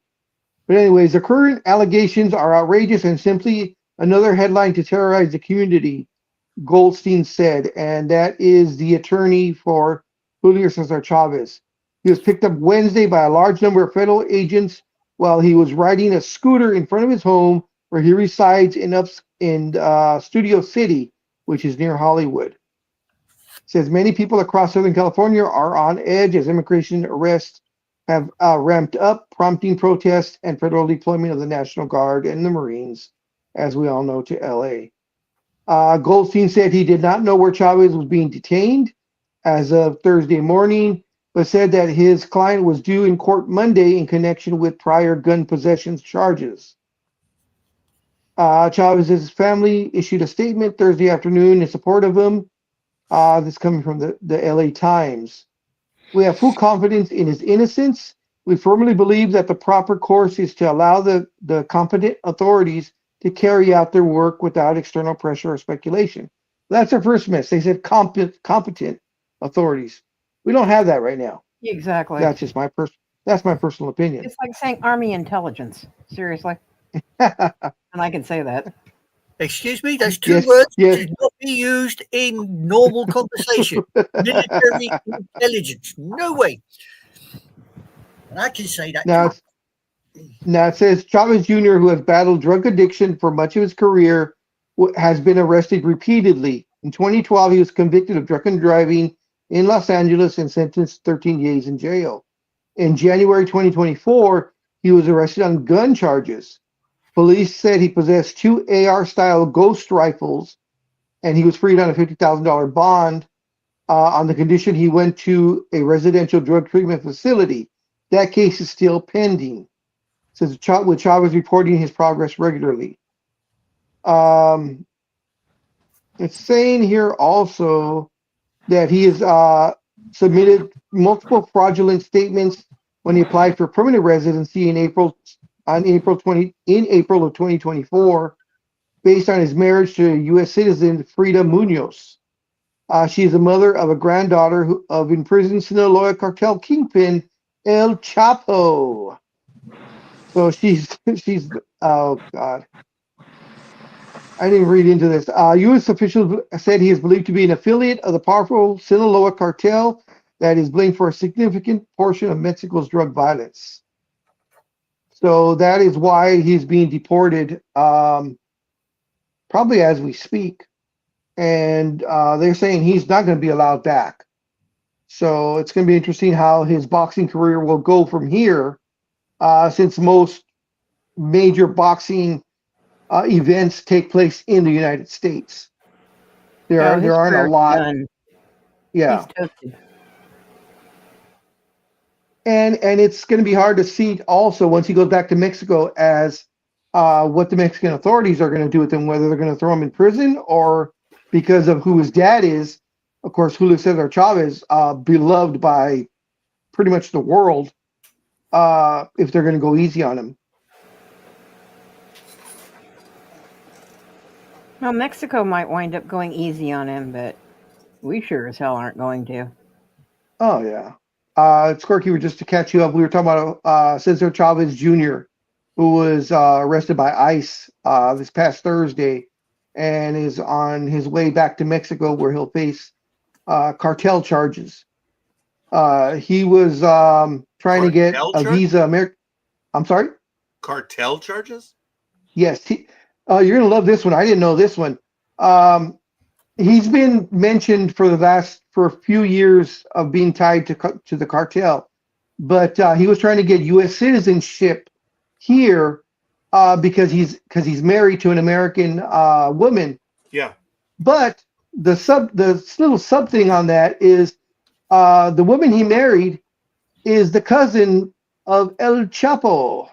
But anyways, the current allegations are outrageous and simply another headline to terrorize the community, Goldstein said, and that is the attorney for Julio Cesar Chavez. He was picked up Wednesday by a large number of federal agents while he was riding a scooter in front of his home where he resides in Studio City, which is near Hollywood. Says many people across Southern California are on edge as immigration arrests have ramped up, prompting protests and federal deployment of the National Guard and the Marines, as we all know, to L.A. Goldstein said he did not know where Chavez was being detained as of Thursday morning, but said that his client was due in court Monday in connection with prior gun possession charges. Chavez's family issued a statement Thursday afternoon in support of him. This coming from the LA Times. We have full confidence in his innocence. We firmly believe that the proper course is to allow the competent authorities to carry out their work without external pressure or speculation. That's their first miss. They said competent authorities. We don't have that right now. Exactly. That's just my personal opinion. It's like saying Army intelligence. Seriously. And I can say that. Excuse me, that's two Yes, words yes. that should not be used in normal conversation. Military intelligence. No way. And I can say that. Now it says Chavez Jr., who has battled drug addiction for much of his career, has been arrested repeatedly. In 2012, he was convicted of drunken driving in Los Angeles and sentenced 13 days in jail. In January 2024, he was arrested on gun charges. Police said he possessed 2 AR-style Ghost rifles, and he was freed on a $50,000 bond on the condition he went to a residential drug treatment facility. That case is still pending. Says with Chavez reporting his progress regularly. It's saying here also that he has submitted multiple fraudulent statements when he applied for permanent residency in April of 2024, based on his marriage to U.S. citizen Frida Munoz. She is the mother of a granddaughter of imprisoned Sinaloa cartel kingpin El Chapo. So she's oh God. I didn't read into this. U.S. officials said he is believed to be an affiliate of the powerful Sinaloa cartel that is blamed for a significant portion of Mexico's drug violence. So that is why he's being deported, probably as we speak. And they're saying he's not going to be allowed back. So it's going to be interesting how his boxing career will go from here, since most major boxing events take place in the United States. There aren't a lot. Done. Yeah. He's toasted. And it's going to be hard to see also once he goes back to Mexico as what the Mexican authorities are going to do with him, whether they're going to throw him in prison or because of who his dad is. Of course, Julio Cesar Chavez, beloved by pretty much the world. if they're going to go easy on him. Well, Mexico might wind up going easy on him, but we sure as hell aren't going to. Oh yeah. Squirky, just to catch you up, we were talking about Cesar Chavez Jr., who was arrested by ICE this past Thursday, and is on his way back to Mexico, where he'll face cartel charges. He was trying to get Cartel a charges? visa. I'm sorry. Cartel charges? Yes, you're gonna love this one. I didn't know this one. He's been mentioned for a few years of being tied to the cartel, but he was trying to get U.S. citizenship here because he's married to an American woman. Yeah. But the little sub thing on that is the woman he married is the cousin of El Chapo.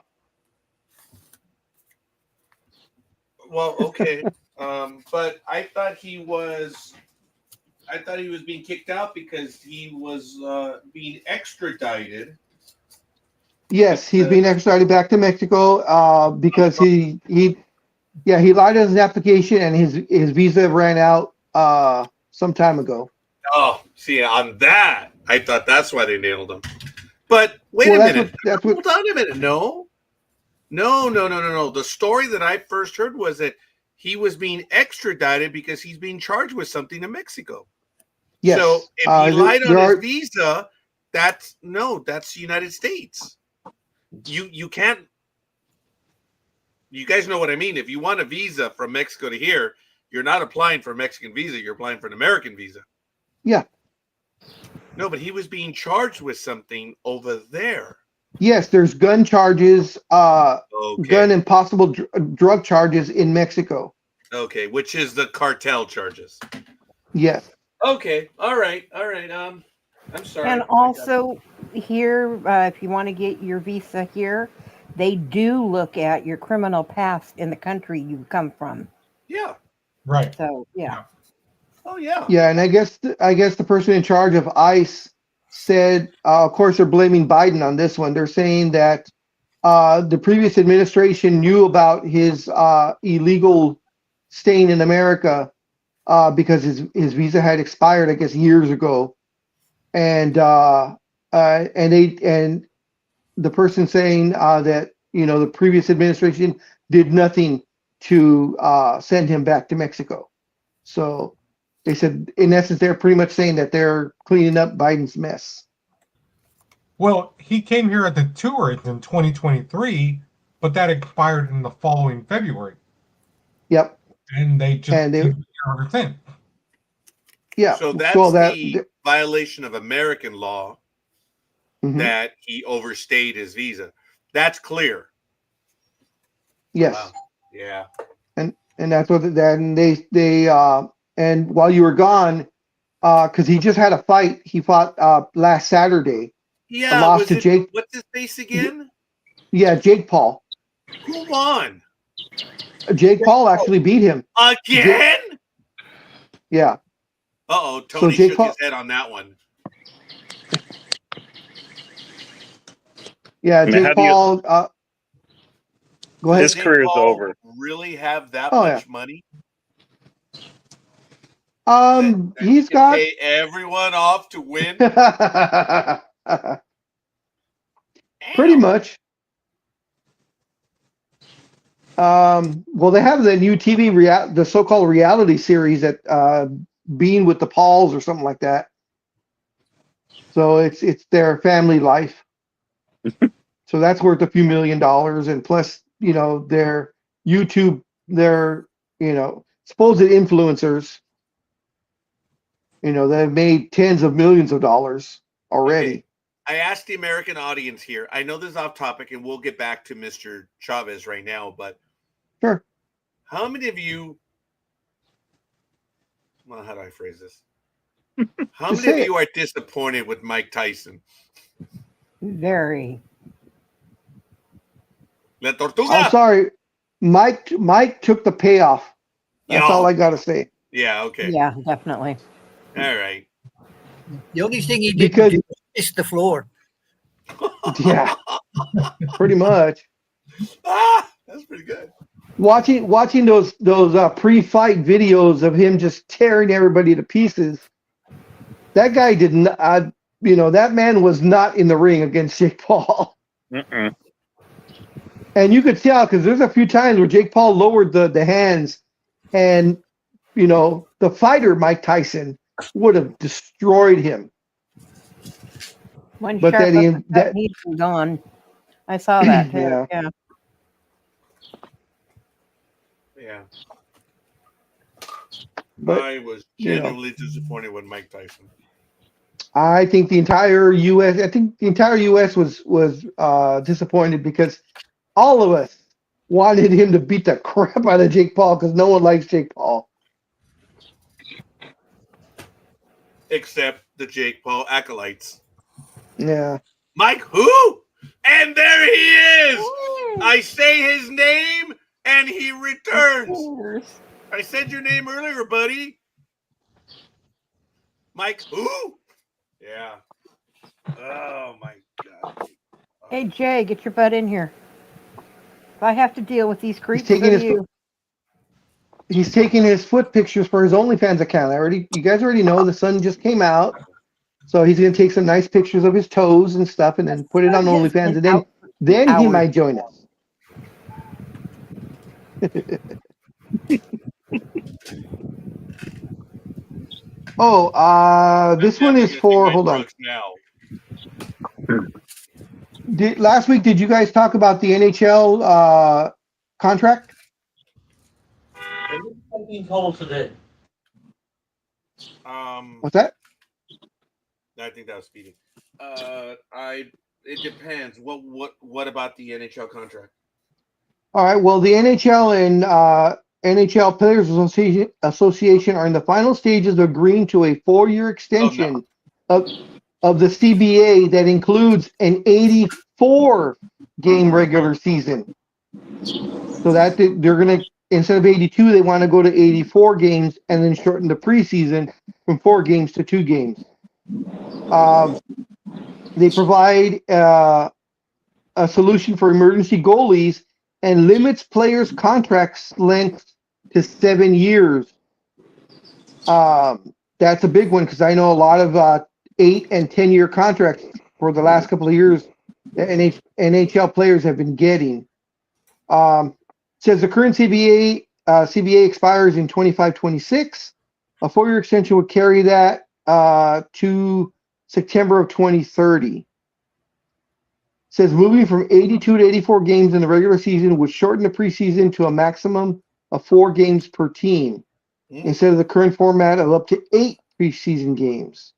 Well, okay. But I thought he was being kicked out because he was being extradited. Yes, he's being extradited back to Mexico because he lied on his application and his visa ran out some time ago. Oh, see, on that, I thought that's why they nailed him. But wait Well, a that's minute. what- Hold on a minute. No. The story that I first heard was that he was being extradited because he's being charged with something in Mexico. Yes. So if he lied there on his are- visa, that's the United States. You can't. You guys know what I mean. If you want a visa from Mexico to here, you're not applying for a Mexican visa. You're applying for an American visa. Yeah. No, but he was being charged with something over there. Yes, there's gun charges, Okay. gun and possible drug charges in Mexico. Okay, which is the cartel charges. Yes. Okay. All right. I'm sorry. And also, here, if you want to get your visa here, they do look at your criminal past in the country you come from. Yeah. Right. So, yeah. Oh yeah. Yeah, and I guess the person in charge of ICE said, of course, they're blaming Biden on this one. They're saying that the previous administration knew about his illegal staying in America because his visa had expired, I guess, years ago, and the person saying that the previous administration did nothing to send him back to Mexico. So they said, in essence, they're pretty much saying that they're cleaning up Biden's mess. Well, he came here at the tour in 2023, but that expired in the following February, Yep. and they just And they- didn't hear ever since. Yeah. So that's the violation of American law Mhm. that he overstayed his visa. That's clear. Yes. Wow. Yeah. And that's what and while you were gone, because he just had a fight, he fought last Saturday. Yeah. loss was to it- Jake- What's his face again? Yeah, Jake Paul. Who won? Jake Paul actually beat him. Again? Yeah. Uh-oh. Tony Jake shook Paul- his head on that one. Yeah, I mean, Jake how do you- Paul. Go ahead. His Jake career's Paul over. Really have that Oh, much money? He's That he can got. pay everyone off to win? Pretty Damn. much. Well, they have the new the so-called reality series that Being with the Pauls or something like that. So it's their family life. So that's worth a few $1 million, and plus, their YouTube, their supposed influencers. They've made tens of millions of dollars already. Okay. I asked the American audience here. I know this is off topic, and we'll get back to Mr. Chavez right now, but Sure. how many of you, well, how do I phrase this? How Just many say of it. you are disappointed with Mike Tyson? Very. La Tortuga? I'm sorry, Mike took the payoff. That's Yo. all I gotta say. Yeah, okay. Yeah, definitely. All right. The only thing he did Because- do was kiss the floor. Yeah, pretty much. That's pretty good. Watching those pre-fight videos of him just tearing everybody to pieces. That guy did not. That man was not in the ring against Jake Paul. Mm-mm. And you could tell because there's a few times where Jake Paul lowered the hands, and the fighter Mike Tyson would have destroyed him. One But sharp that he- uppercut, that- he's gone. I saw that too. Yeah. Yeah. Yeah. But I was you know. genuinely disappointed with Mike Tyson. I think the entire U.S. was disappointed because all of us wanted him to beat the crap out of Jake Paul because no one likes Jake Paul. Except the Jake Paul acolytes. Yeah. Mike who? And there he is! I say his name and he returns. I said your name earlier, buddy. Mike who? Yeah. Oh my God. Hey Jay, get your butt in here. If I have to deal with these creeps, taking so his do you. He's taking his foot pictures for his OnlyFans account. You guys already know the sun just came out. So he's going to take some nice pictures of his toes and stuff and then put it on Sun has OnlyFans. been And out then he hours. might join us. This one is for, hold on. Now. Last week, did you guys talk about the NHL contract? I'm being told today. What's that? I think that was Speedy. It depends. What about the NHL contract? All right. Well, the NHL and NHL Players Association are in the final stages of agreeing to a 4-year extension of the CBA that includes an 84-game regular season. So that they're going to, instead of 82, they want to go to 84 games and then shorten the preseason from 4 games to 2 games. They provide a solution for emergency goalies and limits players' contracts length to 7 years. That's a big one because I know a lot of 8 and 10-year contracts for the last couple of years that NHL players have been getting. Says the current CBA expires in 25-26. A 4-year extension would carry that to September of 2030. Says moving from 82 to 84 games in the regular season would shorten the preseason to a maximum of 4 games per team instead of the current format of up to 8 preseason games.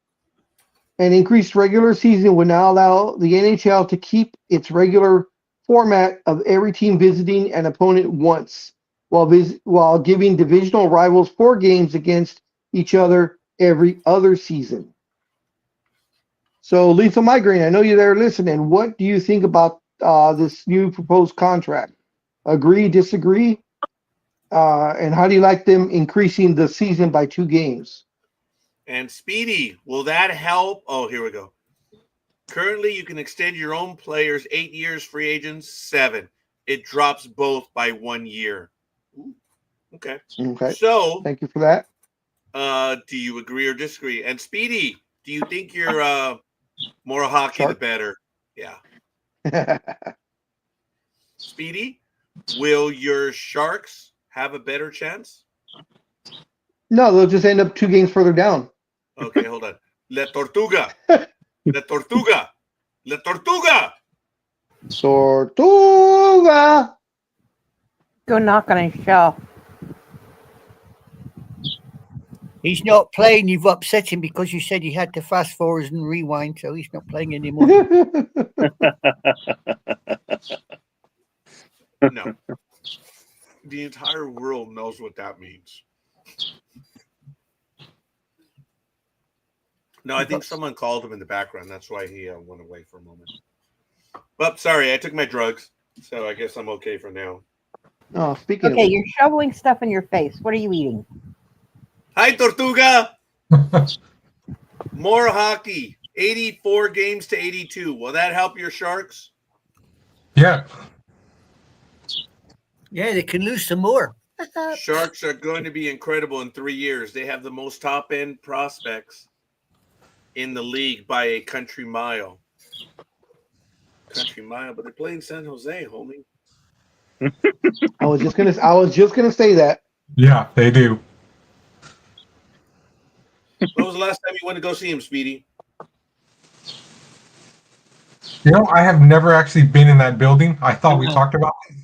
An increased regular season would now allow the NHL to keep its regular format of every team visiting an opponent once, while giving divisional rivals 4 games against each other every other season. So, Lethal Migraine, I know you're there listening. What do you think about this new proposed contract? Agree, disagree? And how do you like them increasing the season by 2 games? And Speedy, will that help? Oh, here we go. Currently, you can extend your own players 8 years, free agents 7. It drops both by 1 year. Ooh, okay. Okay. So, Thank you for that. do you agree or disagree? And Speedy, do you think you're more hockey the Shark? better? Yeah. Speedy, will your Sharks have a better chance? No, they'll just end up 2 games further down. Okay, hold on. La Tortuga. La Tortuga. La Tortuga. Tortuga! Go knock on his shelf. He's not playing. You've upset him because you said he had to fast forward and rewind, so he's not playing anymore. No. The entire world knows what that means. No, I think someone called him in the background. That's why he went away for a moment. Well, sorry, I took my drugs, so I guess I'm okay for now. Oh, speaking Okay, of, you're shoveling stuff in your face. What are you eating? Hi, Tortuga. More hockey. 84 games to 82. Will that help your Sharks? Yeah. Yeah, they can lose some more. Sharks are going to be incredible in 3 years. They have the most top end prospects in the league by a country mile. Country mile, but they're playing San Jose, homie. I was just gonna say that. Yeah, they do. When was the last time you went to go see him, Speedy? You know, I have never actually been in that building. I thought we talked about it.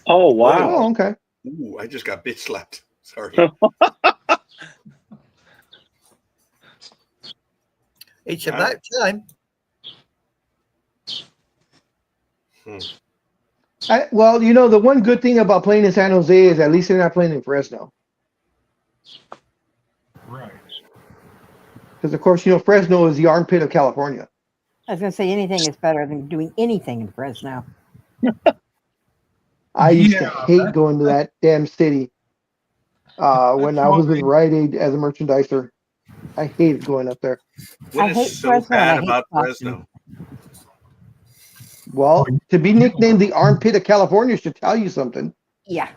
Oh wow! Oh, okay. Ooh, I just got bitch slapped. Sorry. It's about time. Well, you know, the one good thing about playing in San Jose is at least they're not playing in Fresno. Right. Because, of course, you know, Fresno is the armpit of California. I was going to say anything is better than doing anything in Fresno. I used to Yeah, hate going to that damn city when I was with Rite Aid as a merchandiser. I hated going up there. What I is hate so Fresno and I bad hate about Boston. Fresno? Well, to be nicknamed the armpit of California should tell you something. Yeah.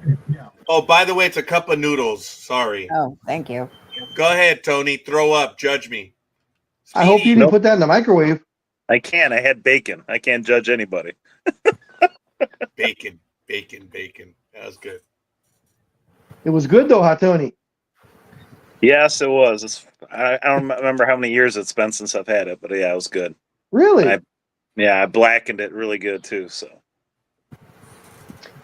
Oh, by the way, it's a cup of noodles. Sorry. Oh, thank you. Go ahead, Tony. Throw up. Judge me. I hope you Speedy, didn't put that in the microwave. I can't. I had bacon. I can't judge anybody. Bacon. That was good. It was good, though, huh, Tony? Yes, it was. I don't remember how many years it's been since I've had it, but yeah, it was good. Really? I blackened it really good too. So.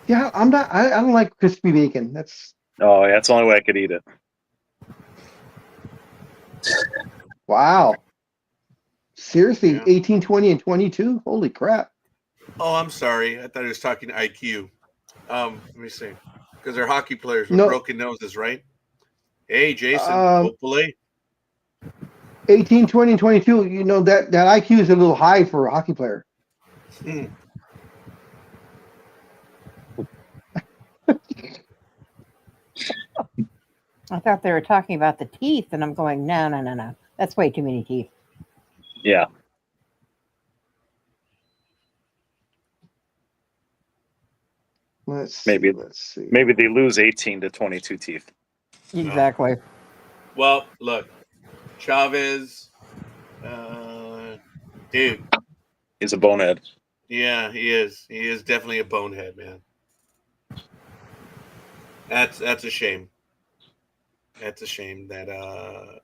Yeah, I don't like crispy bacon. That's Oh, yeah, that's the only way I could eat it. wow. Seriously, Yeah. 18, 20, and 22? Holy crap. Oh, I'm sorry. I thought he was talking IQ. Let me see. Because they're hockey players with No. broken noses, right? Hey, Jason. Um, Hopefully. 18, 20, and 22, you know, that IQ is a little high for a hockey player. Hmm. I thought they were talking about the teeth, and I'm going, no. That's way too many teeth. Yeah. Let's see. Maybe. Let's see. Maybe they lose 18 to 22 teeth. Exactly. Well, look. Chavez. Dude. He's a bonehead. Yeah, he is. He is definitely a bonehead, man. That's a shame. That's a shame that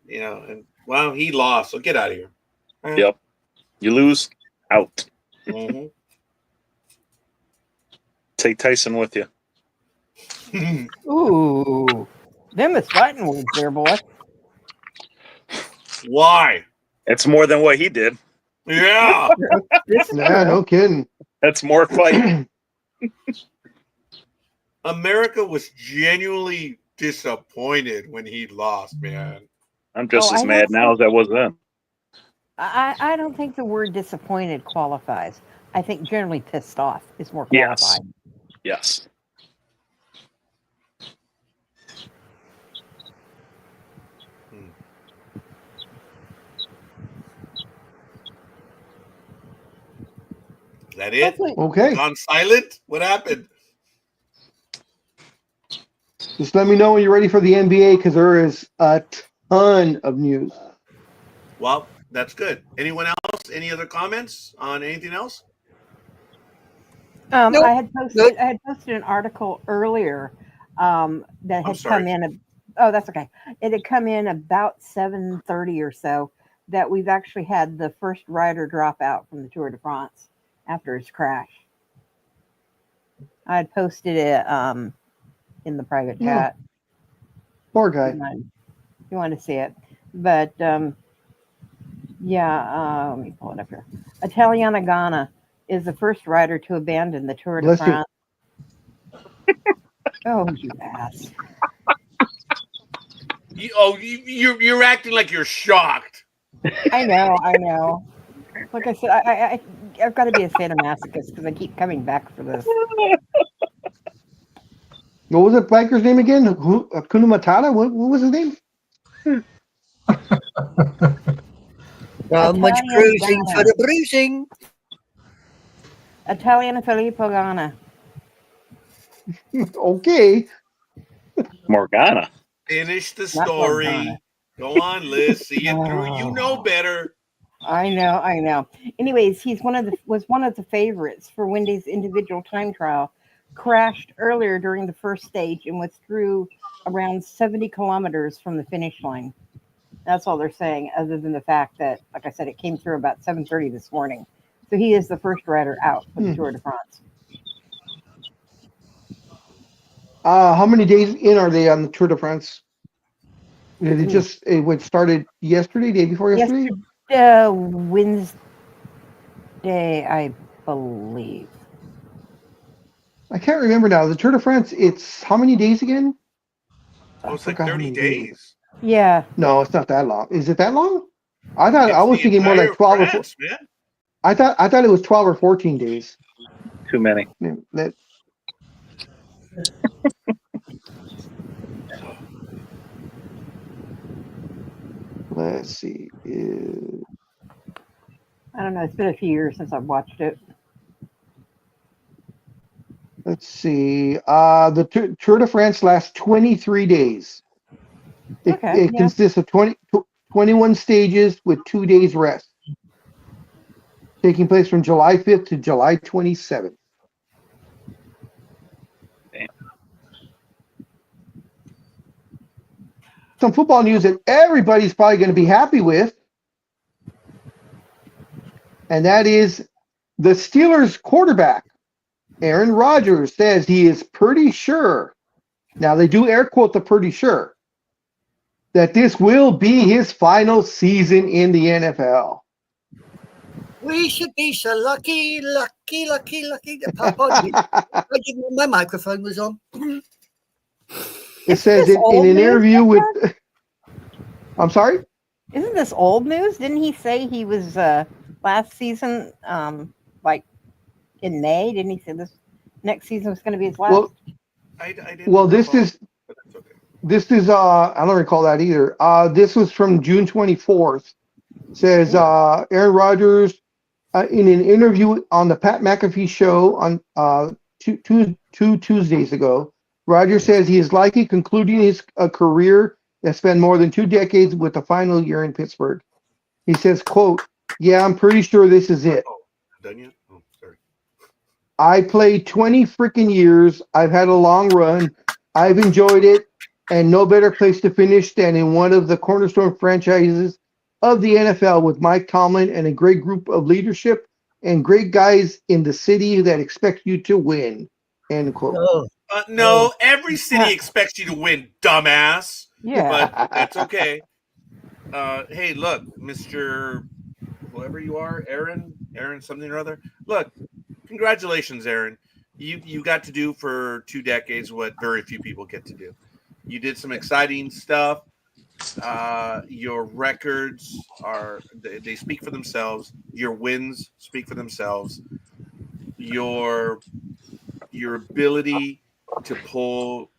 you know, and well, he lost, so get out of here. Yep. You lose, out. Mhm. Take Tyson with you. Ooh. Them is fighting words there, boy. Why? It's more than what he did. Yeah. This is Yeah, true. no kidding. That's more fight. America was genuinely disappointed when he lost, man. I'm just Oh, as I mad don't now as I was then. I don't think the word disappointed qualifies. I think generally pissed off is more Yes. qualified. Yes. Is that it? Hopefully, Okay. Gone silent? What happened? Just let me know when you're ready for the NBA because there is a ton of news. Well, that's good. Anyone else? Any other comments on anything else? Nope. I had posted an article earlier that had sorry. come in. Oh, that's okay. It had come in about 7:30 or so that we've actually had the first rider drop out from the Tour de France after his crash. I had posted it in the private Yeah. chat. Poor If guy. you want to see it, but yeah, let me pull it up here. Italiana Ganna is the first rider to abandon the Tour de Bless you. France. Oh, you ass. You're acting like you're shocked. I know. Like I said, I've got to be a sadomasochist because I keep coming back for this. What was the biker's name again? Hakuna Matata? What was his name? How much Italian cruising Ghana. for the bruising? Italian Filippo Ganna. Okay. Morgana. Finish the Not story. Morgana. Go on, Liz. See it through. You know better. I know. Anyways, he's was one of the favorites for Wendy's individual time trial. Crashed earlier during the first stage and withdrew around 70 kilometers from the finish line. That's all they're saying, other than the fact that, like I said, it came through about 7:30 this morning. So he is the first rider out for the Tour de France. How many days in are they on the Tour de France? Did it started yesterday, day before yesterday? Wednesday, I believe. I can't remember now. The Tour de France, it's how many days again? Oh, it's like forgot how 30 many days. Yeah. No, it's not that long. Is it that long? I thought I It's was the thinking more like entire 12 or France, man. I thought it was 12 or 14 days. Too many. Let's see. I don't know. It's been a few years since I've watched it. Let's see. The Tour de France lasts 23 days. It Okay, yeah. consists of 21 stages with 2 days rest, taking place from July 5th to July 27th. Damn. Some football news that everybody's probably going to be happy with, and that is the Steelers quarterback, Aaron Rodgers, says he is pretty sure. Now, they do air quote the pretty sure that this will be his final season in the NFL. We should be so lucky that Papa didn't know my microphone was on. It says this in old an news, interview with. Edward? I'm sorry? Isn't this old news? Didn't he say he was last season, like in May? Didn't he say this next season was going to be his last? Well, I didn't well, this recall, is but that's okay. I don't recall that either. This was from June 24th. Says Aaron Rodgers in an interview on the Pat McAfee show on two Tuesdays ago. Rodgers says he is likely concluding his career that spent more than 2 decades with the final year in Pittsburgh. He says, quote, "Yeah, I'm pretty sure this is it. Oh, done yet? Oh, sorry. I played 20 freaking years. I've had a long run. I've enjoyed it, and no better place to finish than in one of the cornerstone franchises of the NFL with Mike Tomlin and a great group of leadership and great guys in the city that expect you to win." End quote. Oh, No, every city expects you to win, dumbass. Yeah. But that's okay. Hey, look, Mr. whoever you are, Aaron something or other. Look, congratulations, Aaron. You got to do for 2 decades what very few people get to do. You did some exciting stuff. Your records they speak for themselves. Your wins speak for themselves. Your ability to pull,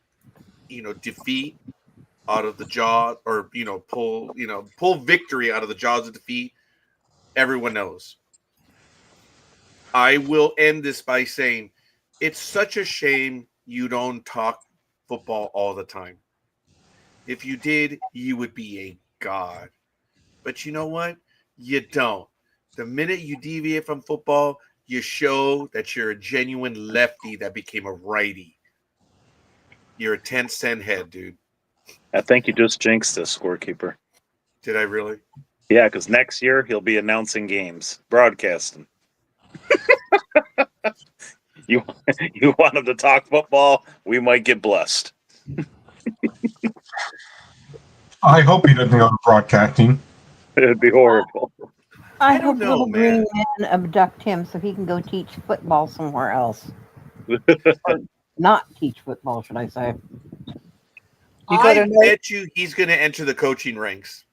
defeat out of the jaw, or pull victory out of the jaws of defeat, everyone knows. I will end this by saying it's such a shame you don't talk football all the time. If you did, you would be a god. But you know what? You don't. The minute you deviate from football, you show that you're a genuine lefty that became a righty. You're a 10-cent head, dude. I think you just jinxed this, scorekeeper. Did I really? Yeah, because next year he'll be announcing games, broadcasting. You want him to talk football? We might get blessed. I hope he doesn't go to broadcasting. It'd be horrible. I don't hope know, little green man. men abduct him so he can go teach football somewhere else. Or not teach football, should I say? You I gotta know- bet you he's going to enter the coaching ranks.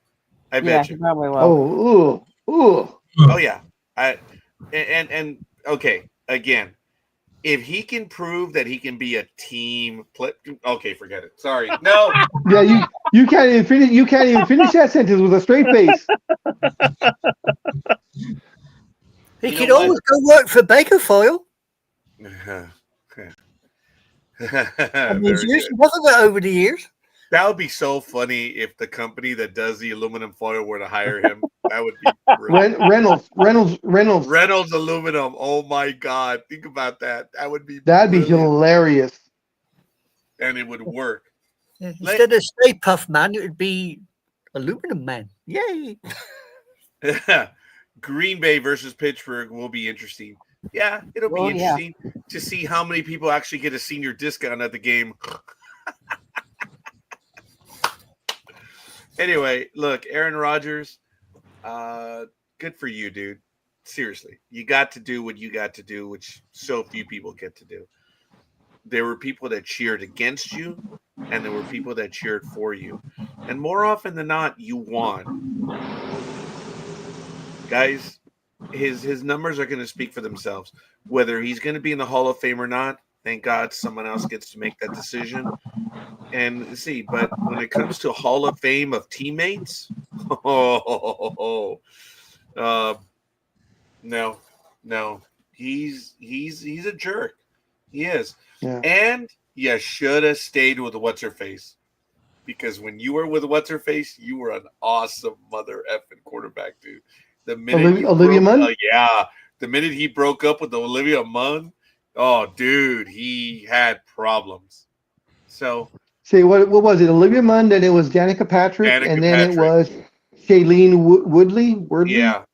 I Yeah, bet he you. probably will. Oh, ooh. Oh yeah. And okay, again, if he can prove that he can be a team play, okay, forget it. Sorry, no. Yeah, you can't even finish. You can't even finish that sentence with a straight face. He You could know what? always go work for Baker Foil. Very There's years good. wasn't it over the years? That would be so funny if the company that does the aluminum foil were to hire him. That would be brilliant. Reynolds. Reynolds Aluminum. Oh my God. Think about that. That would be That'd be brilliant. hilarious. And it would work. Instead of Stay Puff Man, it would be Aluminum Man. Yay! Green Bay versus Pittsburgh will be interesting. Yeah, it'll be Oh, yeah. interesting to see how many people actually get a senior discount at the game. Anyway, look, Aaron Rodgers, good for you, dude. Seriously, you got to do what you got to do, which so few people get to do. There were people that cheered against you, and there were people that cheered for you. And more often than not, you won. Guys, his numbers are going to speak for themselves. Whether he's going to be in the Hall of Fame or not, thank God someone else gets to make that decision. And see, but when it comes to Hall of Fame of teammates, no, he's a jerk. He is. Yeah. And you should have stayed with what's her face, because when you were with what's her face, you were an awesome mother effing quarterback, dude. The minute Olivia Munn? yeah, the minute he broke up with Olivia Munn, oh, dude, he had problems. So. See, what was it? Olivia Munn, then it was Danica Patrick, and then it was Shailene Woodley. Yeah.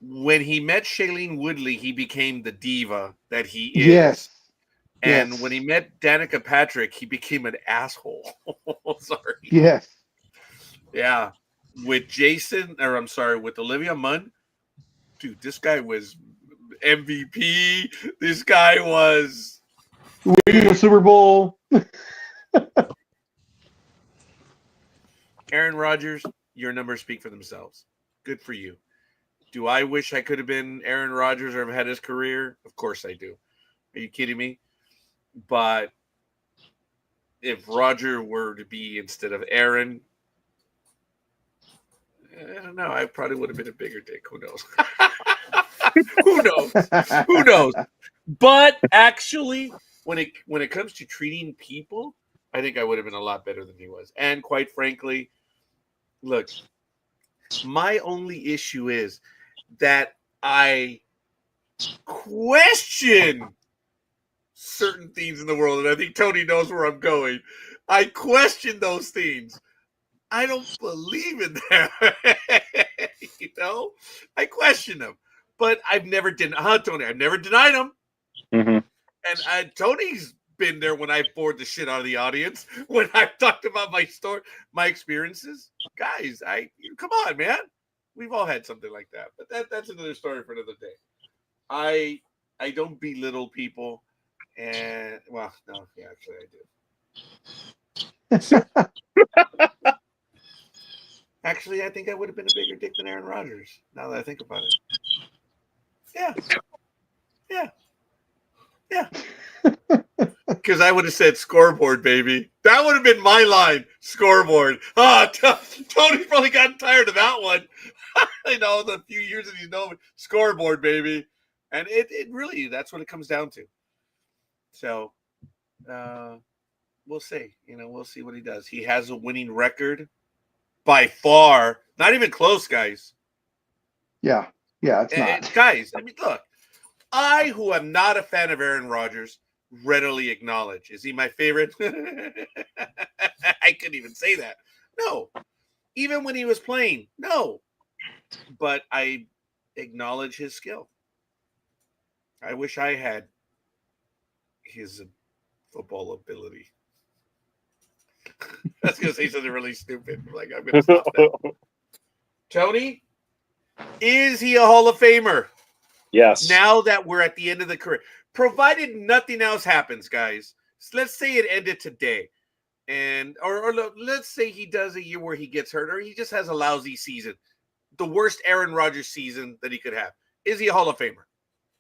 When he met Shailene Woodley, he became the diva that he is. Yes. And Yes. when he met Danica Patrick, he became an asshole. Sorry. Yes. Yeah. With with Olivia Munn, dude, this guy was MVP. This guy was Winning the Super Bowl. Aaron Rodgers, your numbers speak for themselves. Good for you. Do I wish I could have been Aaron Rodgers or have had his career? Of course I do. Are you kidding me? But if Roger were to be instead of Aaron, I don't know. I probably would have been a bigger dick. Who knows? Who knows? Who knows? But actually, when it comes to treating people, I think I would have been a lot better than he was. And quite frankly, look, my only issue is that I question certain things in the world, and I think Tony knows where I'm going. I question those things. I don't believe in them. I question them. But I've never denied Tony. I've never denied them. Mm-hmm. And Tony's been there when I bored the shit out of the audience, when I've talked about my story, my experiences. Guys, come on, man. We've all had something like that. But that's another story for another day. I don't belittle people. And, well, no, yeah, actually I do. Actually, I think I would have been a bigger dick than Aaron Rodgers, now that I think about it. Yeah. Because I would have said scoreboard, baby. That would have been my line, scoreboard. Tony's probably gotten tired of that one. The few years that he's known, scoreboard, baby. And it really, that's what it comes down to. So, we'll see. We'll see what he does. He has a winning record by far. Not even close, guys. Yeah, it's not. Guys, I mean, look. I, who am not a fan of Aaron Rodgers, readily acknowledge. Is he my favorite? I couldn't even say that. No. Even when he was playing, no. But I acknowledge his skill. I wish I had his football ability. I was going to say something really stupid. I'm going to stop that. Tony, is he a Hall of Famer? Yes. Now that we're at the end of the career, provided nothing else happens, guys. So let's say it ended today, or let's say he does a year where he gets hurt, or he just has a lousy season, the worst Aaron Rodgers season that he could have. Is he a Hall of Famer?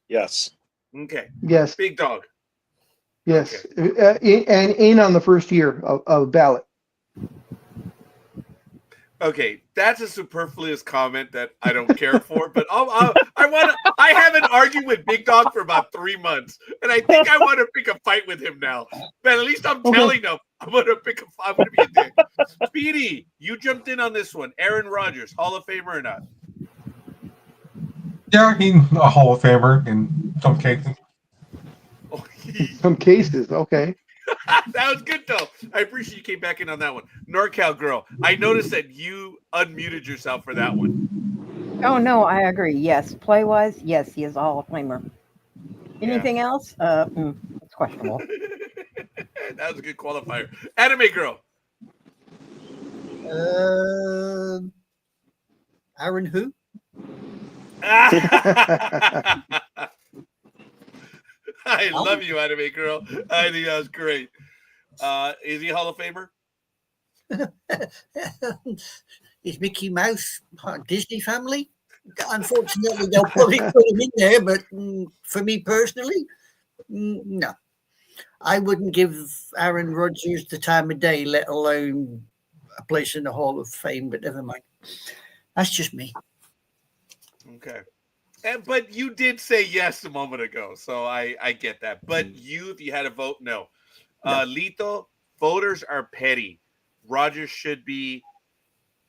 Yes. Okay. Yes, Big dog. yes, and in on the first year of ballot. Okay, that's a superfluous comment that I don't care for, but I haven't argued with Big Dog for about 3 months, and I think I want to pick a fight with him now. But at least I'm Okay. telling him I'm gonna be a dick. Speedy, you jumped in on this one. Aaron Rodgers, Hall of Famer or not? Yeah, he's a Hall of Famer in some cases. Oh, Some cases, okay. that was good though. I appreciate you came back in on that one. NorCal girl, I noticed that you unmuted yourself for that one. Oh no, I agree. Yes, play wise, yes, he is a Hall of Famer. Anything else? It's questionable. That was a good qualifier. Anime girl. Aaron who? I love you, anime girl. I think that was great. Is he Hall of Famer? Is Mickey Mouse part of Disney family? Unfortunately, they'll probably put him in there, but for me personally, no. I wouldn't give Aaron Rodgers the time of day, let alone a place in the Hall of Fame, but never mind. That's just me. Okay. But you did say yes a moment ago, so I get that. But if you had a vote, no. Lito, voters are petty. Rodgers should be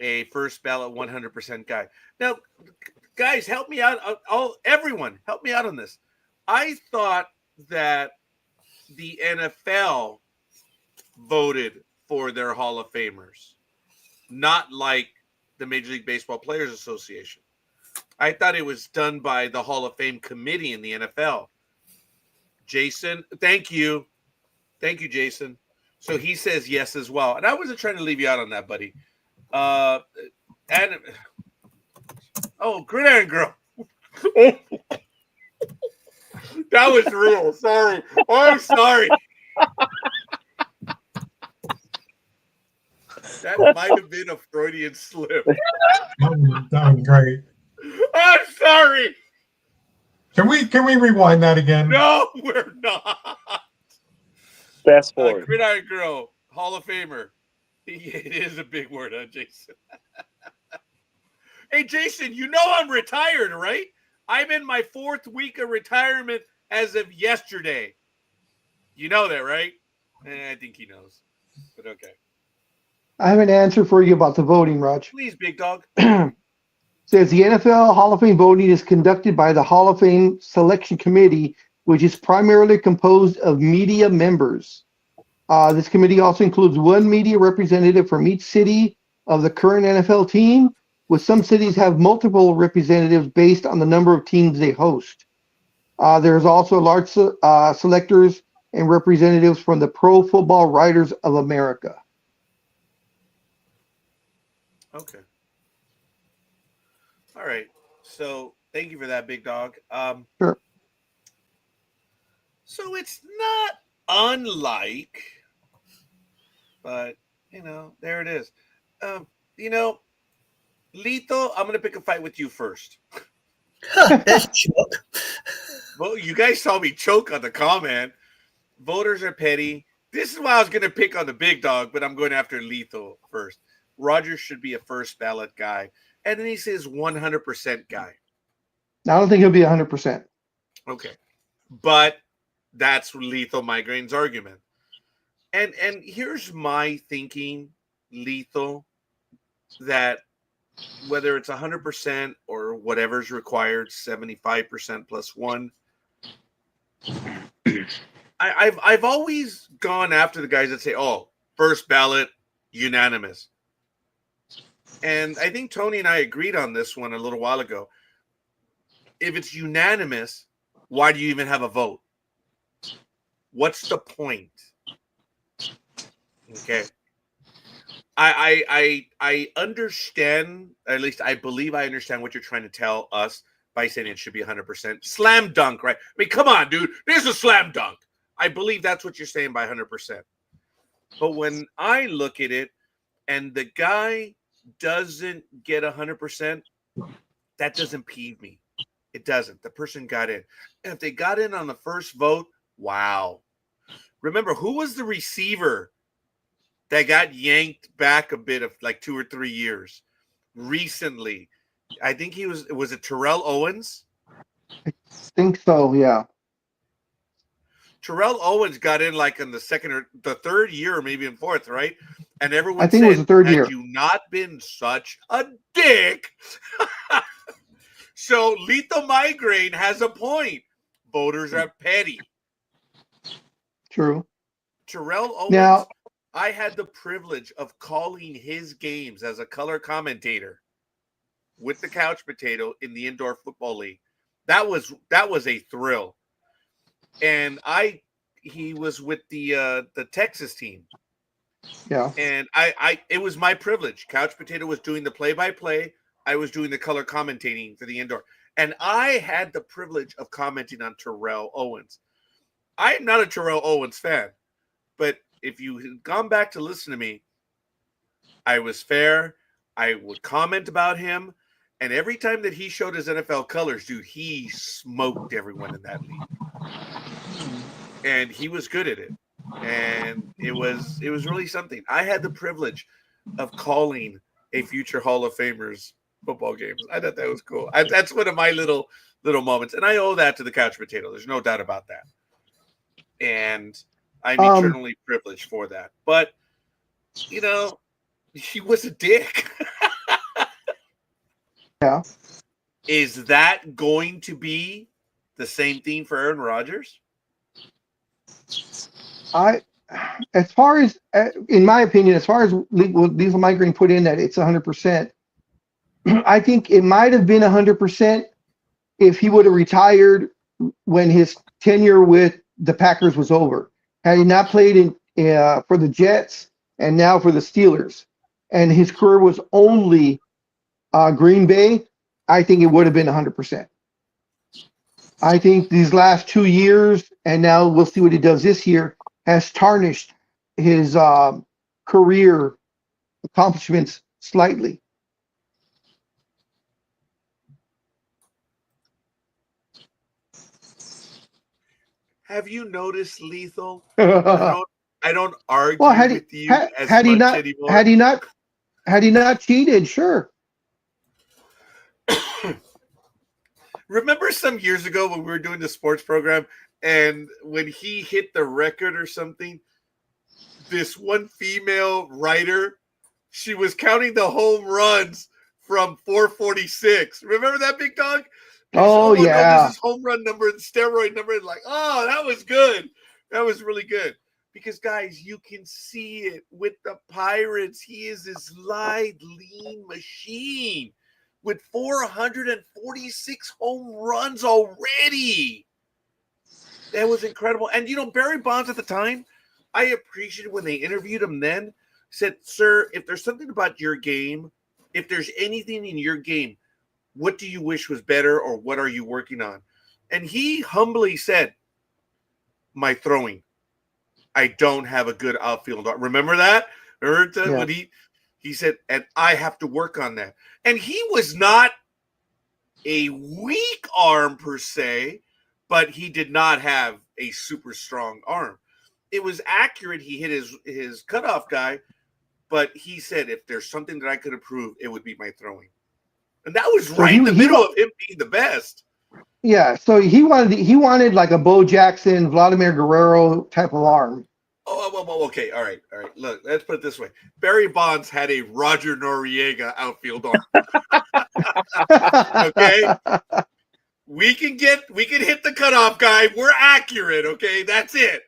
a first ballot 100% guy. Now, guys, help me out. Everyone, help me out on this. I thought that the NFL voted for their Hall of Famers, not like the Major League Baseball Players Association. I thought it was done by the Hall of Fame committee in the NFL. Jason, thank you. Thank you, Jason. So he says yes as well. And I wasn't trying to leave you out on that, buddy. Gridiron Girl. That was real. Sorry. I'm sorry. That might have been a Freudian slip. That was great. I'm sorry. Can we rewind that again? No, we're not. Fast forward. Gridiron Girl, Hall of Famer. It is a big word, huh, Jason? Hey, Jason, you know I'm retired, right? I'm in my 4th week of retirement as of yesterday. You know that, right? I think he knows, but okay. I have an answer for you about the voting, Raj. Please, big dog. Says the NFL Hall of Fame voting is conducted by the Hall of Fame Selection Committee, which is primarily composed of media members. This committee also includes one media representative from each city of the current NFL team, with some cities have multiple representatives based on the number of teams they host. There's also large selectors and representatives from the Pro Football Writers of America. Okay. All right. So thank you for that, big dog. Sure. So it's not unlike, but there it is. Lito, I'm going to pick a fight with you first. That's choke. Well, you guys saw me choke on the comment. Voters are petty. This is why I was going to pick on the big dog, but I'm going after Lito first. Rodgers should be a first ballot guy. And then he says 100% guy. I don't think he'll be 100%. Okay. But that's Lethal Migraine's argument. And here's my thinking, Lethal, that whether it's 100% or whatever's required, 75% plus 1, I've always gone after the guys that say, oh, first ballot, unanimous. And I think Tony and I agreed on this one a little while ago. If it's unanimous, why do you even have a vote? What's the point? Okay. I understand, at least I believe I understand what you're trying to tell us by saying it should be 100%. Slam dunk, right? I mean, come on, dude. There's a slam dunk. I believe that's what you're saying by 100%. But when I look at it and the guy doesn't get 100%, that doesn't peeve me. It doesn't. The person got in. And if they got in on the first vote, wow. Remember, who was the receiver that got yanked back a bit of like 2 or 3 years recently? I think was it Terrell Owens? Think so, yeah. Terrell Owens got in like in the second or the third year, or maybe in fourth, right? And everyone I think said, it was the third had year. you not been such a dick. So Lethal Migraine has a point. Voters are petty. True. Terrell Owens, Now, I had the privilege of calling his games as a color commentator with the Couch Potato in the Indoor Football League. That was a thrill. And he was with the Texas team. yeah. And it was my privilege. Couch Potato was doing the play-by-play. I was doing the color commentating for the indoor. And I had the privilege of commenting on Terrell Owens. I am not a Terrell Owens fan, but if you had gone back to listen to me, I was fair. I would comment about him. And every time that he showed his NFL colors, dude, he smoked everyone in that league. And he was good at it. And it was really something. I had the privilege of calling a future Hall of Famers football games. I thought that was cool. That's one of my little moments. And I owe that to the Couch Potato. There's no doubt about that. And I'm eternally privileged for that. But, you know, he was a dick. Yeah. Is that going to be the same thing for Aaron Rodgers? As far as, in my opinion, as far as Lethal Migraine put in that it's 100%, I think it might have been 100% if he would have retired when his tenure with the Packers was over. Had he not played for the Jets and now for the Steelers, and his career was only Green Bay, I think it would have been 100%. I think these last 2 years, and now we'll see what he does this year, has tarnished his career accomplishments slightly. Have you noticed, Lethal? I don't argue Well, with you as much anymore. Had he not cheated, sure. Remember some years ago when we were doing the sports program, and when he hit the record or something, this one female writer, she was counting the home runs from 446. Remember that, big dog? Oh, no, yeah. this is home run number and steroid number. And like, oh, that was good. That was really good. Because, guys, you can see it with the Pirates. He is this light, lean machine with 446 home runs already. That was incredible. And, you know, Barry Bonds at the time, I appreciated when they interviewed him then, said, sir, if there's something about your game, if there's anything in your game, what do you wish was better, or what are you working on? And he humbly said, my throwing. I don't have a good outfield arm. Remember that? Remember when he said, and I have to work on that. And he was not a weak arm per se, but he did not have a super strong arm. It was accurate. He hit his cutoff guy, but he said, if there's something that I could improve, it would be my throwing. And that was right in the middle of him being the best. Yeah, so he wanted like a Bo Jackson, Vladimir Guerrero type of arm. Oh, okay, all right. Look, let's put it this way: Barry Bonds had a Roger Noriega outfield arm. Okay, we can hit the cutoff guy. We're accurate. Okay, that's it.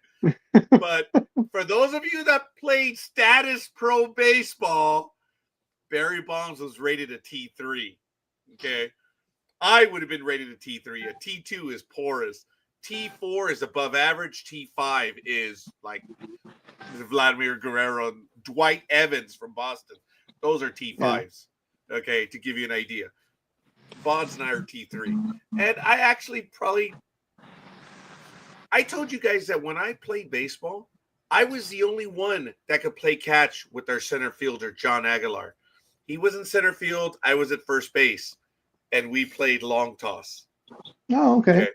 But for those of you that played status pro baseball, Barry Bonds was rated a T3. Okay. I would have been rated a T3. A T2 is porous. T4 is above average. T5 is like Vladimir Guerrero and Dwight Evans from Boston. Those are T5s. Okay, to give you an idea. Bonds and I are T3. And I actually I told you guys that when I played baseball, I was the only one that could play catch with our center fielder, John Aguilar. He was in center field. I was at first base. And we played long toss. Oh, okay.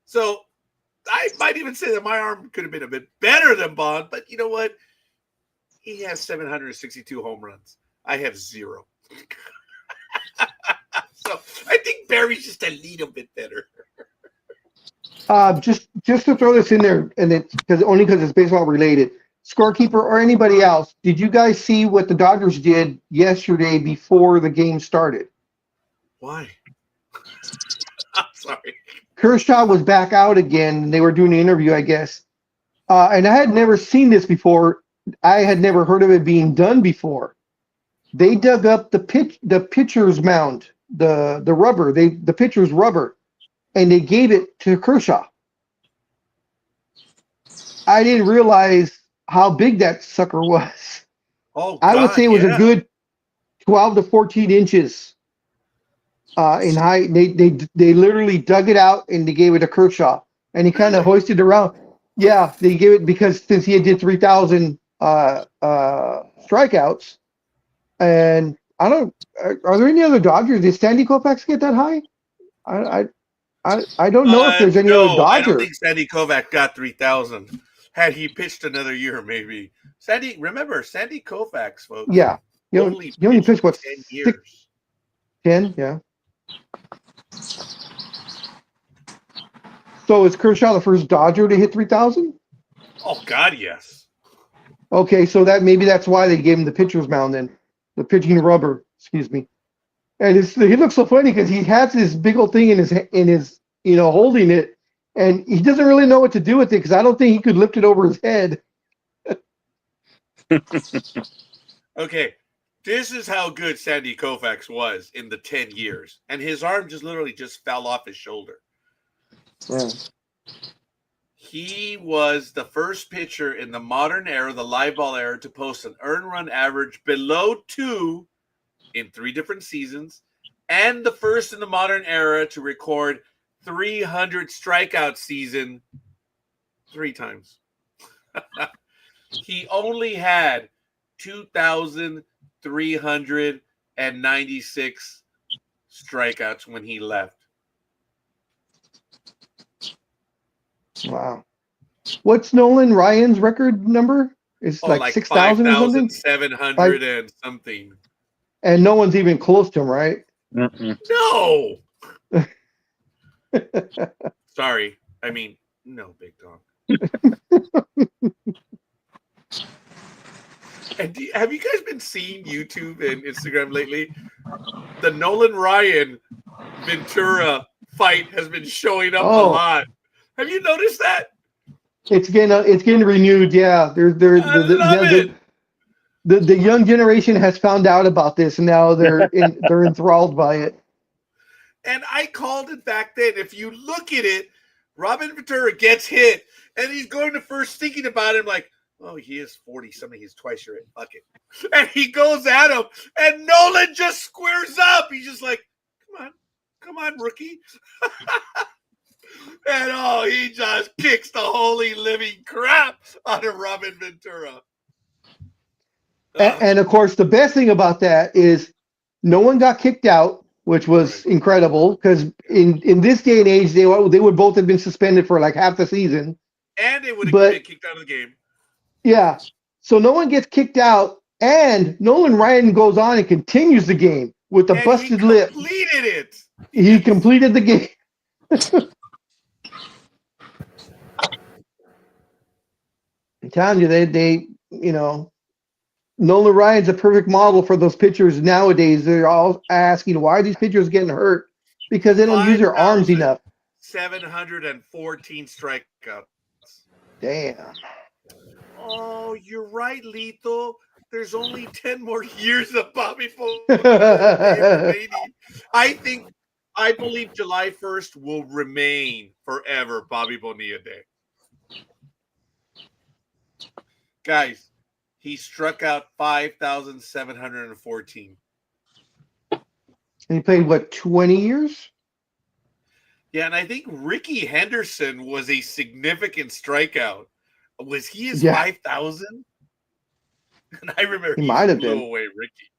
So I might even say that my arm could have been a bit better than Bond, but you know what? He has 762 home runs. I have 0. So I think Barry's just a little bit better. Just to throw this in there, and it's because it's baseball related. Scorekeeper or anybody else, did you guys see what the Dodgers did yesterday before the game started? Why? I'm sorry. Kershaw was back out again. And they were doing an interview, I guess. And I had never seen this before. I had never heard of it being done before. They dug up the pitcher's mound, the rubber, the pitcher's rubber, and they gave it to Kershaw. I didn't realize how big that sucker was. Oh, I would God, say it was yeah. a good 12 to 14 inches in height. They literally dug it out and they gave it to Kershaw, and he kind of hoisted it around. Yeah, they gave it because since he had did 3,000 strikeouts, and I don't. Are there any other Dodgers? Did Sandy Koufax get that high? I don't know if there's any other No, I don't Dodger. think Sandy Koufax got 3,000. Had he pitched another year, maybe. Remember Sandy Koufax, folks. Yeah, he only pitched what 10 years. 10, yeah. So is Kershaw the first Dodger to hit 3,000? Oh God, yes. Okay, so that's why they gave him the pitcher's mound then, the pitching rubber. Excuse me. And he looks so funny because he has this big old thing in his holding it, and he doesn't really know what to do with it because I don't think he could lift it over his head. Okay, this is how good Sandy Koufax was in the 10 years, and his arm literally fell off his shoulder. Yeah. He was the first pitcher in the modern era, the live ball era, to post an earned run average below 2 in 3 different seasons, and the first in the modern era to record 300 strikeout season 3 times. He only had 2,396 strikeouts when he left. Wow. What's Nolan Ryan's record number? It's like 6,000 or something? 5,700 and something. And no one's even close to him, right? No. Sorry. I mean, no, Big Dog. And have you guys been seeing YouTube and Instagram lately? The Nolan Ryan Ventura fight has been showing up a lot. Have you noticed that? It's getting renewed. Yeah, the young generation has found out about this, and now they're enthralled by it. And I called it back then. If you look at it, Robin Ventura gets hit, and he's going to first thinking about him like, oh, he is 40-something. He's twice your age. Fuck it. And he goes at him, and Nolan just squares up. He's just like, come on, rookie. And he just kicks the holy living crap out of Robin Ventura. And of course, the best thing about that is no one got kicked out, which was incredible because in this day and age, they would both have been suspended for like half the season. And they would have been kicked out of the game. Yeah. So no one gets kicked out, and Nolan Ryan goes on and continues the game with a busted lip. He completed it. He completed the game. I'm telling you, they Nolan Ryan's a perfect model for those pitchers nowadays. They're all asking, why are these pitchers getting hurt? Because they don't use their arms enough. 714 strikeouts. Damn. Oh, you're right, Lito. There's only 10 more years of Bobby Bonilla. I believe July 1st will remain forever Bobby Bonilla Day. Guys, he struck out 5,714. And he played, 20 years? Yeah, and I think Ricky Henderson was a significant strikeout. Was he his 5,000? And I remember he might have been away Ricky.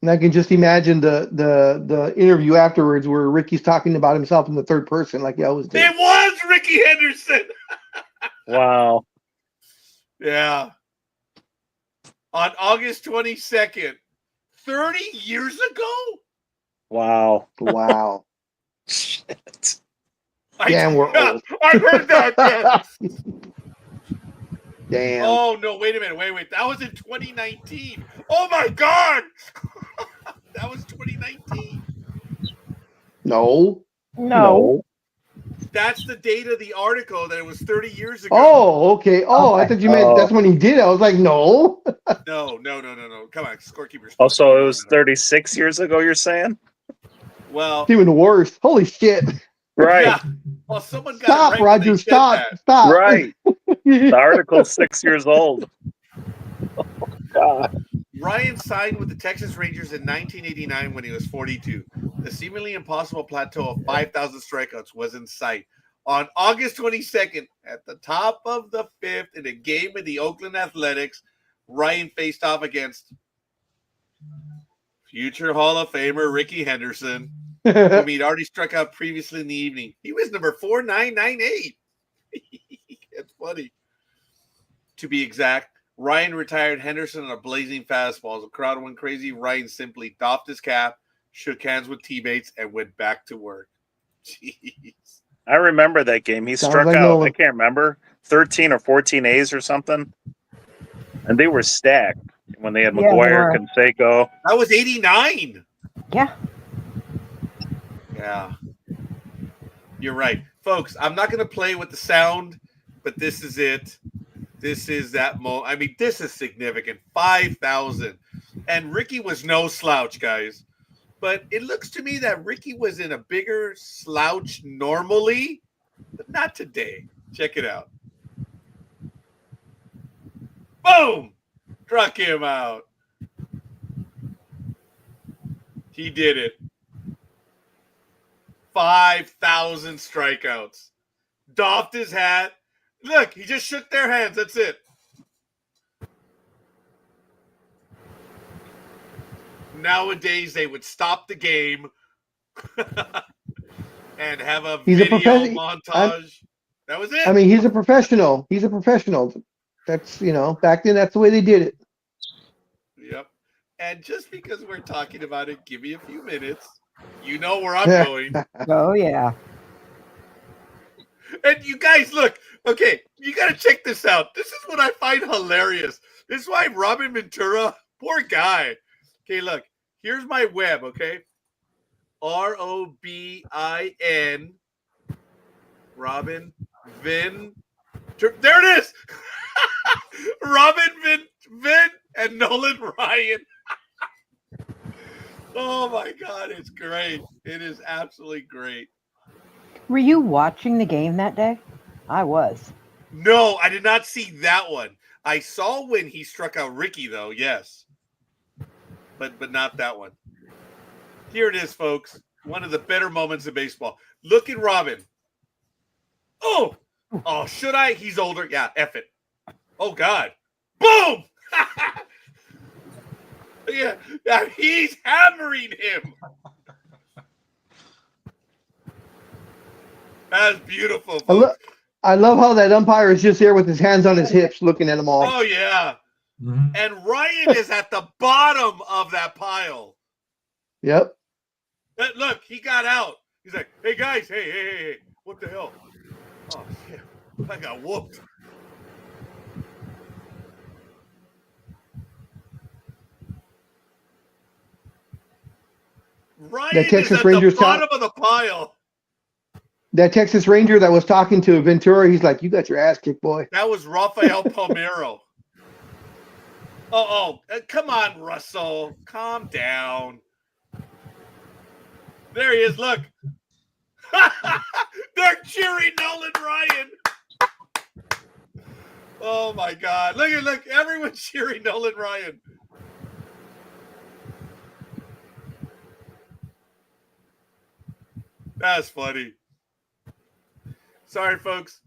And I can just imagine the interview afterwards where Ricky's talking about himself in the third person, like he always did. It was Ricky Henderson. Wow. Yeah. On August 22nd, 30 years ago? Wow. Wow. Shit. Damn, we're old. I heard that. Yeah. Damn. Oh, no, wait a minute. Wait. That was in 2019. Oh, my God. That was 2019. No. No. That's the date of the article that it was 30 years ago. Oh, okay. Oh, I thought you meant that's when he did it. I was like, no. No. Come on, scorekeeper. Also, it was 36 years ago, you're saying? Well, It's even worse. Holy shit. Right. yeah. Well, someone got it Stop, right when they Roger. said Stop. that. Stop. Right. The article's 6 years old. Oh, God. Ryan signed with the Texas Rangers in 1989 when he was 42. The seemingly impossible plateau of 5,000 strikeouts was in sight. On August 22nd, at the top of the fifth, in a game with the Oakland Athletics, Ryan faced off against future Hall of Famer Ricky Henderson, whom he'd already struck out previously in the evening. He was number 4998. It's funny. To be exact, Ryan retired Henderson on a blazing fastball. As the crowd went crazy, Ryan simply doffed his cap, shook hands with teammates, and went back to work. Jeez. I remember that game. He Sounds struck like out, Nolan. I can't remember, 13 or 14 A's or something. And they were stacked when they had Yeah, they McGuire, were. Canseco. That was 89. Yeah. Yeah. You're right. Folks, I'm not going to play with the sound, but this is it. This is that moment. I mean, this is significant. 5,000. And Ricky was no slouch, guys. But it looks to me that Ricky was in a bigger slouch normally, but not today. Check it out. Boom! Struck him out. He did it. 5,000 strikeouts. Doffed his hat. Look, he just shook their hands. That's it. Nowadays, they would stop the game and have a He's a video montage. That was it. I mean, he's a professional. He's a professional. That's, back then, that's the way they did it. Yep. And just because we're talking about it, give me a few minutes. You know where I'm going. Oh, yeah. And you guys, look, okay, you got to check this out. This is what I find hilarious. This is why Robin Ventura, poor guy. Okay, look, here's my web, okay? Robin, Robin Vin. There it is. Robin Vin, and Nolan Ryan. Oh, my God, it's great. It is absolutely great. Were you watching the game that day? I was. No, I did not see that one. I saw when he struck out Ricky, though. Yes, but not that one. Here it is, folks. One of the better moments in baseball. Look at Robin. Oh, should I? He's older. Yeah, F it. Oh God. Boom. Yeah, he's hammering him. That's beautiful. I love how that umpire is just there with his hands on his hips looking at them all. Oh, yeah. Mhm. And Ryan is at the bottom of that pile. Yep. Look, he got out. He's like, hey, guys, hey. What the hell? Oh, shit. I got whooped. Ryan The Texas is at Rangers the bottom of the pile. That Texas Ranger that was talking to Ventura, he's like, you got your ass kicked, boy. That was Rafael Palmeiro. Come on, Russell. Calm down. There he is. Look. They're cheering Nolan Ryan. Oh, my God. Look. Everyone's cheering Nolan Ryan. That's funny. Sorry, folks.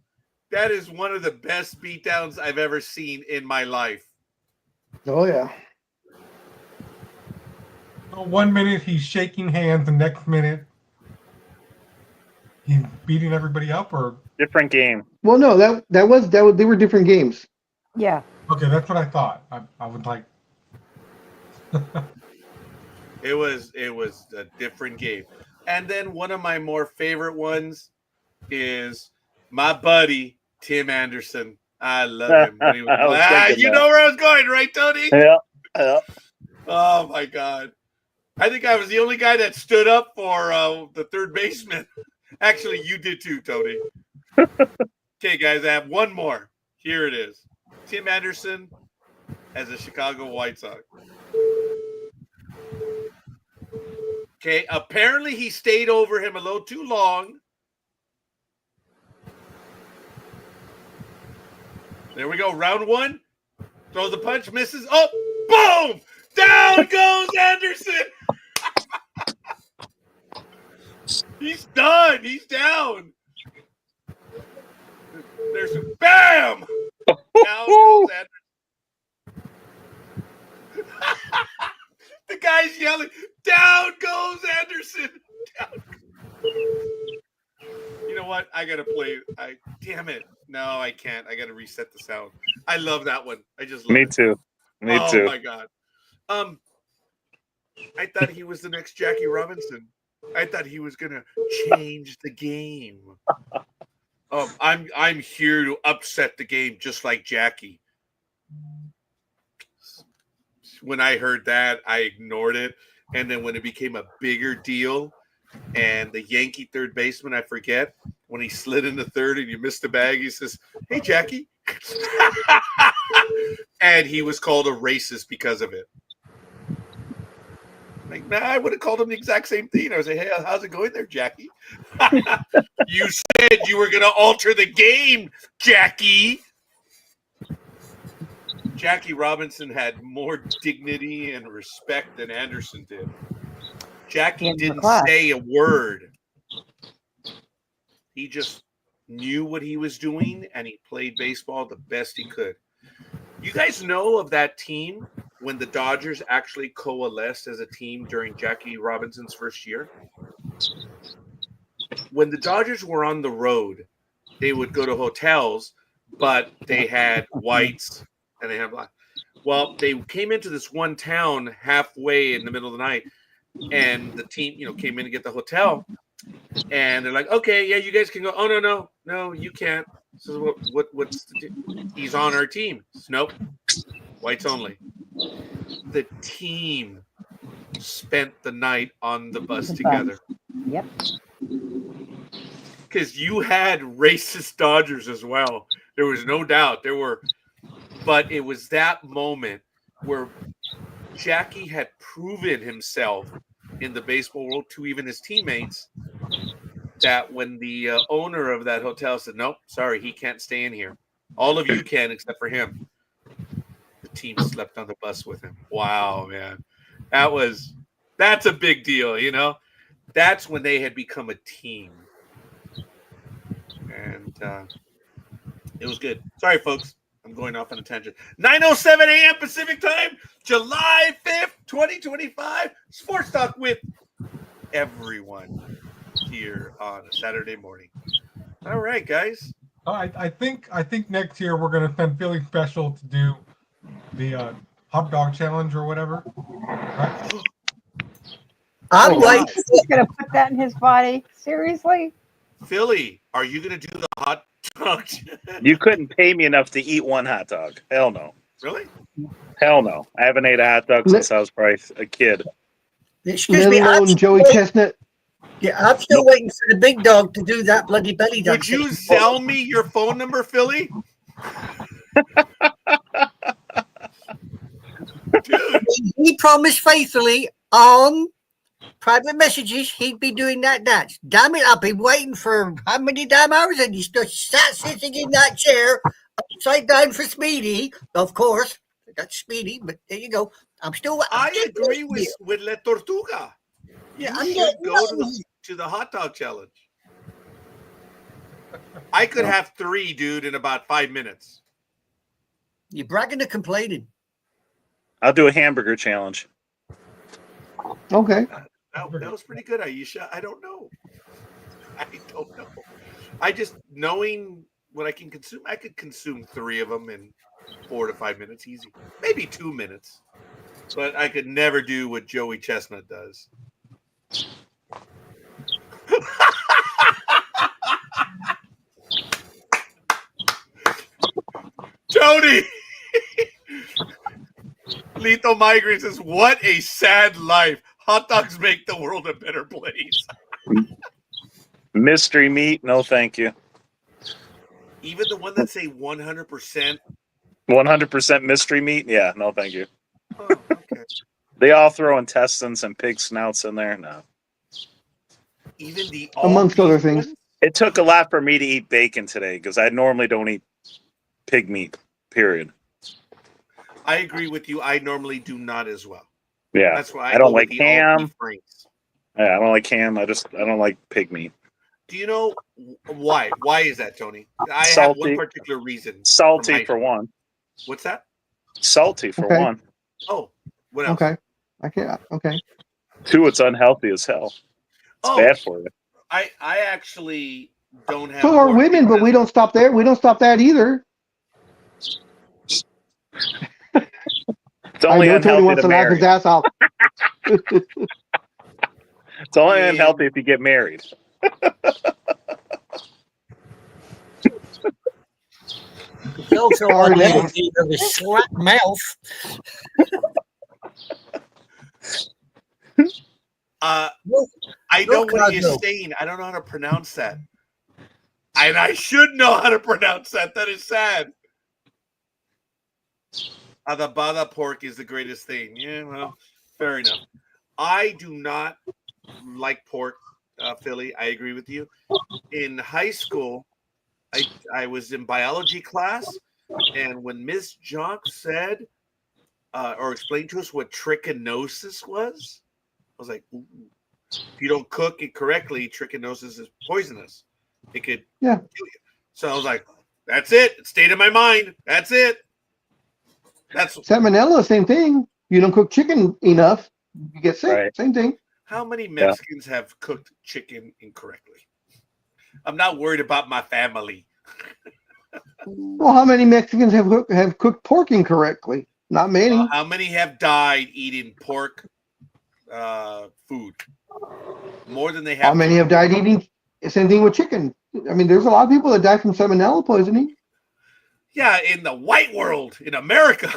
That is one of the best beatdowns I've ever seen in my life. Oh, yeah. So 1 minute he's shaking hands, the next minute he's beating everybody up, or Different game. Well, no, that was they were different games. Yeah. okay, that's what I thought. I would like. It was a different game. And then one of my more favorite ones is my buddy Tim Anderson. I love him. When he was, I was thinking you that. know where I was going, right, Tony? Yeah. Yeah. Oh my God! I think I was the only guy that stood up for the third baseman. Actually, you did too, Tony. Okay, guys, I have one more. Here it is. Tim Anderson as a Chicago White Sox. Okay, apparently he stayed over him a little too long. There we go. Round one. Throws the punch, misses. Oh, boom! Down goes Anderson. He's done. He's down. There's a bam. Down goes Anderson. The guy's yelling, down goes Anderson. Down. You know what? I gotta play. Damn it. No, I can't. I gotta reset the sound. I love that one. I just love Me it. too. Me Oh too. my God. I thought he was the next Jackie Robinson. I thought he was gonna change the game. I'm here to upset the game just like Jackie. When I heard that, I ignored it. And then when it became a bigger deal, and the Yankee third baseman, I forget, when he slid into third and you missed the bag, he says, "Hey, Jackie." And he was called a racist because of it. Like, nah, I would have called him the exact same thing. I was like, "Hey, how's it going there, Jackie?" You said you were going to alter the game, Jackie. Jackie Robinson had more dignity and respect than Anderson did. Jackie In the didn't class. say a word. He just knew what he was doing, and he played baseball the best he could. You guys know of that team when the Dodgers actually coalesced as a team during Jackie Robinson's first year? When the Dodgers were on the road, they would go to hotels, but they had whites and they had black. Well, they came into this one town halfway in the middle of the night, and the team, came in to get the hotel, and they're like, "Okay, yeah, you guys can go." "Oh, no, you can't." So what's he's on our team? Says, "Nope, whites only." The team spent the night on the bus together Yep. because you had racist Dodgers as well. There was no doubt but it was that moment where Jackie had proven himself in the baseball world to even his teammates, that when the owner of that hotel said, "Nope, sorry, he can't stay in here. All of you can except for him," the team slept on the bus with him. Wow, man. That's a big deal, That's when they had become a team. And it was good. Sorry, folks. I'm going off on a tangent. 9:07 a.m. Pacific time, July 5th, 2025. Sports Talk with everyone here on a Saturday morning. All right, guys. I think next year we're gonna send Philly Special to do the hot dog challenge or whatever. Right? I'm Oh, waiting. He's gonna put that in his body. Seriously? Philly, are you going to do the hot dog? You couldn't pay me enough to eat one hot dog. Hell no. Really? Hell no. I haven't ate a hot dog since I was probably a kid. Excuse Let me. alone Joey Chestnut. I'm still waiting for the big dog to do that bloody belly dance. Would you sell me your phone number, Philly? Dude, He promised faithfully on private messages he'd be doing that dance. Damn it, I've been waiting for how many damn hours, and he's just sat sitting in that chair upside down for Speedy. Of course, that's Speedy, but there you go. I'm still. I agree with La Tortuga. Yeah, You I'm should getting go those. to the hot dog challenge. I could have 3, dude, in about 5 minutes. You're bragging or complaining. I'll do a hamburger challenge. Okay. That was pretty good, Aisha. I don't know. I don't know. I just knowing what I can consume. I could consume 3 of them in 4 to 5 minutes, easy. Maybe 2 minutes, but I could never do what Joey Chestnut does. Jody. Lethal Migraine says, "What a sad life. Hot dogs make the world a better place." Mystery meat, no thank you. Even the one that say 100%. 100% mystery meat, yeah, no thank you. Oh, okay. They all throw intestines and pig snouts in there. No, Even the Amongst all other beef things. ones? it took a lot for me to eat bacon today because I normally don't eat pig meat. Period. I agree with you. I normally do not as well. Yeah, That's why I don't go with like the ham. all beef franks. Yeah, I don't like ham. I don't like pig meat. Do you know why? Why is that, Tony? I have Salty. one particular reason. from Salty high for school. one. What's that? Salty for Okay. one. Oh, what else? Okay. I can't. Okay. 2, it's unhealthy as hell. It's Oh, bad for you. I actually don't have. So are pork women, but because- we don't stop there. We don't stop that either. It's I only know Tony unhealthy wants to to laugh his marry. ass off. It's only Yeah. unhealthy if you get married. It's also Sorry, man. unhealthy of a slap mouth. Look, I know Look, what he Raghu. is saying. I don't know how to pronounce that. And I should know how to pronounce that. That is sad. Adabada pork is the greatest thing. Yeah, well, fair enough. I do not like pork, Philly. I agree with you. In high school, I was in biology class, and when Miss Jock said or explained to us what trichinosis was, I was like, ooh. If you don't cook it correctly, trichinosis is poisonous. It could Yeah. kill you. So I was like, that's it. It stayed in my mind. That's it. That's Salmonella, same thing. You don't cook chicken enough, you get sick. Right. Same thing. how many Mexicans have cooked chicken incorrectly. I'm not worried about my family. Well, how many Mexicans have cooked pork incorrectly? Not many. How many have died eating pork food? More than they have. How many have died eating? Same thing with chicken. I mean, there's a lot of people that die from salmonella poisoning. Yeah, in the white world, in America,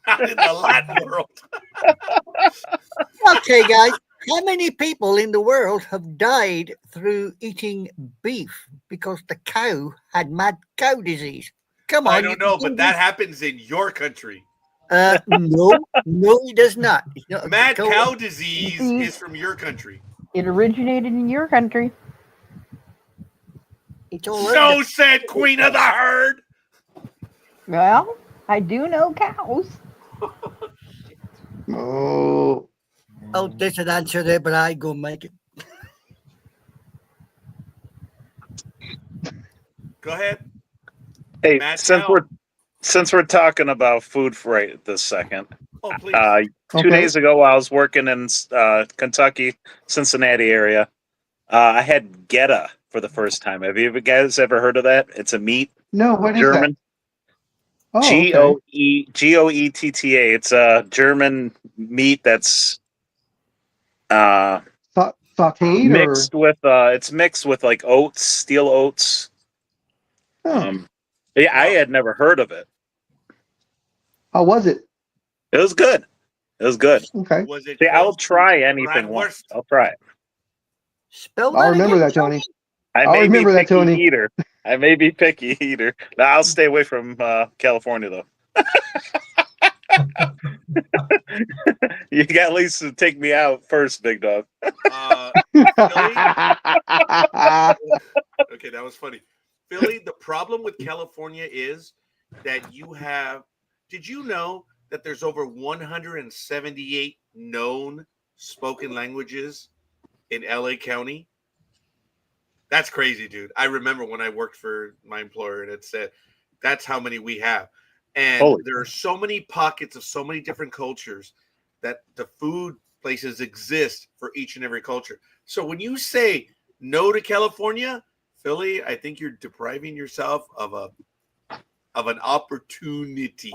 not in the Latin world. Okay, guys, how many people in the world have died through eating beef because the cow had mad cow disease? Come on. I don't know, but that happens in your country. No, it does not. It's not Mad go- cow disease is from your country. It originated in your country. It's all over. So said Queen of the Herd. Well, I do know cows. Oh, Oh, there's an answer there, but I go make it. Go ahead. Hey, Matt since Cow. we're talking about food for right this second, Oh, please. 2 okay. days ago while I was working in Kentucky, Cincinnati area, I had Geta for the first time. Have you guys ever heard of that? It's a meat, No, what is German. that? Oh, okay. Goetta. It's a German meat that's Sauteed mixed with it's mixed with like oats, steel oats. or Yeah, I had never heard of it. how was it? It was good. It was good. Okay. Was it? See, I'll close to try anything Bratwurst? once. I'll try it. Spell I'll that remember again, that, Tony. I I'll may be remember that, picky Tony. eater. I may be picky eater. No, I'll stay away from California though. You got at least to take me out first, big dog. Okay, that was funny. Philly, the problem with California is that you have. Did you know that there's over 178 known spoken languages in LA County? That's crazy, dude. I remember when I worked for my employer and it said that's how many we have. And Holy. there are so many pockets of so many different cultures that the food places exist for each and every culture. So when you say no to California, Philly, I think you're depriving yourself of an opportunity.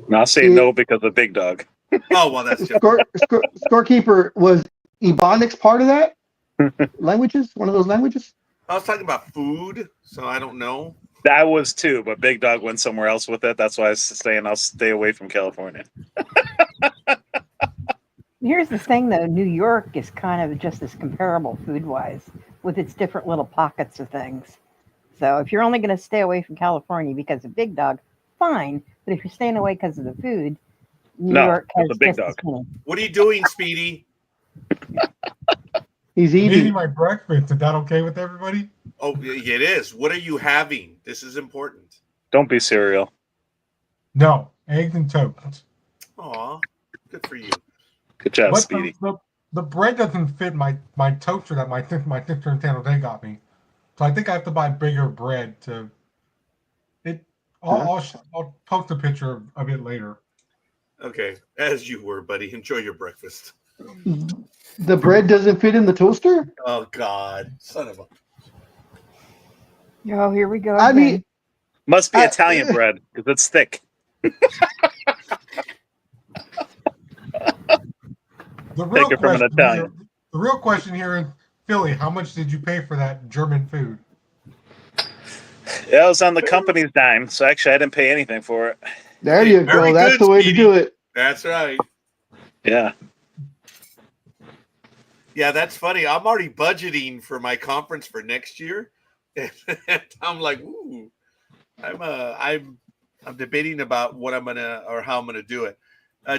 And I'll say no because of Big Dog. Oh well, that's just Scorekeeper, was Ebonics part of that? Languages? One of those languages? I was talking about food, so I don't know. That was too, but Big Dog went somewhere else with it. That's why I was saying I'll stay away from California. Here's the thing, though. New York is kind of just as comparable food-wise with its different little pockets of things. So if you're only going to stay away from California because of Big Dog, fine. But if you're staying away because of the food, New No, York has it's a Big just Dog. as many. What are you doing, Speedy? He's I'm eating eating. my breakfast. Is that okay with everybody? Oh, it is. What are you having? This is important. Don't be cereal. No, eggs and toast. Aw, good for you. Good job, But Speedy. the bread doesn't fit my toaster that my sister in San Jose got me. So I think I have to buy bigger bread to it. I'll post a picture of it later. Okay, as you were, buddy. Enjoy your breakfast. The bread doesn't fit in the toaster? Oh God, son of a. Oh, here we go. I again. mean, Must be I- Italian bread because it's thick. The real Take it from an question Italian. here, the real question here is, Philly, how much did you pay for that German food? Yeah, it was on the company's dime, so actually I didn't pay anything for it. there Hey, you very go. That's good, the way Speedy. to do it. That's right. Yeah. Yeah, that's funny. I'm already budgeting for my conference for next year, and I'm like, ooh, I'm debating about what I'm gonna or how I'm gonna do it.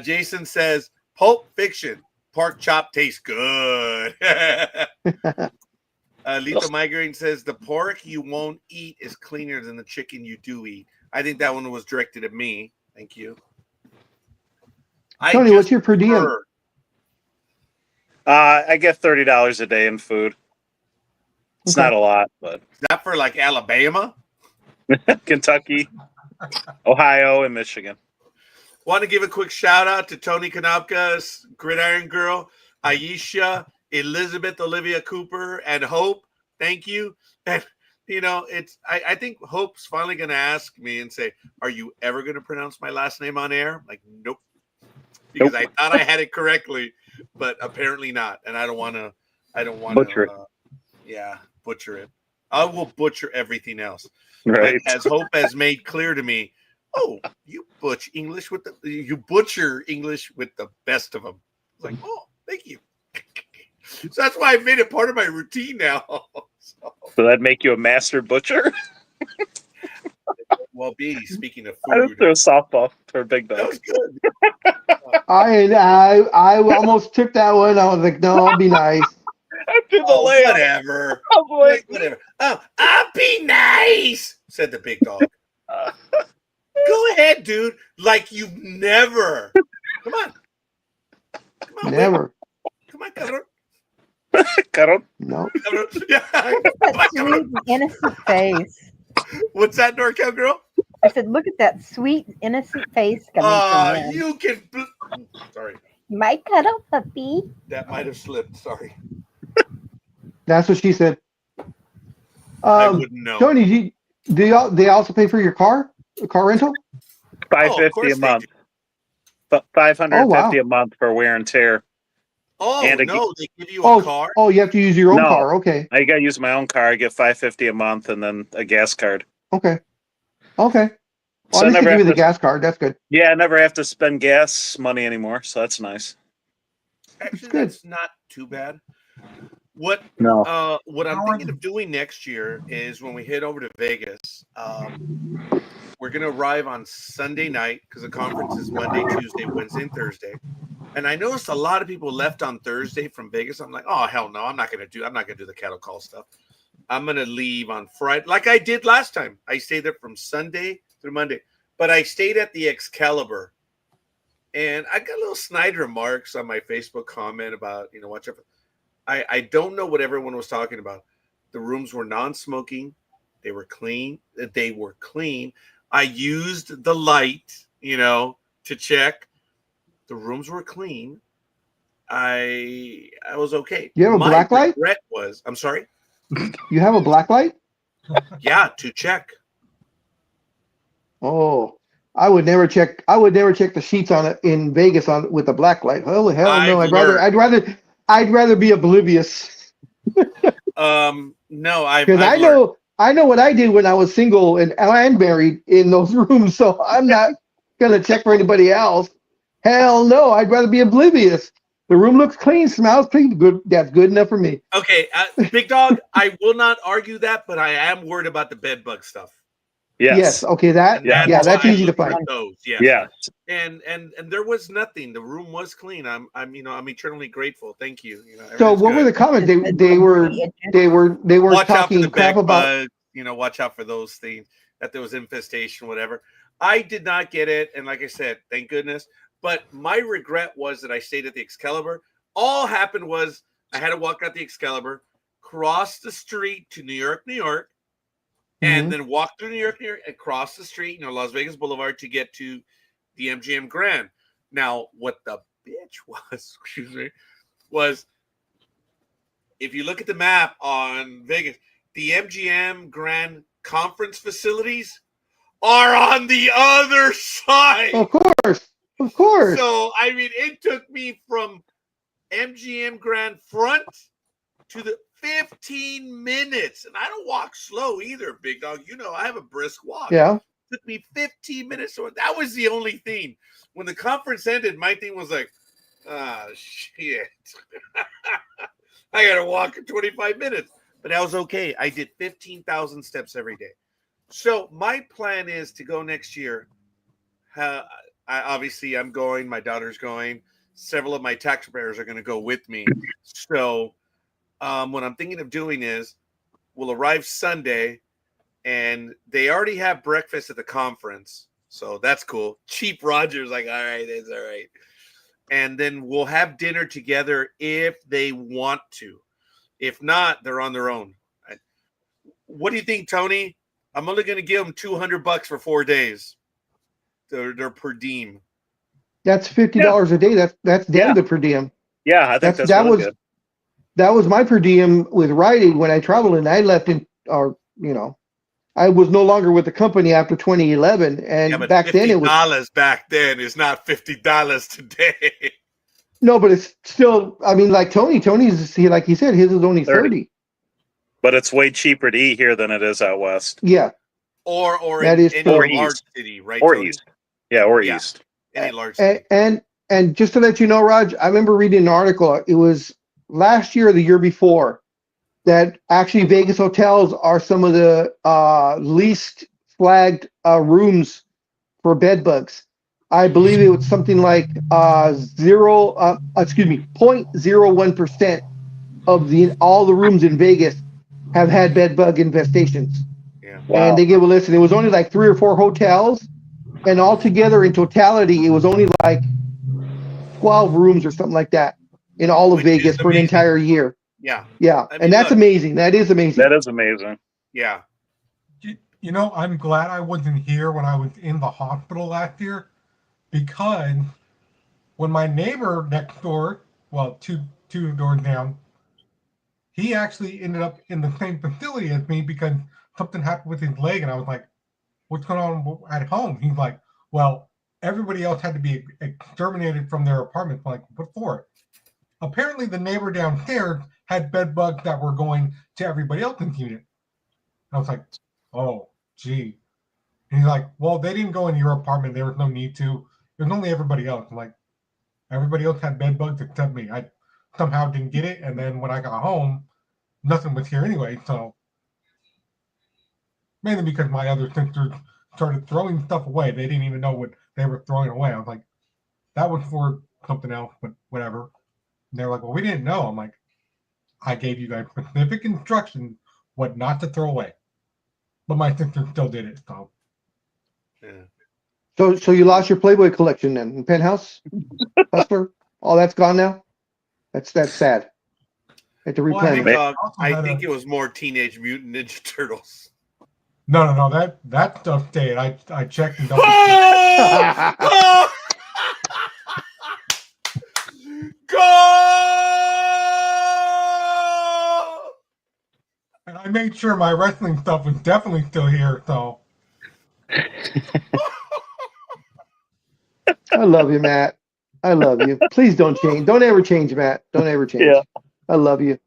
Jason says, Pulp Fiction, pork chop tastes good. Lethal Migraine says the pork you won't eat is cleaner than the chicken you do eat. I think that one was directed at me. Thank you. Tony, what's your per diem? prefer- I get $30 a day in food. It's Okay. not a lot, but Not for like Alabama. Kentucky, Ohio, and Michigan. Want to give a quick shout out to Tony Kanopka, Gridiron Girl, Aisha, Elizabeth Olivia Cooper, and Hope. Thank you. And I think Hope's finally gonna ask me and say, "Are you ever gonna pronounce my last name on air?" I'm like, nope. Because I thought I had it correctly, but apparently not. And I don't wanna Butcher it. butcher it. I will butcher everything else. Right. But as Hope has made clear to me, you butcher English with the best of them. It's like, oh, thank you. So that's why I made it part of my routine now. So that'd make you a master butcher? Well, B, speaking of I just food, threw a softball for Big that Dog. was good. I almost took that one. I was like, no, I'll be nice. After the Oh, layup, whatever. I'm like, Whatever. Oh, I'll be nice, said the big dog. Go ahead, dude. Like you've never. Come on. Come on, Never. Come on, cabrón. Caron. No. Cabrón. Yeah. That sweet, innocent face. What's that, NorCal girl? I said, look at that sweet, innocent face coming from him. You can. Sorry, My cuddle puppy. that might have slipped. Sorry, That's what she said. I wouldn't know. Tony, they also pay for your car rental? $550 course a they month. do. $550 a month for wear and tear. Oh And no, they give you a car. Oh, you have to use your own No. car. Okay. I got to use my own car. I get $550 a month and then a gas card. Okay. Well, So at I least they never give you have the to- gas card. That's good. Yeah, I never have to spend gas money anymore, so that's nice. Actually, good. that's not too bad. What No. what I'm How are thinking the- of doing next year is when we head over to Vegas, we're gonna arrive on Sunday night because the conference is Monday, Tuesday, Wednesday, and Thursday. And I noticed a lot of people left on Thursday from Vegas. I'm like, oh hell no, I'm not gonna do the cattle call stuff. I'm gonna leave on Friday, like I did last time. I stayed there from Sunday through Monday, but I stayed at the Excalibur, and I got little snide remarks on my Facebook comment about watch out. I don't know what everyone was talking about. The rooms were non-smoking. They were clean. I used the light, to check. The rooms were clean. I was okay. You have a My black light? regret was, I'm sorry. You have a black light? Yeah, to check. Oh, I would never check. I would never check the sheets on it in Vegas on with a black light. Oh hell no! I've learned. I'd rather be oblivious No, I've because I learned. know what I did when I was single and married in those rooms. So I'm not gonna check for anybody else. Hell no! I'd rather be oblivious. The room looks clean, smells clean. Good. That's good enough for me. Okay, Big Dog, I will not argue that, but I am worried about the bed bug stuff. Yes. Okay. That. And Yeah. That's why I easy to look for find. those, yes. Yeah. And there was nothing. The room was clean. I'm eternally grateful. Thank you. So everything's what were good. the comments? They were Watch out for talking the crap bed about. bugs. Watch out for those things. That there was infestation, whatever. I did not get it, and like I said, thank goodness. But my regret was that I stayed at the Excalibur. All happened was I had to walk out the Excalibur, cross the street to New York, and then walk through New York, and cross the street, Las Vegas Boulevard to get to the MGM Grand. Now, what the bitch was, was if you look at the map on Vegas, the MGM Grand conference facilities are on the other side. Of course. So, it took me from MGM Grand front to the 15 minutes. And I don't walk slow either, Big Dog. I have a brisk walk. Yeah. It took me 15 minutes. So that was the only thing. When the conference ended, my thing was like, shit. I got to walk in 25 minutes. But that was okay. I did 15,000 steps every day. So my plan is to go next year. I'm going. My daughter's going. Several of my taxpayers are going to go with me. So what I'm thinking of doing is we'll arrive Sunday, and they already have breakfast at the conference. So that's cool. Cheap Roger's like, all right, it's all right. And then we'll have dinner together if they want to. If not, they're on their own. What do you think, Tony? I'm only going to give them $200 for 4 days. They're per diem. That's $50 a day. That's damn good per diem. Yeah, I think that's that really was good. That was my per diem with Rite Aid when I traveled, and I left I was no longer with the company after 2011, and but back then it was $50 back then is not $50 today. no, but it's still. Like Tony's like he said, his is only 30. But it's way cheaper to eat here than it is out west. Yeah, or that in is any true. large city, right? Or Tony? east. Yeah, or Yeah. east. Any large city. And just to let you know, Raj, I remember reading an article. It was last year or the year before that actually Vegas hotels are some of the least flagged rooms for bed bugs. I believe it was something like 0.01% of all the rooms in Vegas have had bed bug infestations. Yeah. Wow. And they gave a list, and it was only like 3 or 4 hotels, and altogether in totality, it was only like 12 rooms or something like that in all of Which is Vegas for an amazing. entire year. Yeah. Yeah, I mean, and that's look. amazing. That is amazing. That is amazing. Yeah. I'm glad I wasn't here when I was in the hospital last year, because when my neighbor next door, well, two doors down, he actually ended up in the same facility as me because something happened with his leg, and I was like, what's going on at home? He's like, well, everybody else had to be exterminated from their apartments. I'm like, what for? Apparently the neighbor downstairs had bed bugs that were going to everybody else's unit. I was like, oh, gee. And he's like, well, they didn't go in your apartment. There was no need to. It was only everybody else. I'm like, everybody else had bed bugs except me. I somehow didn't get it. And then when I got home, nothing was here anyway. So mainly because my other sisters started throwing stuff away. They didn't even know what they were throwing away. I was like, that was for something else, but whatever. And they're like, well, we didn't know. I'm like, I gave you guys specific instructions what not to throw away. But my sister still did it. So Yeah. So you lost your Playboy collection then, Penthouse, Hustler, all that's gone now. That's sad. Had to Well, replenish. Big Dog, also I had think a- it was more Teenage Mutant Ninja Turtles. no, that stuff stayed. I checked and double checked. Oh! Oh! God! made sure my wrestling stuff was definitely still here. So I love you, Matt. I love you. Please don't change. Don't ever change, Matt. Don't ever change. Yeah. I love you.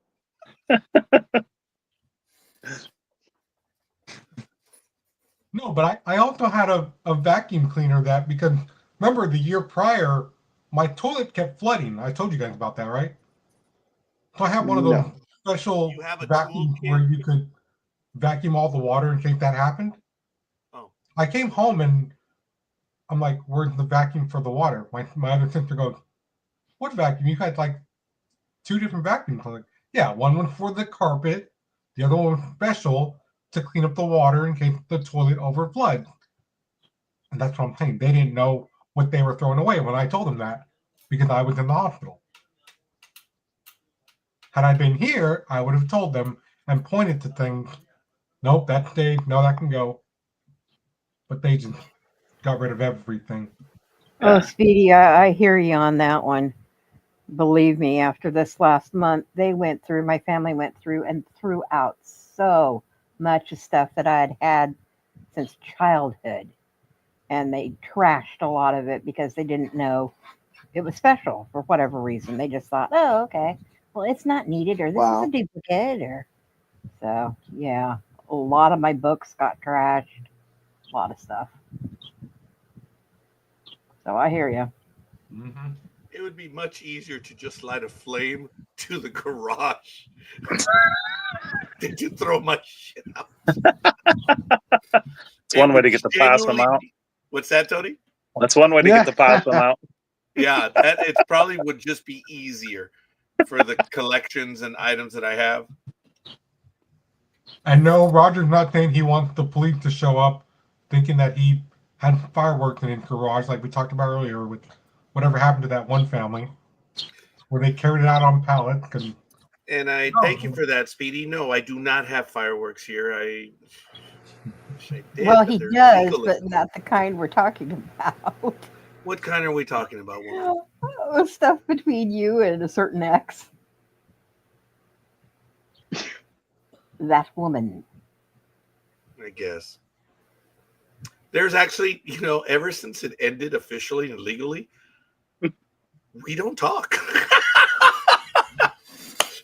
no, but I also had a vacuum cleaner that because remember the year prior, my toilet kept flooding. I told you guys about that, right? So I have one of those No. special You have a vacuums toolkit? where you could vacuum all the water in case that happened. Oh. I came home and I'm like, where's the vacuum for the water? My other sister goes, what vacuum? You had like 2 different vacuums. I'm like, yeah, one was for the carpet, the other one was special to clean up the water in case the toilet overfloods. And that's what I'm saying. They didn't know what they were throwing away when I told them that because I was in the hospital. Had I been here, I would have told them and pointed to things. Nope, that stayed. No, that can go. But they just got rid of everything. Oh, Speedy, I hear you on that one. Believe me, after this last month, my family went through and threw out so much of stuff that I had had since childhood. And they trashed a lot of it because they didn't know it was special for whatever reason. They just thought, oh, okay, well, it's not needed, or this Wow. is a duplicate, or so. Yeah, a lot of my books got trashed, a lot of stuff. So I hear you. Mm-hmm. It would be much easier to just light a flame to the garage than to throw my shit out. It's one way to get the possum out. What's that, Tony? That's one way to get the possum out. Yeah, that it probably would just be easier for the collections and items that I have. And no, Roger's not saying he wants the police to show up thinking that he had fireworks in his garage, like we talked about earlier with whatever happened to that one family where they carried it out on pallets. And I thank you for that, Speedy. No, I do not have fireworks here. I did, Well, but he they're does, illegal. but not the kind we're talking about. What kind are we talking about, woman? Stuff between you and a certain ex. That woman. I guess. There's actually, ever since it ended officially and legally, we don't talk.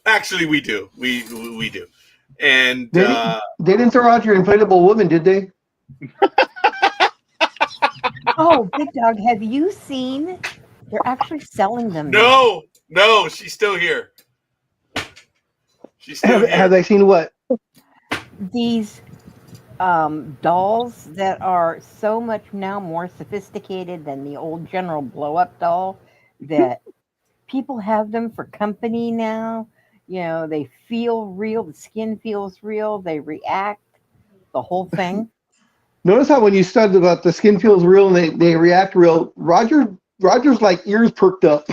Actually, we do. We do. And They didn't throw out your inflatable woman, did they? Oh, Big Dog, have you seen? They're actually selling them. no, she's still here. She's still here. Have they seen what? These dolls that are so much now more sophisticated than the old general blow-up doll that people have them for company now. They feel real. The skin feels real. They react. The whole thing. Notice how when you said about the skin feels real and they react real, Roger's like ears perked up.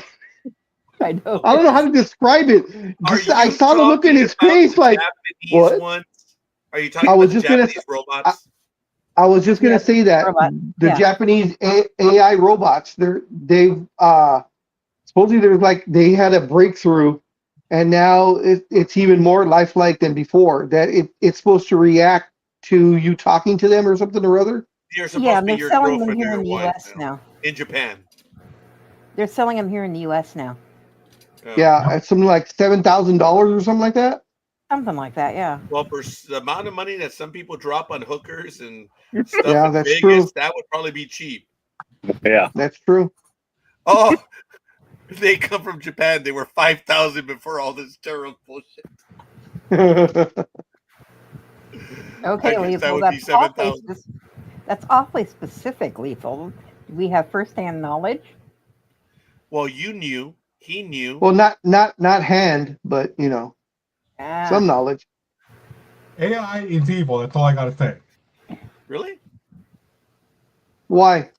I know. I don't know how to describe it. I saw the look in his face like, what? Ones? Are you talking about the Japanese robots? I was just gonna say that the Japanese AI robots, they've supposedly they had a breakthrough, and now it's even more lifelike than before. That it's supposed to react to you talking to them or something or other. They're selling them here in the U.S. now. In Japan. They're selling them here in the U.S. now. Yeah, it's something like $7,000 or something like that. Something like that, yeah. Well, for the amount of money that some people drop on hookers and stuff Yeah, in that's Vegas, true. that would probably be cheap. Yeah, that's true. Oh, they come from Japan. They were 5,000 before all this terrible bullshit. Okay, Lethal. That's awfully specific, Lethal. Do we have firsthand knowledge? Well, you knew. He knew. Well, not hand, but some knowledge. AI is evil. That's all I gotta say. Really? Why?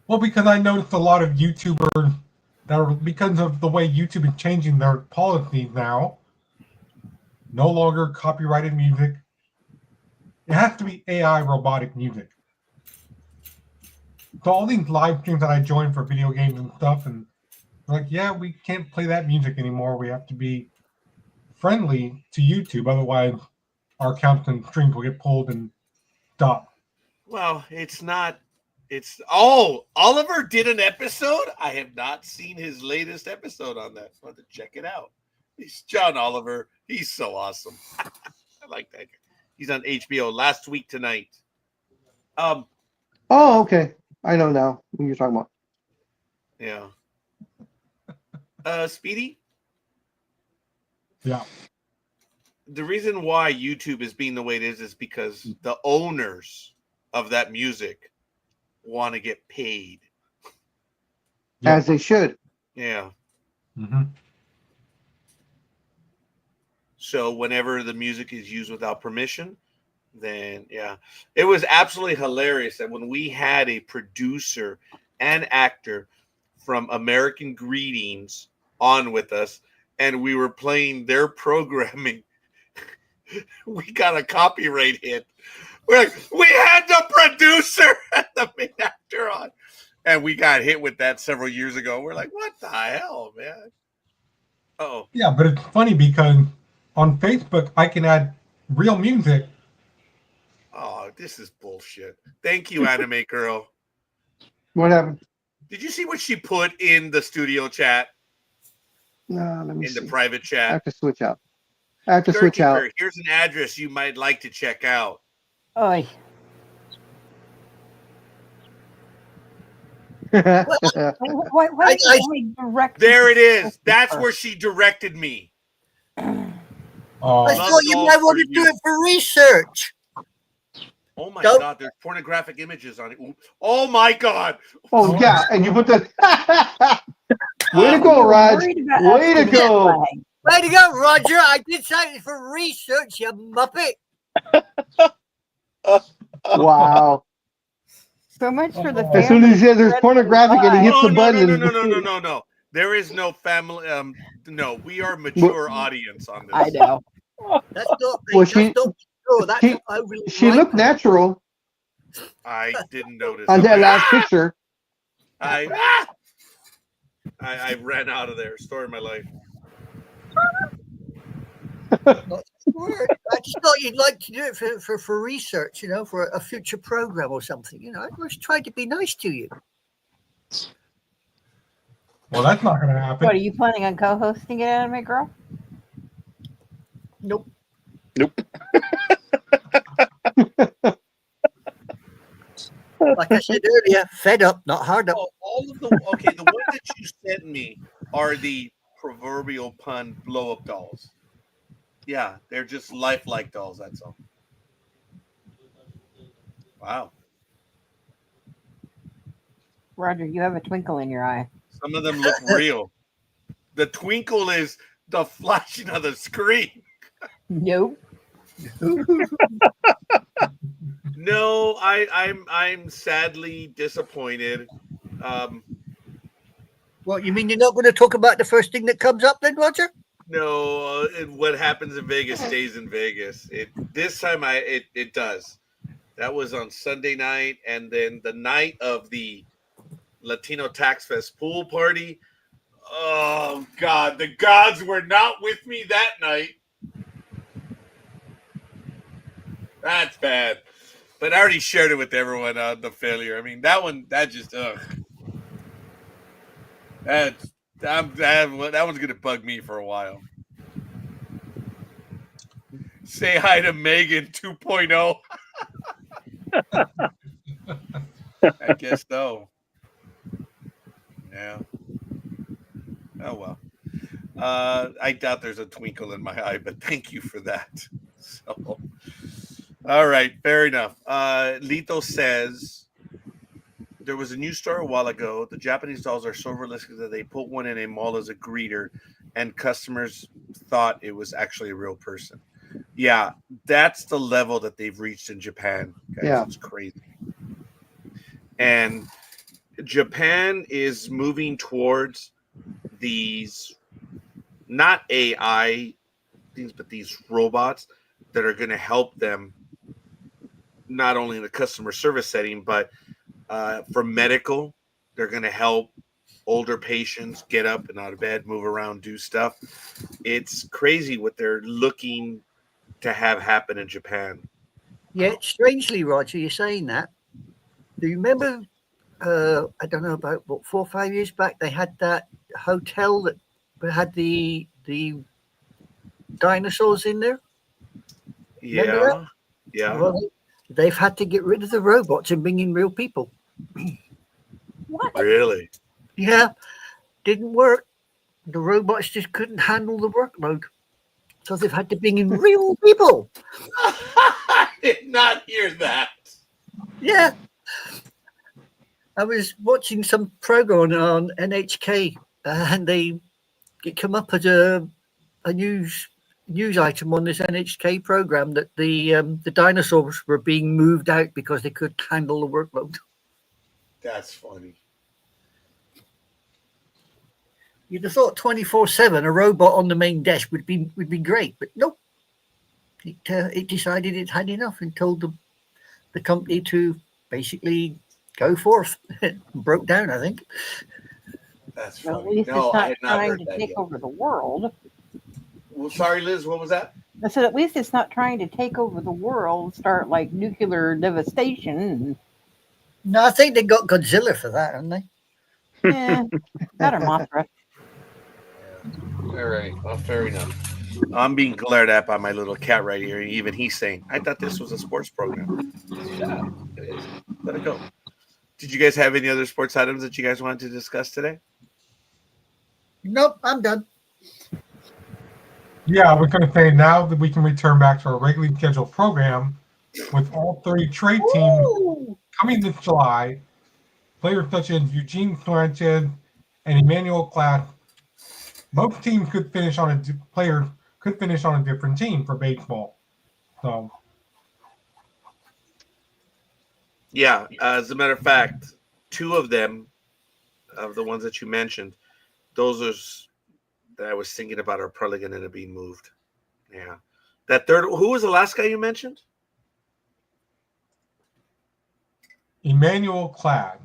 Well, because I noticed a lot of YouTubers that are, because of the way YouTube is changing their policies now, no longer copyrighted music. It has to be AI robotic music. So all these live streams that I join for video games and stuff, and they're like, yeah, we can't play that music anymore. We have to be friendly to YouTube. Otherwise, our accounts and streams will get pulled and stopped. Well, it's not. Oliver did an episode. I have not seen his latest episode on that. I want to check it out. He's John Oliver. He's so awesome. I like that guy. He's on HBO last week tonight. Oh, okay. I know now what you're talking about. Yeah. Speedy? Yeah. The reason why YouTube is being the way it is because the owners of that music want to get paid. Yeah. As they should. Yeah. Mm-hmm. So whenever the music is used without permission, then yeah. It was absolutely hilarious that when we had a producer and actor from American Greetings on with us and we were playing their programming, we got a copyright hit. We're like, we had the producer and the main actor on. And we got hit with that several years ago. We're like, what the hell, man? Oh. Yeah, but it's funny because on Facebook I can add real music. Oh, this is bullshit. Thank you, Anime Girl. What happened? Did you see what she put in the studio chat, No, let me in see. the private I chat? have to switch out. I have to switch out. Sturgeon, here's an address you might like to check out. Oy. Why I- did you only direct There it me to is. That's her? where she directed me. Oh, I Love thought you all might for want to do you. it for research. Oh my Don't- God, there's pornographic images on it. Ooh. Oh my God. Oh yeah, and you put the way to go, You're Raj. worried about Way us to getting go. flagged. Way to go, Roger. I did something for research, you muppet. Wow. So much for the As soon as he says there's family pornographic and he hits Oh, the no, button. no, no, no, no, no, no. There is no family. No, we are mature audience on this. I know. That's not me. Well, That's she- not true. That's she- I really She like looked her. natural I didn't notice. on that I- last picture. I ran out of there. Story of my life. Word. I just thought you'd like to do it for research, for a future program or something. I was trying to be nice to you. well, that's not going to happen. What, are you planning on co-hosting it, Anime Girl? Nope. Like I said earlier, fed up, not hard up. Oh, all of the the ones that you sent me are the proverbial pun blow up dolls. Yeah, they're just lifelike dolls. That's all. Wow. Roger, you have a twinkle in your eye. Some of them look real. The twinkle is the flashing of the screen. Nope. No, I'm sadly disappointed. Well, you mean you're not going to talk about the first thing that comes up then, Roger? No, what happens in Vegas stays in Vegas. This time it does. That was on Sunday night, and then the night of the Latino Tax Fest pool party. Oh God, the gods were not with me that night. That's bad. But I already shared it with everyone on the failure. I mean, that just ugh. That one's gonna bug me for a while. Say hi to Megan 2.0. I guess so. Yeah. Oh well. I doubt there's a twinkle in my eye, but thank you for that. So, all right, fair enough. Lito says there was a news story a while ago. The Japanese dolls are so realistic that they put one in a mall as a greeter, and customers thought it was actually a real person. Yeah, that's the level that they've reached in Japan. Guys. Yeah. It's crazy. And Japan is moving towards these not AI things, but these robots that are going to help them not only in the customer service setting, but for medical. They're going to help older patients get up and out of bed, move around, do stuff. It's crazy what they're looking to have happen in Japan. Yeah, strangely, Roger, you're saying that. Do you remember? I don't know, about 4 or 5 years back, they had that hotel that had the dinosaurs in there. Remember that? Yeah. Well, they've had to get rid of the robots and bring in real people. What? Really? Yeah, didn't work. The robots just couldn't handle the workload, so they've had to bring in real people. I did not hear that. Yeah. I was watching some program on NHK, and it come up as a news item on this NHK program that the dinosaurs were being moved out because they couldn't handle the workload. That's funny. You'd have thought 24/7 a robot on the main desk would be great, but nope. It decided it had enough and told the company to basically go forth. It broke down, I think. That's Well, at funny. least No, it's I not had not trying heard to that take yet. over the world. Well, sorry, Liz. What was that? I said, at least it's not trying to take over the world, start like nuclear devastation. No, I think they got Godzilla for that, haven't they? Yeah, better Mothra. All right. Well, fair enough. I'm being glared at by my little cat right here. Even he's saying, I thought this was a sports program. Shut up. It is. Let it go. Did you guys have any other sports items that you guys wanted to discuss today? Nope, I'm done. Yeah, I was going to say now that we can return back to our regularly scheduled program with all 30 trade teams Ooh. coming this July. Players such as Eugene Sanchez and Emmanuel Class. Most teams could finish on a different team for baseball. So Yeah. As a matter of fact, two of them, of the ones that you mentioned, those are that I was thinking about are probably going to end up being moved. Yeah. That third, who was the last guy you mentioned? Emmanuel Class.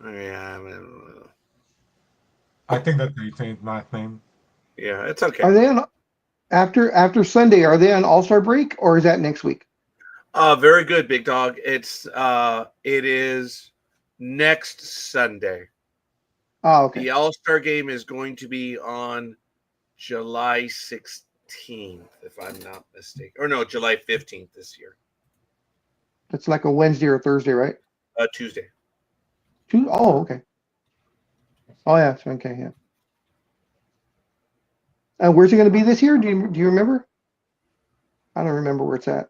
Oh, yeah. I think that's how you say his last name. Yeah, it's okay. Are they on after Sunday? Are they on All-Star break or is that next week? Very good, big dog. It is next Sunday. Oh, okay. The All-Star game is going to be on July 16th, if I'm not mistaken. Or no, July 15th this year. That's like a Wednesday or Thursday, right? Tuesday. Oh, okay. Oh, yeah. It's okay. Yeah. And where's it going to be this year? Do you remember? I don't remember where it's at.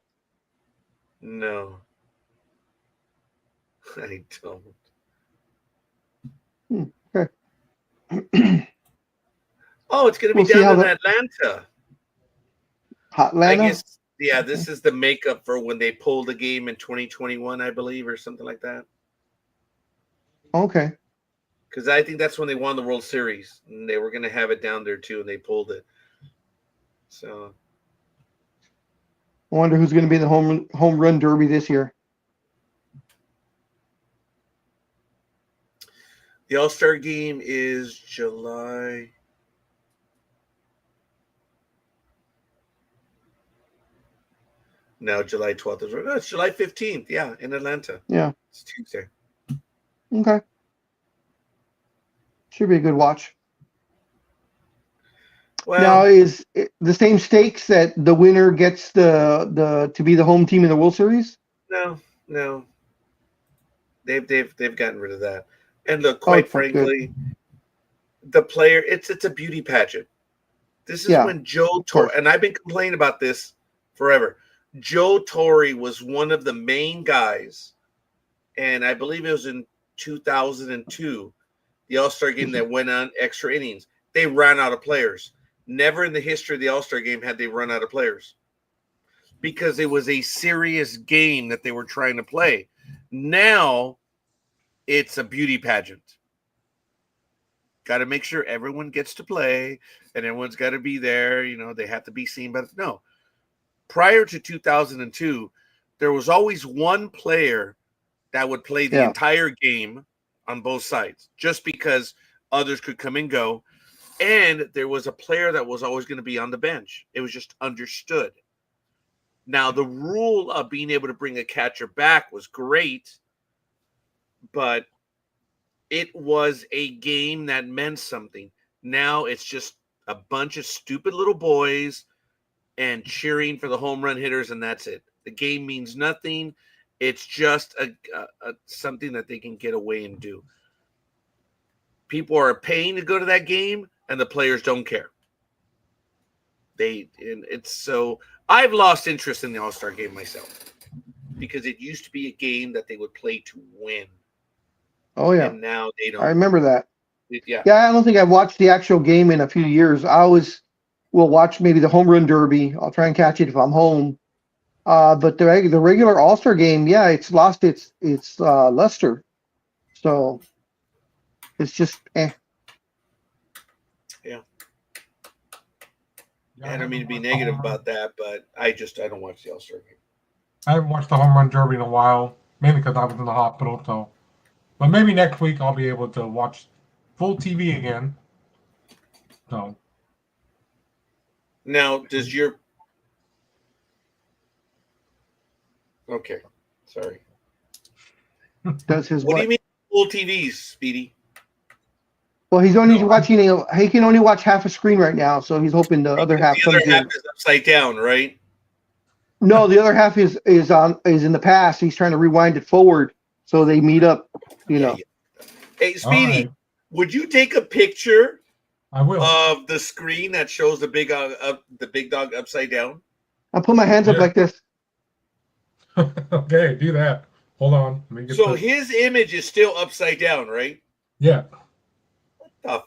No. I don't. Okay. Oh, it's going to be We'll see down how in that- Atlanta. Atlanta? I guess, yeah, this is the makeup for when they pulled the game in 2021, I believe, or something like that. Okay. Because I think that's when they won the World Series. And they were going to have it down there, too, and they pulled it. So, I wonder who's going to be in the home run derby this year. the All-Star game is July. No, July 12th. No, it's July 15th. Yeah, in Atlanta. Yeah. It's Tuesday. Okay. Should be a good watch. Well, Now, is it the same stakes that the winner gets the to be the home team in the World Series? no. They've gotten rid of that. And look, quite Okay, frankly, the player, it's a beauty pageant. This is Yeah, when Joe course. Torre, and I've been complaining about this forever. Joe Torre was one of the main guys, and I believe it was in 2002, the All-Star game that went on extra innings. They ran out of players. Never in the history of the All-Star game had they run out of players because it was a serious game that they were trying to play. Now it's a beauty pageant. Got to make sure everyone gets to play and everyone's got to be there. You know, they have to be seen. But no, prior to 2002, there was always one player that would play the Yeah. entire game on both sides, just because others could come and go. And there was a player that was always going to be on the bench. It was just understood. Now, the rule of being able to bring a catcher back was great, but it was a game that meant something. Now it's just a bunch of stupid little boys and cheering for the home run hitters, and that's it. The game means nothing. It's just a something that they can get away and do. People are paying to go to that game, and the players don't care. It's so I've lost interest in the All-Star game myself because it used to be a game that they would play to win. Oh yeah, And now they don't. I remember that. Yeah. Yeah, I don't think I've watched the actual game in a few years. I always will watch maybe the home run derby. I'll try and catch it if I'm home. But the regular All-Star game, yeah, it's lost its luster. So it's just I don't mean to be negative about that, but I don't watch the All-Star game. I haven't watched the home run derby in a while, mainly because I was in the hospital. So, but maybe next week I'll be able to watch full TV again. So Now, does your okay? Sorry. does his What do what? you mean full TVs, Speedy? Well, he's only watching. He can only watch half a screen right now, so he's hoping the other half The comes other half in. is upside down, right? No, the other half is in the past. He's trying to rewind it forward so they meet up. You know. Yeah. Hey, Speedy, right. would you take a picture I will. of the screen that shows the big dog upside down? I'll put my hands up Yeah. like this. Okay, do that. Hold on. Let me get So the- his image is still upside down, right? yeah. Oh,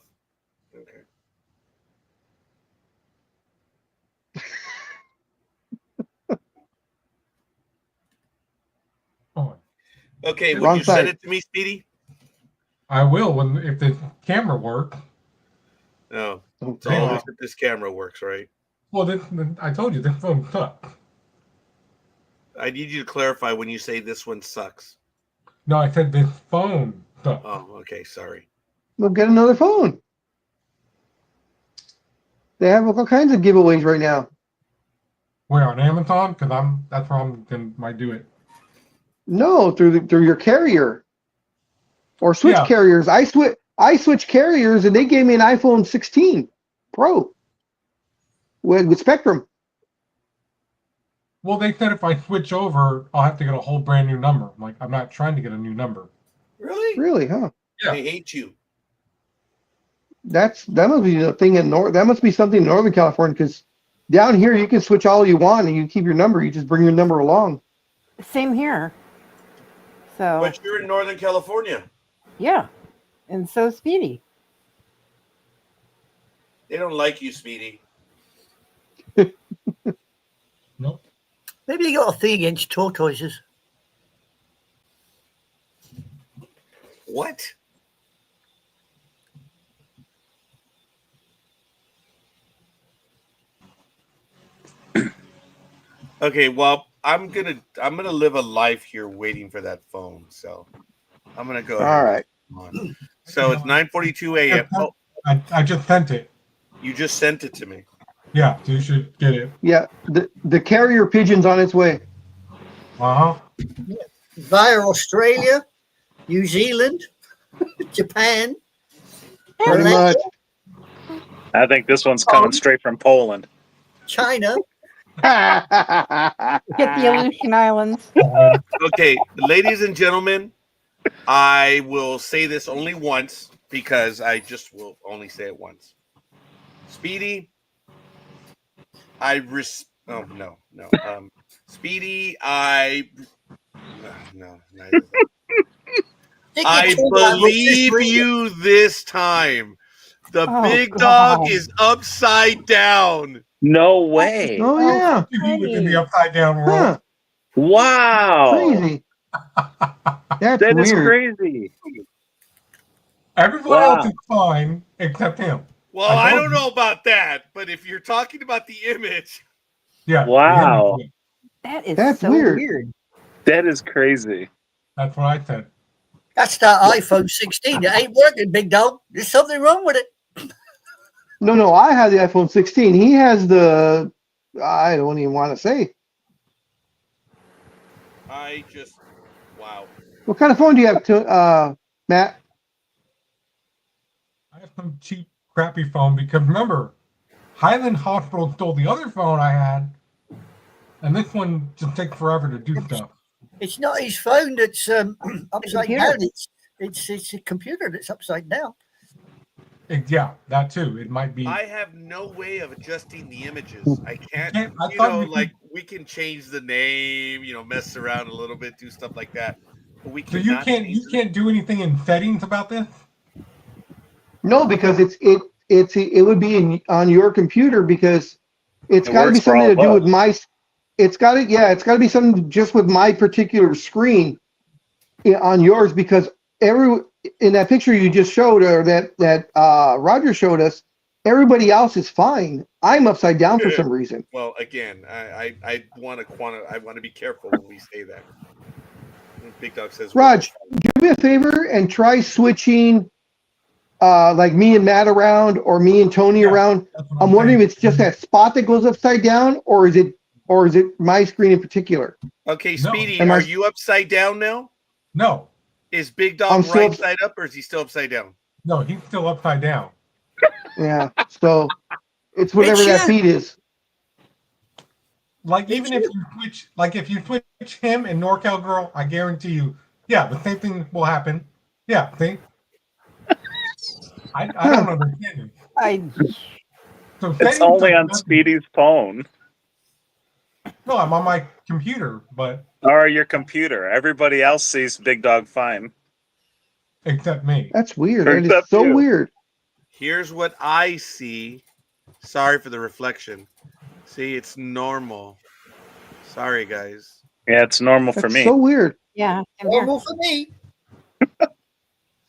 okay. Oh, Okay, would Wrong you send side. it to me, Speedy? I will if the camera works. No. Oh, It's always Yeah. that this camera works, right? Well, then I told you the phone sucks. I need you to clarify when you say this one sucks. No, I said this phone sucks. Oh, okay, sorry. We'll get another phone. They have all kinds of giveaways right now. Where on Amazon? Because that's where might do it. No, through your carrier or switch Yeah. carriers. I switch carriers, and they gave me an iPhone 16 Pro with Spectrum. Well, they said if I switch over, I'll have to get a whole brand new number. I'm like, I'm not trying to get a new number. Really? Really, huh? Yeah. I hate you. That must be the thing in that must be something in Northern California, because down here you can switch all you want and you keep your number. You just bring your number along. Same here. So But you're in Northern California. yeah, and so Speedy. They don't like you, Speedy. Nope. Maybe you got a thing against tortoises. What? Okay, well, I'm gonna live a life here waiting for that phone. So I'm gonna go. All right. On. So it's 9:42 a.m. Oh, I just sent it. you just sent it to me. Yeah, so you should get it. Yeah, the carrier pigeon's on its way. Uh huh. Via Australia, New Zealand, Japan, Pretty Malaysia, much. I think this one's coming straight from Poland. China. Get the Aleutian Islands. Okay, ladies and gentlemen, I will say this only once because I just will only say it once. Speedy, oh no. Speedy, no. I believe you this time. The Oh, big dog God. is upside down. No way. Oh yeah. In the upside down world. Huh. Wow. Crazy. That's That is weird. crazy. Everyone Wow. else is fine except him. Well, I I told don't you. know about that, but if you're talking about the image, Yeah. Wow. That is That's so weird. weird. That is crazy. That's what I said. That's that iPhone 16. It ain't working, big dog. There's something wrong with it. No, I have the iPhone 16. He has the, I don't even want to say. I just, wow. What kind of phone do you have, Matt? I have some cheap, crappy phone because remember, Highland Hospital stole the other phone I had, and this one just takes forever to do stuff. It's not his phone that's upside computer. down. It's a computer that's upside down. Yeah, that too. It might be. I have no way of adjusting the images. I can't, I you thought know, you could- like we can change the name, you know, mess around a little bit, do stuff like that. But we So you cannot can't change you can't do anything in settings about this? No, because it would be on your computer because it's It got to be works for something all to do of with us. my. It's got to be something just with my particular screen on yours because in that picture you just showed or that Roger showed us, everybody else is fine. I'm upside down for some reason. Well, again, I want to be careful when we say that. Big Dog says, Raj, do me a favor and try switching like me and Matt around or me and Tony Yeah. around. That's what I'm wondering saying. if it's just that spot that goes upside down or is it my screen in particular? okay, No. Speedy, Am I- are you upside down now? No, Is Big I'm Dog still right ups- side up or is he still upside down? no, he's still upside down. Yeah. So it's whatever that you. feed is. Like It's even if you switch him and NorCal Girl, I guarantee you, yeah, the same thing will happen. Yeah, see? I don't understand it. I So It's settings only are on nothing. Speedy's phone No, I'm on my computer, but or your computer. Everybody else sees Big Dog fine. except me. That's weird. Turns That is up so you. weird. Here's what I see. Sorry for the reflection. See, it's normal. Sorry, guys. Yeah, it's normal for That's me. so weird. yeah. I'm here. Normal for me.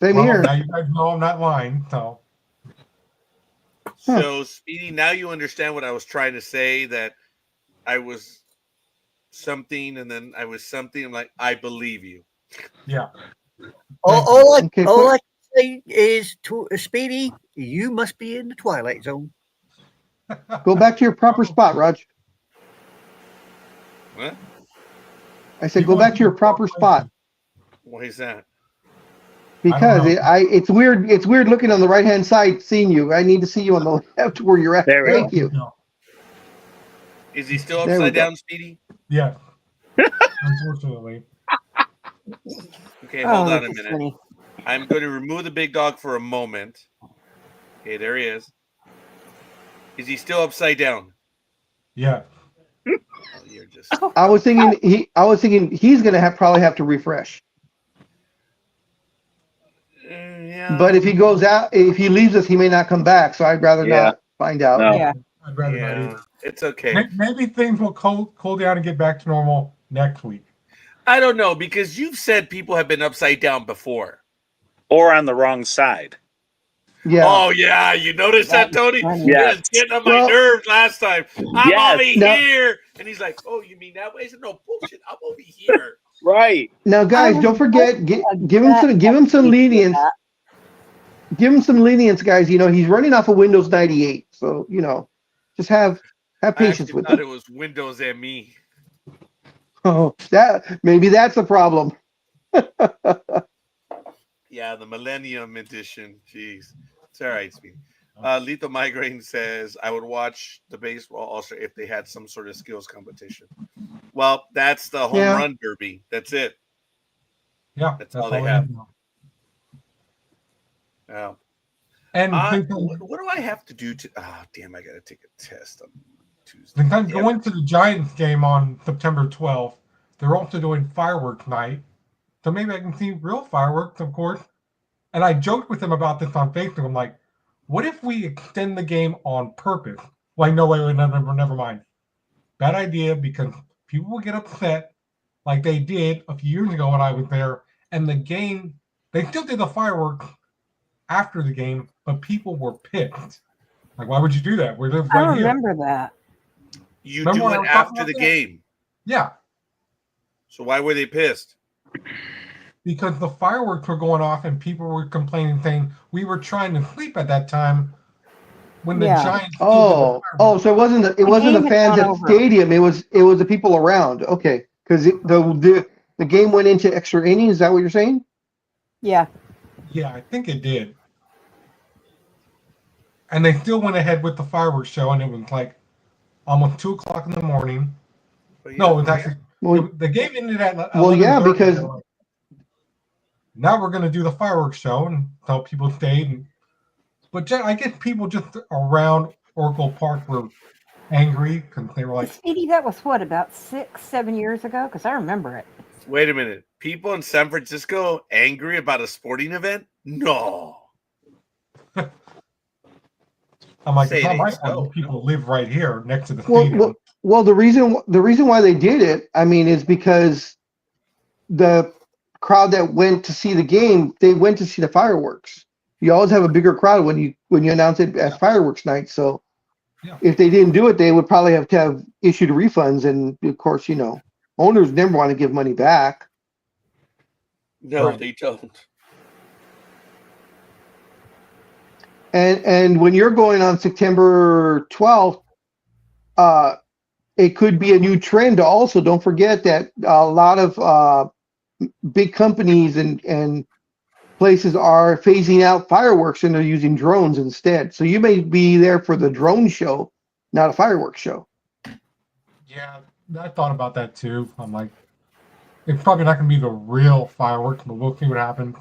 Same Well, here. now you guys know I'm not lying, so So, Speedy, now you understand what I was trying to say, that I was something and then I was something. I'm like, I believe you. yeah. All I Okay, can say is to Speedy, you must be in the Twilight Zone. Go back to your proper spot, Raj. What? I said go back to your proper spot Why is that? because know. it's weird. It's weird looking on the right hand side, seeing you. I need to see you on the left where you're at. There we Thank go. you. No. Is he still There we upside go. down, Speedy? Yeah. Unfortunately. Okay, hold Oh, on a that's minute. funny. I'm going to remove the Big Dog for a moment. Okay, there he is. Is he still upside down? Yeah. Oh, you're just. I was thinking he's gonna probably have to refresh. Yeah. But if he goes out, if he leaves us, he may not come back. So I'd rather Yeah. not find out. No. Yeah. I'd rather not Yeah, either. it's okay. Maybe things will cool down and get back to normal next week. I don't know because you've said people have been upside down before. Or on the wrong side. Yeah. Oh yeah, you noticed that, Tony? funny. He Yes. was getting on my Well- nerves last time. I'm Yes. over No. here, and he's like, "Oh, you mean that way?" I said, "No bullshit. I'm over here." Right. Now, guys, I don't forget, give him some that. lenience. Give him some lenience, guys. You know he's running off of Windows 98, so you know, just have I patience actually with thought him. it was Windows and me. Oh, maybe that's a problem. Yeah, the Millennium Edition. Jeez, it's all right, Speedy. Lethal Migraine says, "I would watch the baseball also if they had some sort of skills competition." Well, that's the home Yeah. run derby. That's it. Yeah. That's all they it have. is now. Yeah. And What do I have to do to? Ah, damn! I got to take a test on Tuesday. since I'm Damn going it. to the Giants game on September 12th, they're also doing fireworks night. So maybe I can see real fireworks, of course. And I joked with them about this on Facebook. I'm like, what if we extend the game on purpose? Like, no, wait, never mind. Bad idea because people will get upset like they did a few years ago when I was there. And the game, they still did the fireworks after the game, but people were pissed. Like, why would you do that? We live I right here. remember that. You Remember do when I it was talking after about the that? game. Yeah. So why were they pissed? because the fireworks were going off and people were complaining, saying we were trying to sleep at that time when the Yeah. Giants. did Oh, the oh, so it wasn't the game had fans gone at the over. stadium. It was the people around. Okay, because the game went into extra innings. Is that what you're saying? Yeah. Yeah, I think it did. And they still went ahead with the fireworks show, and it was like almost 2 o'clock in the morning. But No, yeah, it was actually Well, the game ended at 11:30. well, yeah, because They're like, now we're going to do the fireworks show, and so people stayed. But I guess people just around Oracle Park were angry because they were like, Speedy, that was what, about 6-7 years ago? Because I remember it. wait a minute. People in San Francisco angry about a sporting event? No. I'm like, Say it's it not my ain't fault. so. You people live right here next to the well, stadium. well, the reason why they did it, I mean, is because the crowd that went to see the game, they went to see the fireworks. You always have a bigger crowd when you announce it as fireworks night. So Yeah. if they didn't do it, they would probably have to have issued refunds, and of course, owners never want to give money back. No, Right. they don't. And when you're going on September 12th, it could be a new trend. Also, don't forget that a lot of big companies and places are phasing out fireworks and they're using drones instead. So you may be there for the drone show, not a fireworks show. Yeah, I thought about that too. I'm like, it's probably not going to be the real fireworks, but we'll see what happens.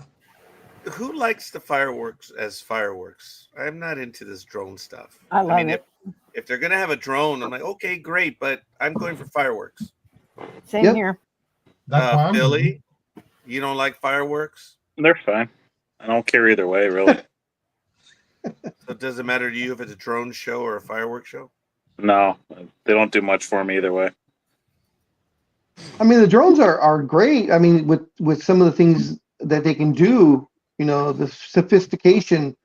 Who likes the fireworks as fireworks? I'm not into this drone stuff. I love mean, it. if they're gonna have a drone, I'm like, okay, great, but I'm going for fireworks. Same Yep. here. That's why I'm doing it. Billy, you don't like fireworks? They're fine. I don't care either way, really. So it doesn't matter to you if it's a drone show or a fireworks show? No, they don't do much for me either way. I mean, the drones are great. I mean, with some of the things that they can do, the sophistication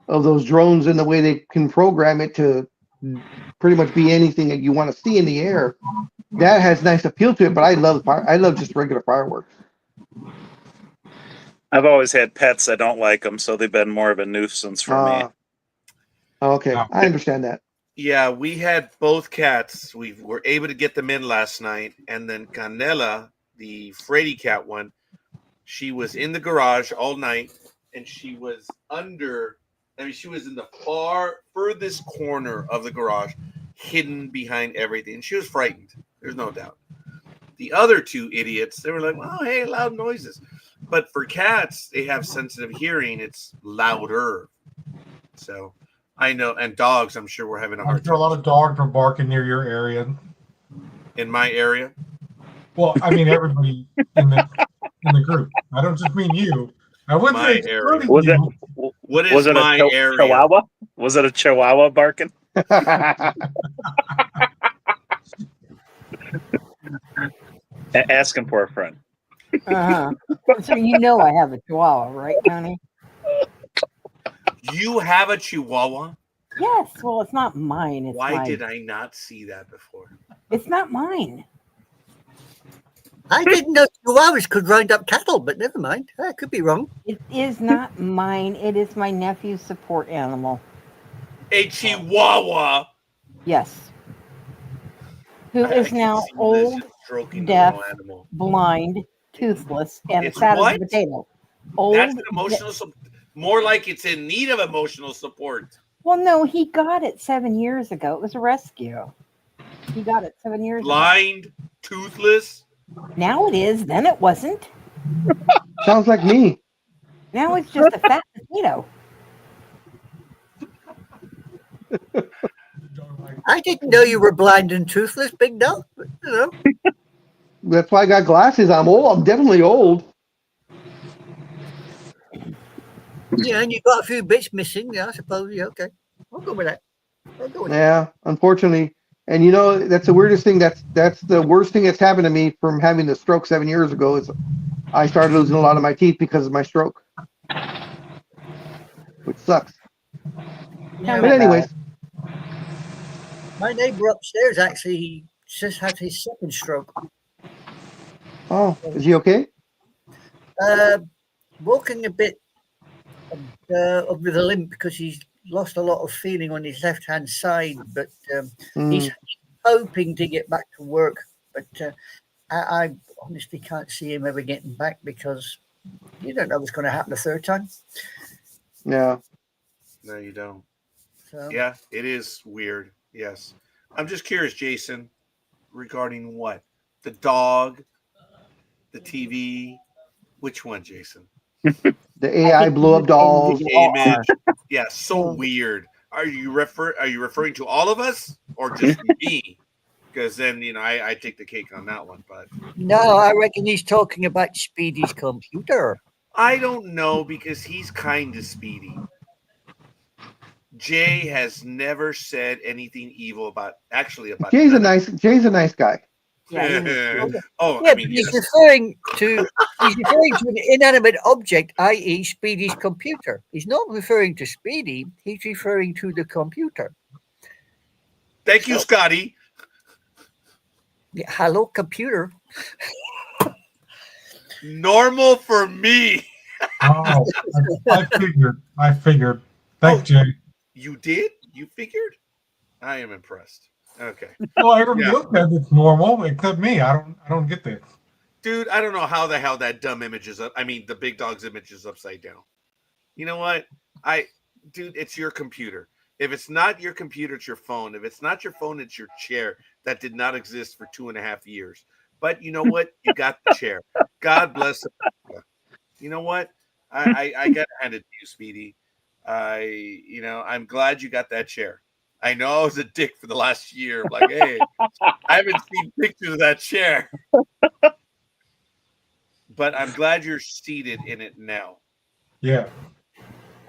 of those drones and the way they can program it to pretty much be anything that you want to see in the air. That has nice appeal to it, but I love just regular fireworks. I've always had pets. I don't like them, so they've been more of a nuisance for me. Okay, I understand that. Yeah, we had both cats. We were able to get them in last night. And then Canela, the Freddy cat one, she was in the garage all night and she was she was in the furthest corner of the garage, hidden behind everything. She was frightened. There's no doubt. The other two idiots, they were like, oh, hey, loud noises. But for cats, they have sensitive hearing. It's louder. So I know. And dogs, I'm sure we're having a I'm hard sure a time. lot of dogs are barking near your area. In my area. Well, I mean everybody in the group. I don't just mean you. I wouldn't My say area. excluding Was it? you. What is Was it my a area? chihuahua? Was it a chihuahua barking? Asking for a friend. Uh-huh. So I have a chihuahua, right, Tony? You have a chihuahua? Yes. Well, it's not mine. Why did I not see that before? It's not mine. I didn't know chihuahuas could round up cattle, but never mind. I could be wrong. It is not mine. It is my nephew's support animal. A chihuahua. Yes. Who I is can now see Liz old, just stroking the deaf, little animal. blind, toothless, and It's fat as what? a potato. Old. That's an emotional more like it's in need of emotional support. Well, no, he got it 7 years ago. It was a rescue. He got it 7 years Blind, toothless. ago. Now it is. Then it wasn't. Sounds like me. Now it's just a fat potato. I didn't know you were blind and toothless, big dog. But, That's why I got glasses. I'm old. I'm definitely old. and you got a few bits missing. Yeah, I suppose. Yeah, okay. I'll go with that. Yeah, unfortunately. And that's the weirdest thing. That's the worst thing that's happened to me from having the stroke 7 years ago is I started losing a lot of my teeth because of my stroke, which sucks. Yeah, But anyways, my neighbor upstairs actually just had his second stroke. oh, is he okay? Walking a bit with a limp because he's lost a lot of feeling on his left-hand side, but he's hoping to get back to work. But I honestly can't see him ever getting back because you don't know what's going to happen the third time. Yeah. No, you don't. So, Yeah, it is weird. Yes. I'm just curious, Jason, regarding what? The dog, the TV, which one, Jason? The AI blew up dolls. Image. Yeah, so weird. Are you referring to all of us or just me? Because then I take the cake on that one. But no, I reckon he's talking about Speedy's computer. I don't know because he's kind of Speedy. Jay has never said anything evil about Jay's a nice guy. Oh, Yeah, I mean, but he's yes. referring to an inanimate object, i.e., Speedy's computer. He's not referring to Speedy. He's referring to the computer. Thank you, Scotty. Yeah, hello, computer. Normal for me. Oh, I figured. Thanks, Jay. You did? You figured? I am impressed. Okay. Well, everybody else says it's normal except me. I don't get this. Dude, I don't know how the hell that dumb image is up. I mean, the big dog's image is upside down. You know what? Dude, it's your computer. If it's not your computer, it's your phone. If it's not your phone, it's your chair that did not exist for 2.5 years. But you know what? You got the chair. God bless America. You know what? I got to hand it to you, Speedy. I'm glad you got that chair. I know I was a dick for the last year. I'm like, hey, I haven't seen pictures of that chair. But I'm glad you're seated in it now. Yeah.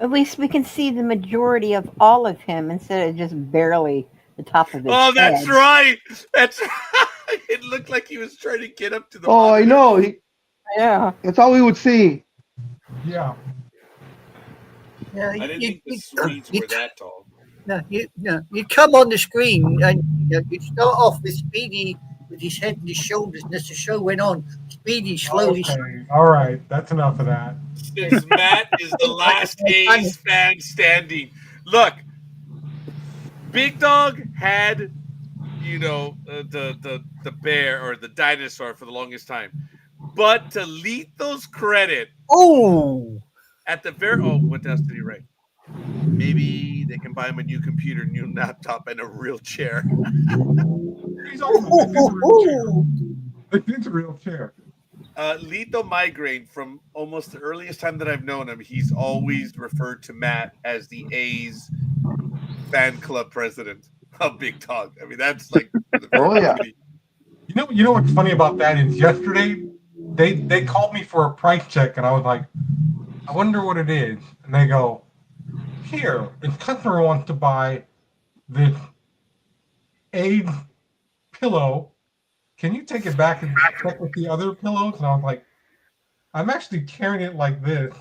At least we can see the majority of all of him instead of just barely the top of his Oh, head. that's right. That's right. It looked like he was trying to get up to the Oh, I monitor. know. Yeah. That's all we would see. Yeah. Yeah, I didn't think the Swedes were that tall. You come on the screen and you start off with Speedy with his head and his shoulders, and as the show went on, Speedy slowly. Okay. All right. That's enough of that. Since Matt is the last A's fan standing. Look, Big Dog had, the bear or the dinosaur for the longest time. But to Lito's credit, at the very what else did he write? Maybe they can buy him a new computer, new laptop, and a real chair. He's also it's a real chair. Lito Migraine, from almost the earliest time that I've known him, he's always referred to Matt as the A's fan club president of Big Dog. I mean, that's like Oh, yeah. You know what's funny about that is yesterday they called me for a price check and I was like, I wonder what it is. And they go, here, this customer wants to buy this AIDS pillow. Can you take it back and check with the other pillows? And I was like, I'm actually carrying it like this.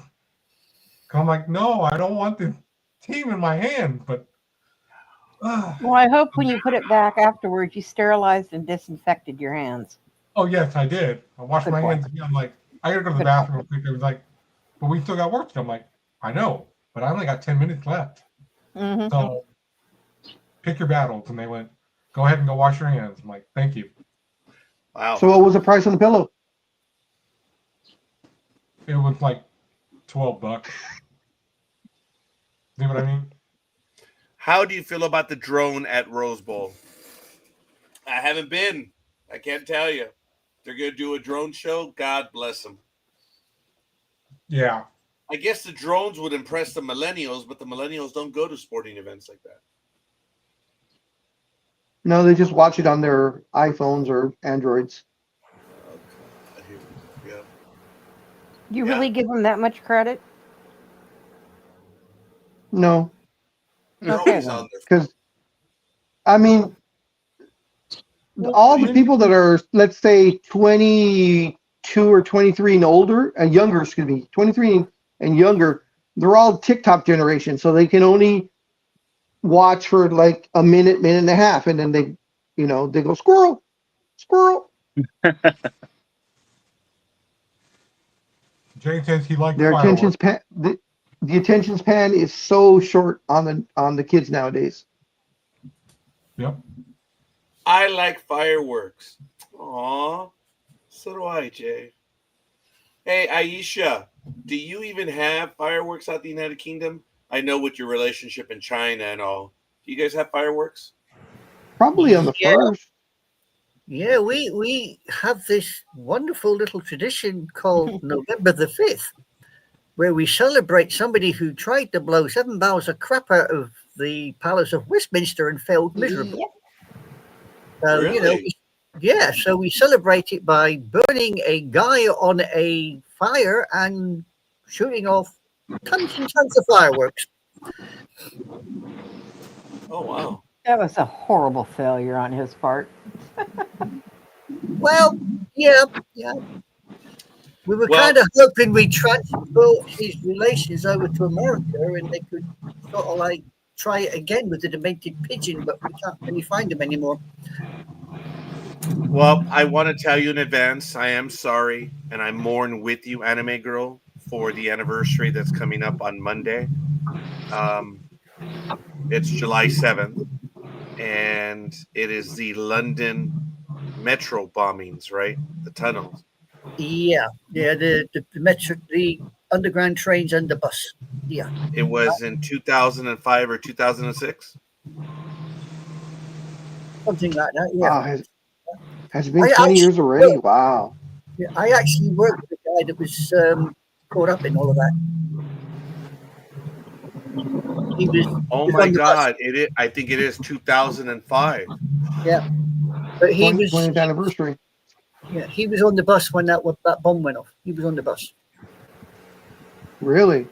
I'm like, no, I don't want this team in my hand. But Well, I hope when you put it back afterwards, you sterilized and disinfected your hands. oh yes, I did. I washed Good my point. hands. I'm like, I gotta go to the Good bathroom real quick. It was like, but we still got work. I'm like, I know, but I only got 10 minutes left. Mm-hmm. So pick your battles. And they went, go ahead and go wash your hands. I'm like, thank you. Wow. So what was the price on the pillow? It was like $12. See what I mean? How do you feel about the drone at Rose Bowl? I haven't been. I can't tell you. They're going to do a drone show. God bless them. Yeah. I guess the drones would impress the millennials, but the millennials don't go to sporting events like that. No, they just watch it on their iPhones or Androids. Yeah. You Yeah. really give them that much credit? No, They're Okay, always then. on their because I mean, all the people that are, let's say, 22 or 23 and older and younger, 23 and younger, they're all TikTok generation, so they can only watch for like a minute and a half, and then they go squirrel. Jay says he likes Their fireworks. the attention span is so short on the kids nowadays. Yep. I like fireworks. Aw, so do I, Jay. Hey, Aisha, do you even have fireworks out the United Kingdom? I know with your relationship in China and all. Do you guys have fireworks? Probably on the Yeah. first. Yeah, we have this wonderful little tradition called November the 5th, where we celebrate somebody who tried to blow 7 barrels of crap out of the Palace of Westminster and failed miserably. Yep. So, Really? so we celebrate it by burning a guy on a fire and shooting off tons and tons of fireworks. Oh, wow. That was a horrible failure on his part. Well, yeah. We were Well- kind of hoping we'd transport his relations over to America and they could sort of like try it again with the demented pigeon, but we can't really find them anymore. Well, I want to tell you in advance, I am sorry, and I mourn with you, Anime Girl, for the anniversary that's coming up on Monday. It's July 7th, and it is the London metro bombings, right? The tunnels. Yeah, the metro, the underground trains and the bus. Yeah, It was in 2005 or 2006. something like that. Yeah. Wow, has it been I 20 years actually- already? Wow. Yeah, I actually worked with a guy that was caught up in all of that. He was, Oh It's my on the bus. God! It is. I think it is 2005. but he was, 20th anniversary. yeah, he was on the bus when that bomb went off. He was on the bus. Really?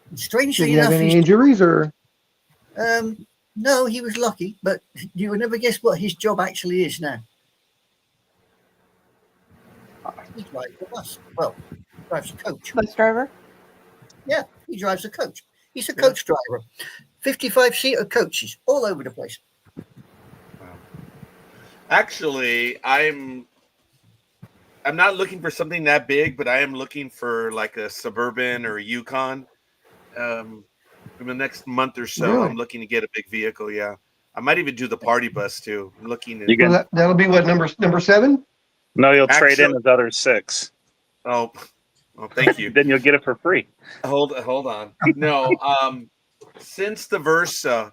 Did Strangely he have enough, any injuries or? no, he was lucky. But you would never guess what his job actually is now. He drives the bus. Well, drives a coach. Bus driver? Yeah, he drives a coach. He's a coach driver. 55-seater coaches all over the place. Actually, I'm not looking for something that big, but I am looking for like a Suburban or a Yukon. In the next month or so, Really? I'm looking to get a big vehicle. Yeah, I might even do the party bus too. I'm looking at. You So can that'll be what, number 7? no, you'll trade in Actually- his other 6. Oh, thank you. Then you'll get it for free. Hold on. No, since the Versa,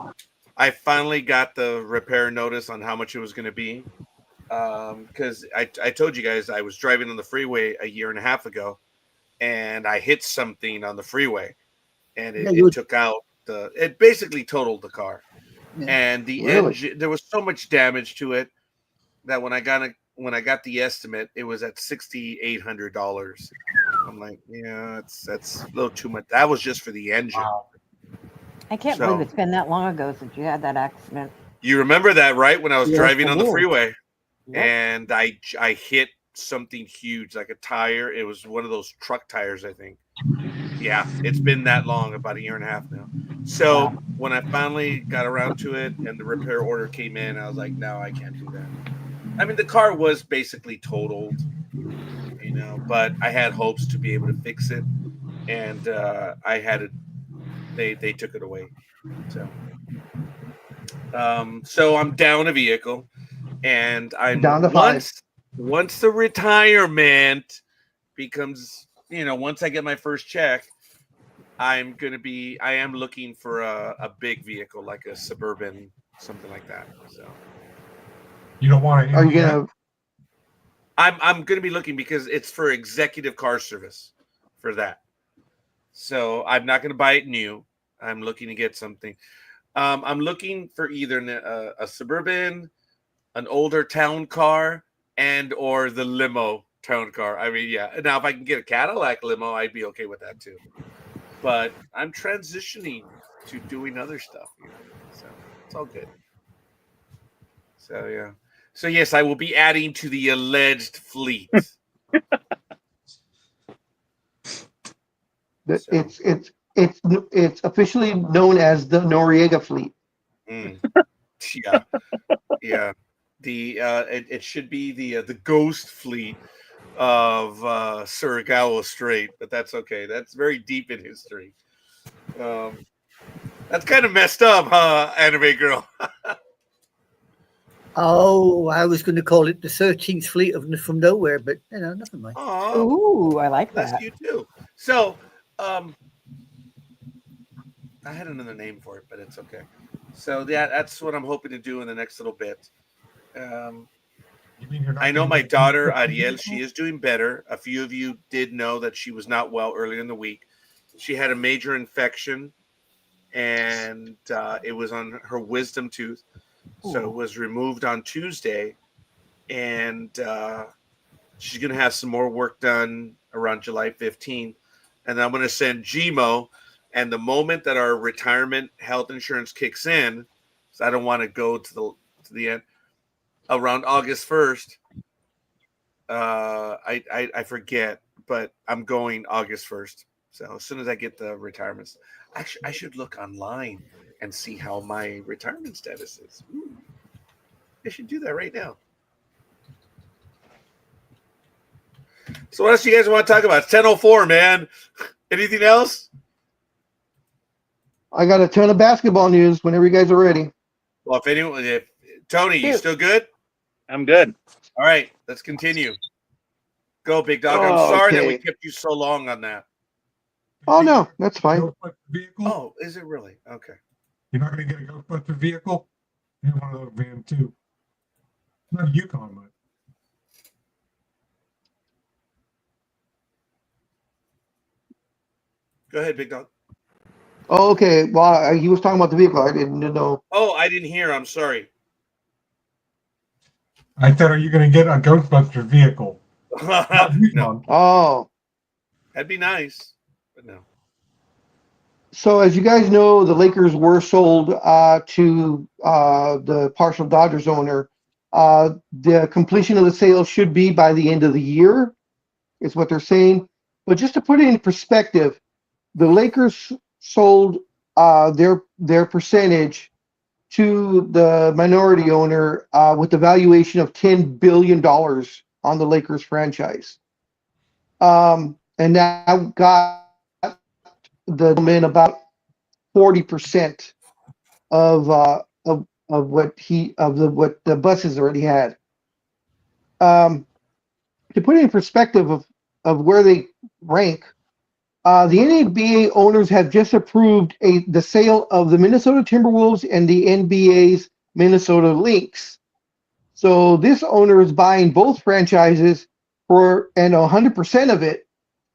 I finally got the repair notice on how much it was going to be. Because I told you guys I was driving on the freeway a year and a half ago, and I hit something on the freeway, and it took out it basically totaled the car, Yeah. and the Really? engine. There was so much damage to it that when I got the estimate, it was at $6,800. I'm like, yeah, that's a little too much. That was just for the engine. Wow. I can't So- believe it's been that long ago since you had that accident. You remember that, right? When I was Yes, driving I on the do. freeway. Yep. And I hit something huge, like a tire. It was one of those truck tires, I think. Yeah, it's been that long, about a year and a half now. So Wow. when I finally got around to it and the repair order came in, I was like, no, I can't do that. I mean, the car was basically totaled, but I had hopes to be able to fix it, and I had it. They took it away. So I'm down a vehicle. And I'm Down to 5. Once the retirement becomes, once I get my first check, I am looking for a big vehicle, like a Suburban, something like that. So You don't want to. Are you gonna? I'm gonna be looking because it's for executive car service for that. So I'm not gonna buy it new. I'm looking to get something. I'm looking for either a Suburban, an older town car, and or the limo town car. I mean, yeah. Now, if I can get a Cadillac limo, I'd be okay with that too. But I'm transitioning to doing other stuff, so it's all good. So yeah. So yes, I will be adding to the alleged fleet. It's officially known as the Noriega fleet. Yeah. The it should be the Ghost Fleet of Suragawa Strait, but that's okay. That's very deep in history. That's kind of messed up, huh, anime girl? Oh, I was going to call it the 13th Fleet from nowhere, but never mind. Aw, Ooh, I like bless that. you too. So, I had another name for it, but it's okay. So yeah, that's what I'm hoping to do in the next little bit. You mean you're not I know gonna my get a daughter Ghostbuster Ariel, vehicle? she is doing better. A few of you did know that she was not well earlier in the week. She had a major infection, and it was on her wisdom tooth. So it was removed on Tuesday, and she's going to have some more work done around July 15th. And then I'm going to send Gmo. And the moment that our retirement health insurance kicks in, so I don't want to go to the end, around August 1st, I forget, but I'm going August 1st. So as soon as I get the retirements, actually, I should look online and see how my retirement status is. Ooh, I should do that right now. So what else do you guys want to talk about? It's 10:04, man. Anything else? I got a ton of basketball news whenever you guys are ready. Well, if Tony, you Shoot. still good? I'm good. All right, let's continue. Go, big dog. I'm sorry that we Okay. kept you so long on that. Oh no, that's fine. Ghostbuster vehicle? Oh, is it really? Okay. You're not going to get a Ghostbuster vehicle? You need one of those vans too. Not a Yukon, but Go ahead, big dog. Oh, okay. Well, he was talking about the vehicle. I didn't know. Oh, I didn't hear. I'm sorry. I said, are you going to get a Ghostbuster vehicle? Not No, Yukon. Oh, that'd be nice, but no. so as you guys know, the Lakers were sold to the partial Dodgers owner. The completion of the sale should be by the end of the year, is what they're saying. But just to put it in perspective, the Lakers sold their percentage to the minority owner with the valuation of $10 billion on the Lakers franchise. And now got the men about 40% of what the buses already had. To put it in perspective of where they rank, the NBA owners have just approved the sale of the Minnesota Timberwolves and the NBA's Minnesota Lynx. So this owner is buying both franchises and 100% of it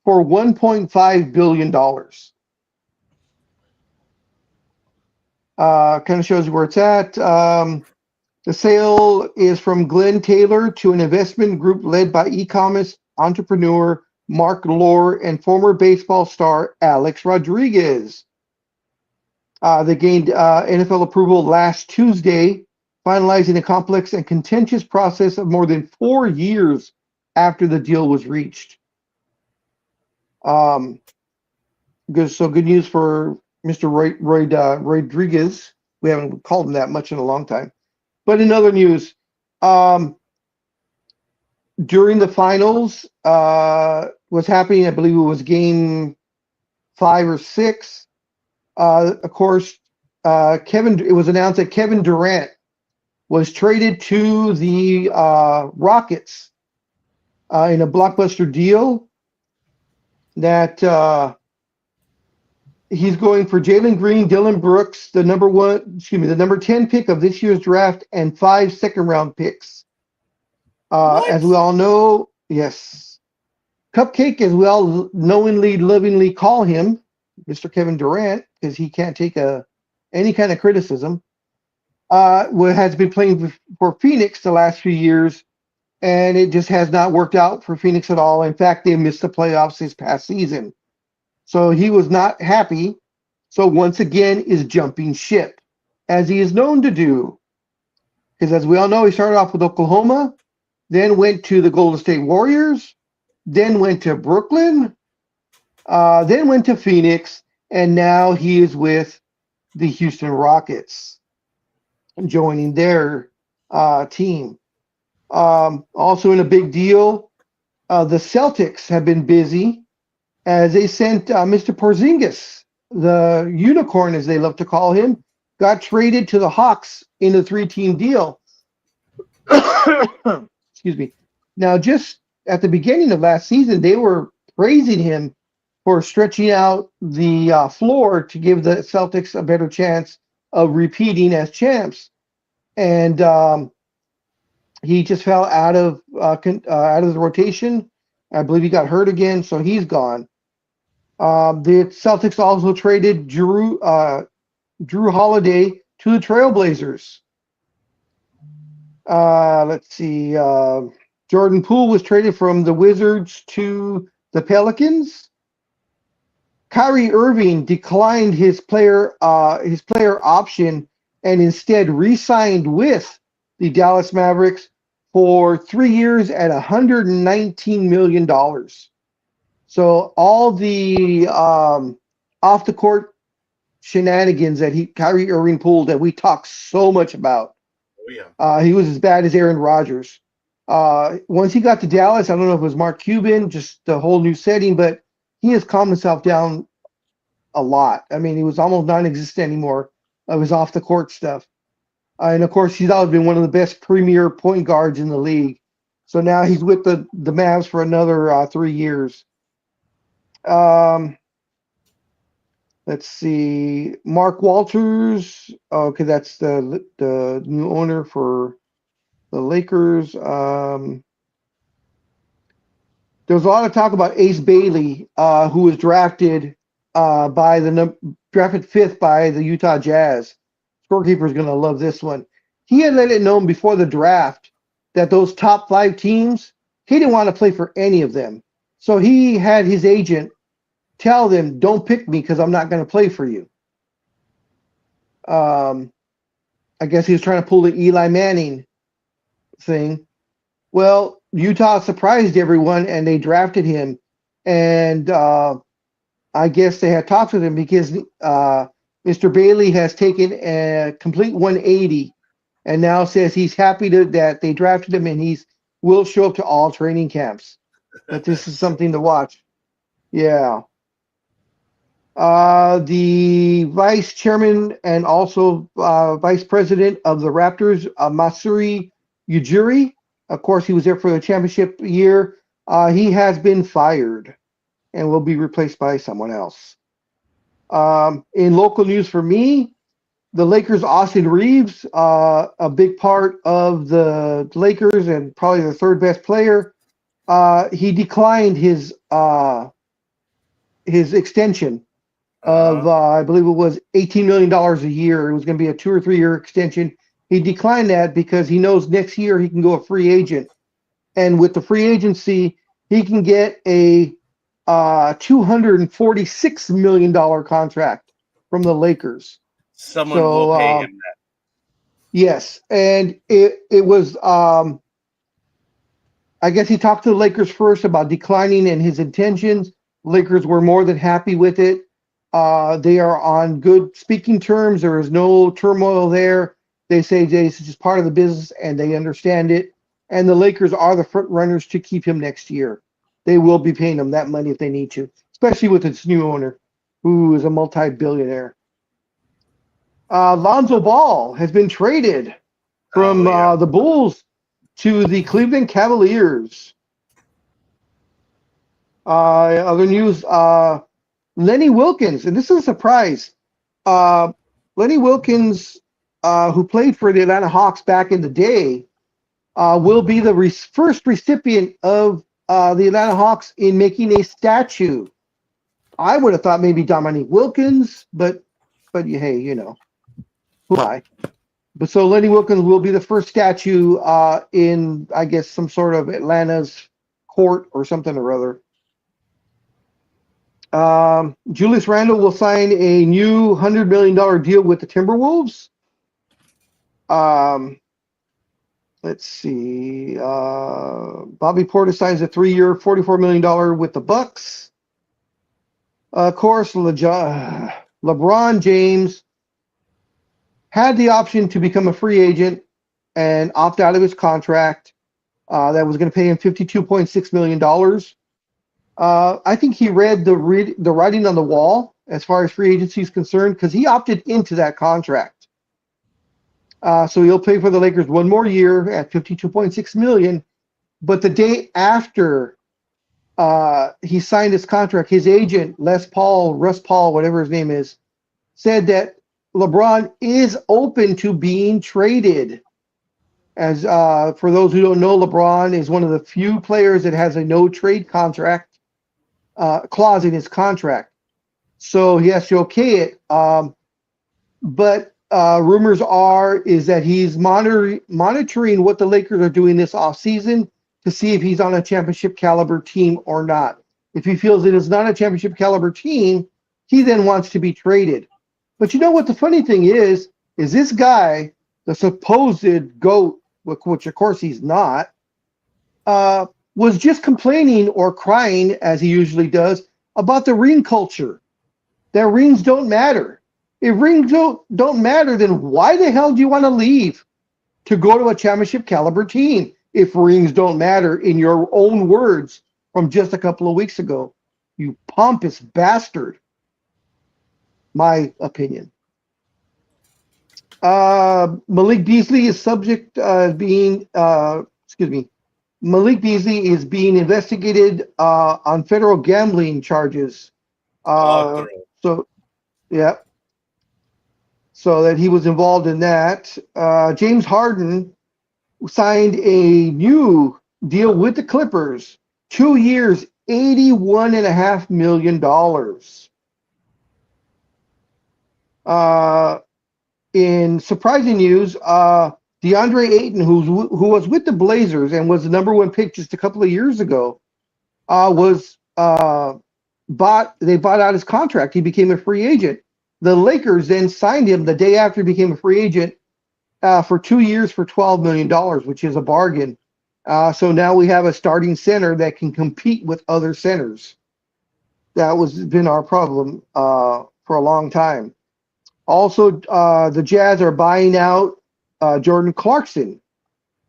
for $1.5 billion. Kind of shows you where it's at. The sale is from Glenn Taylor to an investment group led by e-commerce entrepreneur Mark Lohr and former baseball star Alex Rodriguez. They gained NFL approval last Tuesday, finalizing a complex and contentious process of more than 4 years after the deal was reached. Good news for Mr. Roy Rodriguez. We haven't called him that much in a long time. But in other news, during the finals, what's happening, I believe it was game 5 or 6. Of course, it was announced that Kevin Durant was traded to the Rockets in a blockbuster deal that he's going for Jalen Green, Dylan Brooks, the number 10 pick of this year's draft, and 5 second-round picks. As we all know, yes, Cupcake, as we all knowingly, lovingly call him, Mr. Kevin Durant, because he can't take any kind of criticism, has been playing for Phoenix the last few years, and it just has not worked out for Phoenix at all. In fact, they missed the playoffs this past season. So he was not happy. So once again is jumping ship, as he is known to do. Because as we all know, he started off with Oklahoma, then went to the Golden State Warriors, then went to Brooklyn, then went to Phoenix, and now he is with the Houston Rockets, joining their team. Also in a big deal, The Celtics have been busy as they sent Mr. Porzingis, the unicorn, as they love to call him, got traded to the Hawks in a 3-team deal. Excuse me. Now, just at the beginning of last season, they were praising him for stretching out the floor to give the Celtics a better chance of repeating as champs. And he just fell out of the rotation. I believe he got hurt again, so he's gone. The Celtics also traded Drew Holiday to the Trailblazers. Let's see. Jordan Poole was traded from the Wizards to the Pelicans. Kyrie Irving declined his player option and instead re-signed with the Dallas Mavericks for 3 years at $119 million. So all the off the court shenanigans that Kyrie Irving pulled that we talk so much about. Oh yeah. He was as bad as Aaron Rodgers. Once he got to Dallas, I don't know if it was Mark Cuban, just the whole new setting, but he has calmed himself down a lot. I mean, he was almost non-existent anymore of his off the court stuff. And of course, he's always been one of the best premier point guards in the league. So now he's with the Mavs for another 3 years. Let's see. Mark Walters. Okay, that's the new owner for the Lakers. There was a lot of talk about Ace Bailey, who was drafted drafted 5th by the Utah Jazz. Scorekeeper is going to love this one. He had let it known before the draft that those top 5 teams, he didn't want to play for any of them. So he had his agent tell them, don't pick me because I'm not going to play for you. I guess he was trying to pull the Eli Manning thing. Well, Utah surprised everyone and they drafted him. And I guess they had talked with him because Mr. Bailey has taken a complete 180 and now says he's happy that they drafted him and he will show up to all training camps. But this is something to watch. Yeah. The vice chairman and also vice president of the Raptors, Masuri Ujiri, of course, he was there for the championship year. He has been fired and will be replaced by someone else. In local news for me, the Lakers' Austin Reeves, a big part of the Lakers and probably the 3rd best player, he declined his extension of, I believe it was $18 million a year. It was going to be a 2 or 3 year extension. He declined that because he knows next year he can go a free agent. And with the free agency, he can get a $246 million contract from the Lakers. Someone will pay him that. Yes. And it was, I guess he talked to the Lakers first about declining and his intentions. Lakers were more than happy with it. They are on good speaking terms. There is no turmoil there. They say this is just part of the business and they understand it. And the Lakers are the front runners to keep him next year. They will be paying him that money if they need to, especially with its new owner, who is a multi-billionaire. Lonzo Ball has been traded from the Bulls to the Cleveland Cavaliers. Other news, Lenny Wilkens, and this is a surprise. Lenny Wilkens, who played for the Atlanta Hawks back in the day, will be the first recipient of the Atlanta Hawks in making a statue. I would have thought maybe Dominique Wilkins, but hey, you know, who am I? But so Lenny Wilkens will be the first statue in, I guess, some sort of Atlanta's court or something or other. Julius Randle will sign a new $100 million deal with the Timberwolves. Let's see. Bobby Portis signs a 3-year, $44 million with the Bucks. Of course, LeBron James had the option to become a free agent and opt out of his contract. that was going to pay him $52.6 million. I think he read the writing on the wall as far as free agency is concerned, because he opted into that contract. So he'll play for the Lakers one more year at $52.6 million. But the day after he signed his contract, his agent, Russ Paul, whatever his name is, said that LeBron is open to being traded. As for those who don't know, LeBron is one of the few players that has a no trade contract clause in his contract. So he has to okay it. But rumors is that he's monitoring what the Lakers are doing this offseason to see if he's on a championship caliber team or not. If he feels it is not a championship caliber team, he then wants to be traded. But you know what the funny thing is this guy, the supposed GOAT, which of course he's not, was just complaining or crying, as he usually does, about the ring culture. That rings don't matter. If rings don't matter, then why the hell do you want to leave to go to a championship caliber team if rings don't matter, in your own words from just a couple of weeks ago? You pompous bastard. My opinion. Malik Beasley is Malik Beasley is being investigated on federal gambling charges. So that he was involved in that. James Harden signed a new deal with the Clippers, 2 years, $81.5 million. In surprising news, DeAndre Ayton, who was with the Blazers and was the number one pick just a couple of years ago, they bought out his contract. He became a free agent. The Lakers then signed him the day after he became a free agent for 2 years for $12 million, which is a bargain. So now we have a starting center that can compete with other centers. That been our problem for a long time. Also, the Jazz are buying out Jordan Clarkson,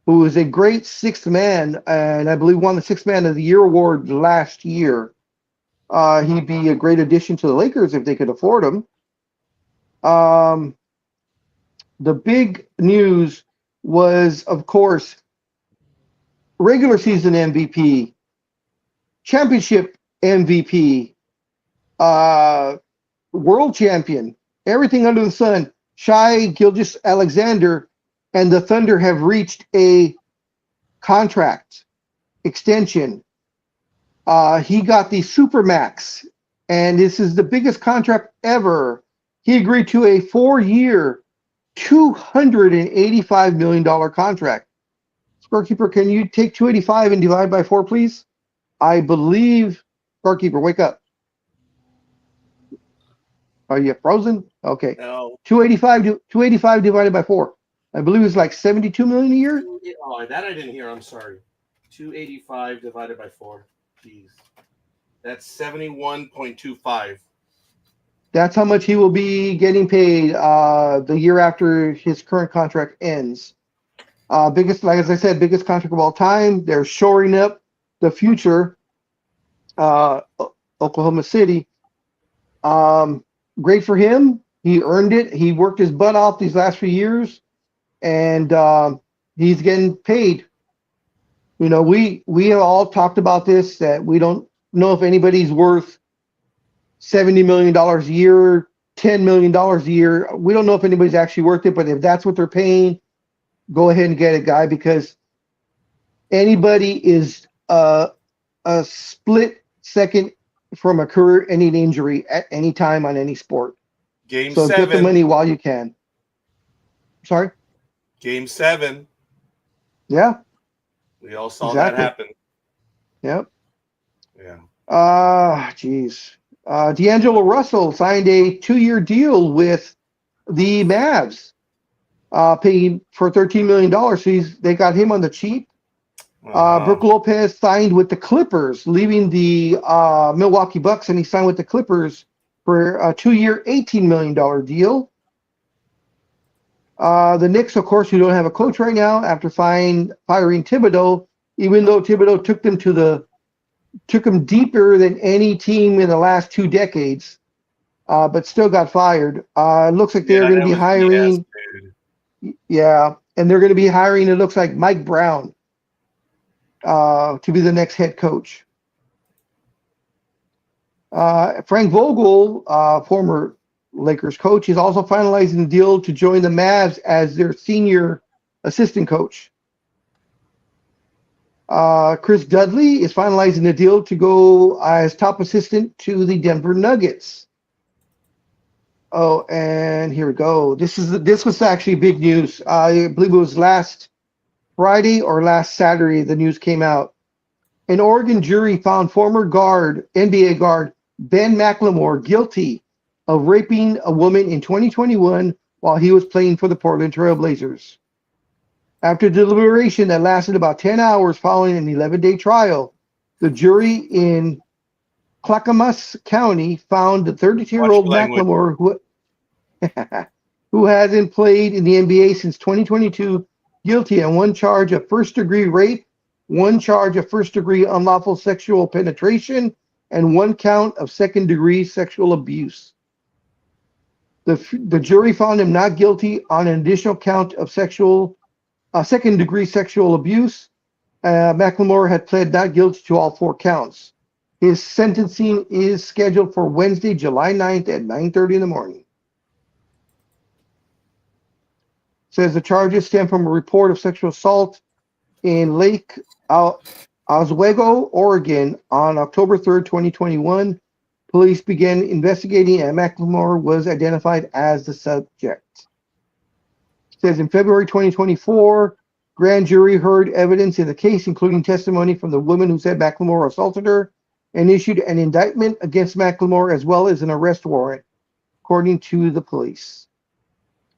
who is a great sixth man, and I believe won the Sixth Man of the Year award last year. He'd be a great addition to the Lakers if they could afford him. The big news was, of course, regular season MVP, championship MVP, world champion, everything under the sun. Shai Gilgeous-Alexander and the Thunder have reached a contract extension. He got the Supermax, and this is the biggest contract ever. He agreed to a 4-year, $285 million contract. Scorekeeper, can you take 285 and divide by 4, please? I believe, Scorekeeper, wake up. Are you frozen? Okay. No. 285 divided by 4. I believe it's like 72 million a year. Oh, that I didn't hear. I'm sorry. 285 divided by 4. Jeez. That's 71.25. That's how much he will be getting paid the year after his current contract ends. Biggest, like as I said, biggest contract of all time. They're shoring up the future. Oklahoma City. Great for him. He earned it. He worked his butt off these last few years, and he's getting paid. You know, we have all talked about this, that we don't know if anybody's worth $70 million a year, $10 million a year. We don't know if anybody's actually worth it, but if that's what they're paying, go ahead and get it, guy, because anybody is a split second from a career-ending injury at any time on any sport. Game so 7. Get the money while you can. Sorry? Game 7. Yeah. We all saw Exactly. that happen. Yep. Yeah. Geez. D'Angelo Russell signed a 2-year deal with the Mavs, paying for $13 million. So they got him on the cheap. Brook Lopez signed with the Clippers, leaving the Milwaukee Bucks, and he signed with the Clippers for a 2-year, $18 million deal. The Knicks, of course, who don't have a coach right now after firing Thibodeau, even though Thibodeau took them deeper than any team in the last 2 decades, but still got fired. It looks like they're going to be hiring. Yeah, and they're going to be hiring, it looks like, Mike Brown to be the next head coach. Frank Vogel, former Lakers coach, is also finalizing the deal to join the Mavs as their senior assistant coach. Chris Dudley is finalizing the deal to go as top assistant to the Denver Nuggets. Oh, and here we go. This was actually big news. I believe it was last Friday or last Saturday the news came out. An Oregon jury found former NBA guard Ben McLemore guilty of raping a woman in 2021 while he was playing for the Portland Trail Blazers. After deliberation that lasted about 10 hours following an 11-day trial, the jury in Clackamas County found the 32-year-old McLemore, who hasn't played in the NBA since 2022, guilty on one charge of first-degree rape, one charge of first-degree unlawful sexual penetration, and one count of second-degree sexual abuse. The jury found him not guilty on an additional count of second-degree sexual abuse. McLemore had pled not guilty to all 4 counts. His sentencing is scheduled for Wednesday, July 9th at 9:30 in the morning. Says the charges stem from a report of sexual assault in Lake Oswego, Oregon on October 3rd, 2021. Police began investigating and McLemore was identified as the subject. It says in February 2024, grand jury heard evidence in the case, including testimony from the woman who said McLemore assaulted her, and issued an indictment against McLemore as well as an arrest warrant, according to the police.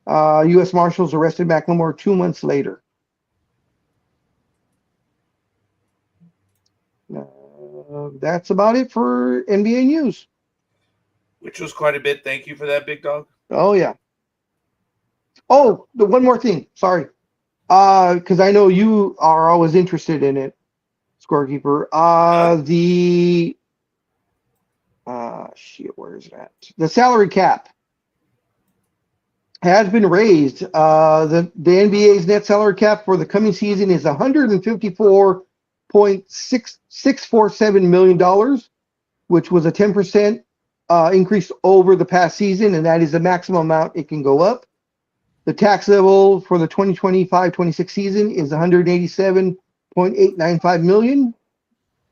U.S. Marshals arrested McLemore 2 months later. That's about it for NBA news. Which was quite a bit. Thank you for that, Big Dog. Oh, yeah. Oh, the one more thing. Sorry. Because I know you are always interested in it, Scorekeeper. Where is that? The salary cap has been raised. The NBA's net salary cap for the coming season is $154.647 million, which was a 10% increase over the past season, and that is the maximum amount it can go up. The tax level for the 2025-26 season is $187.895 million.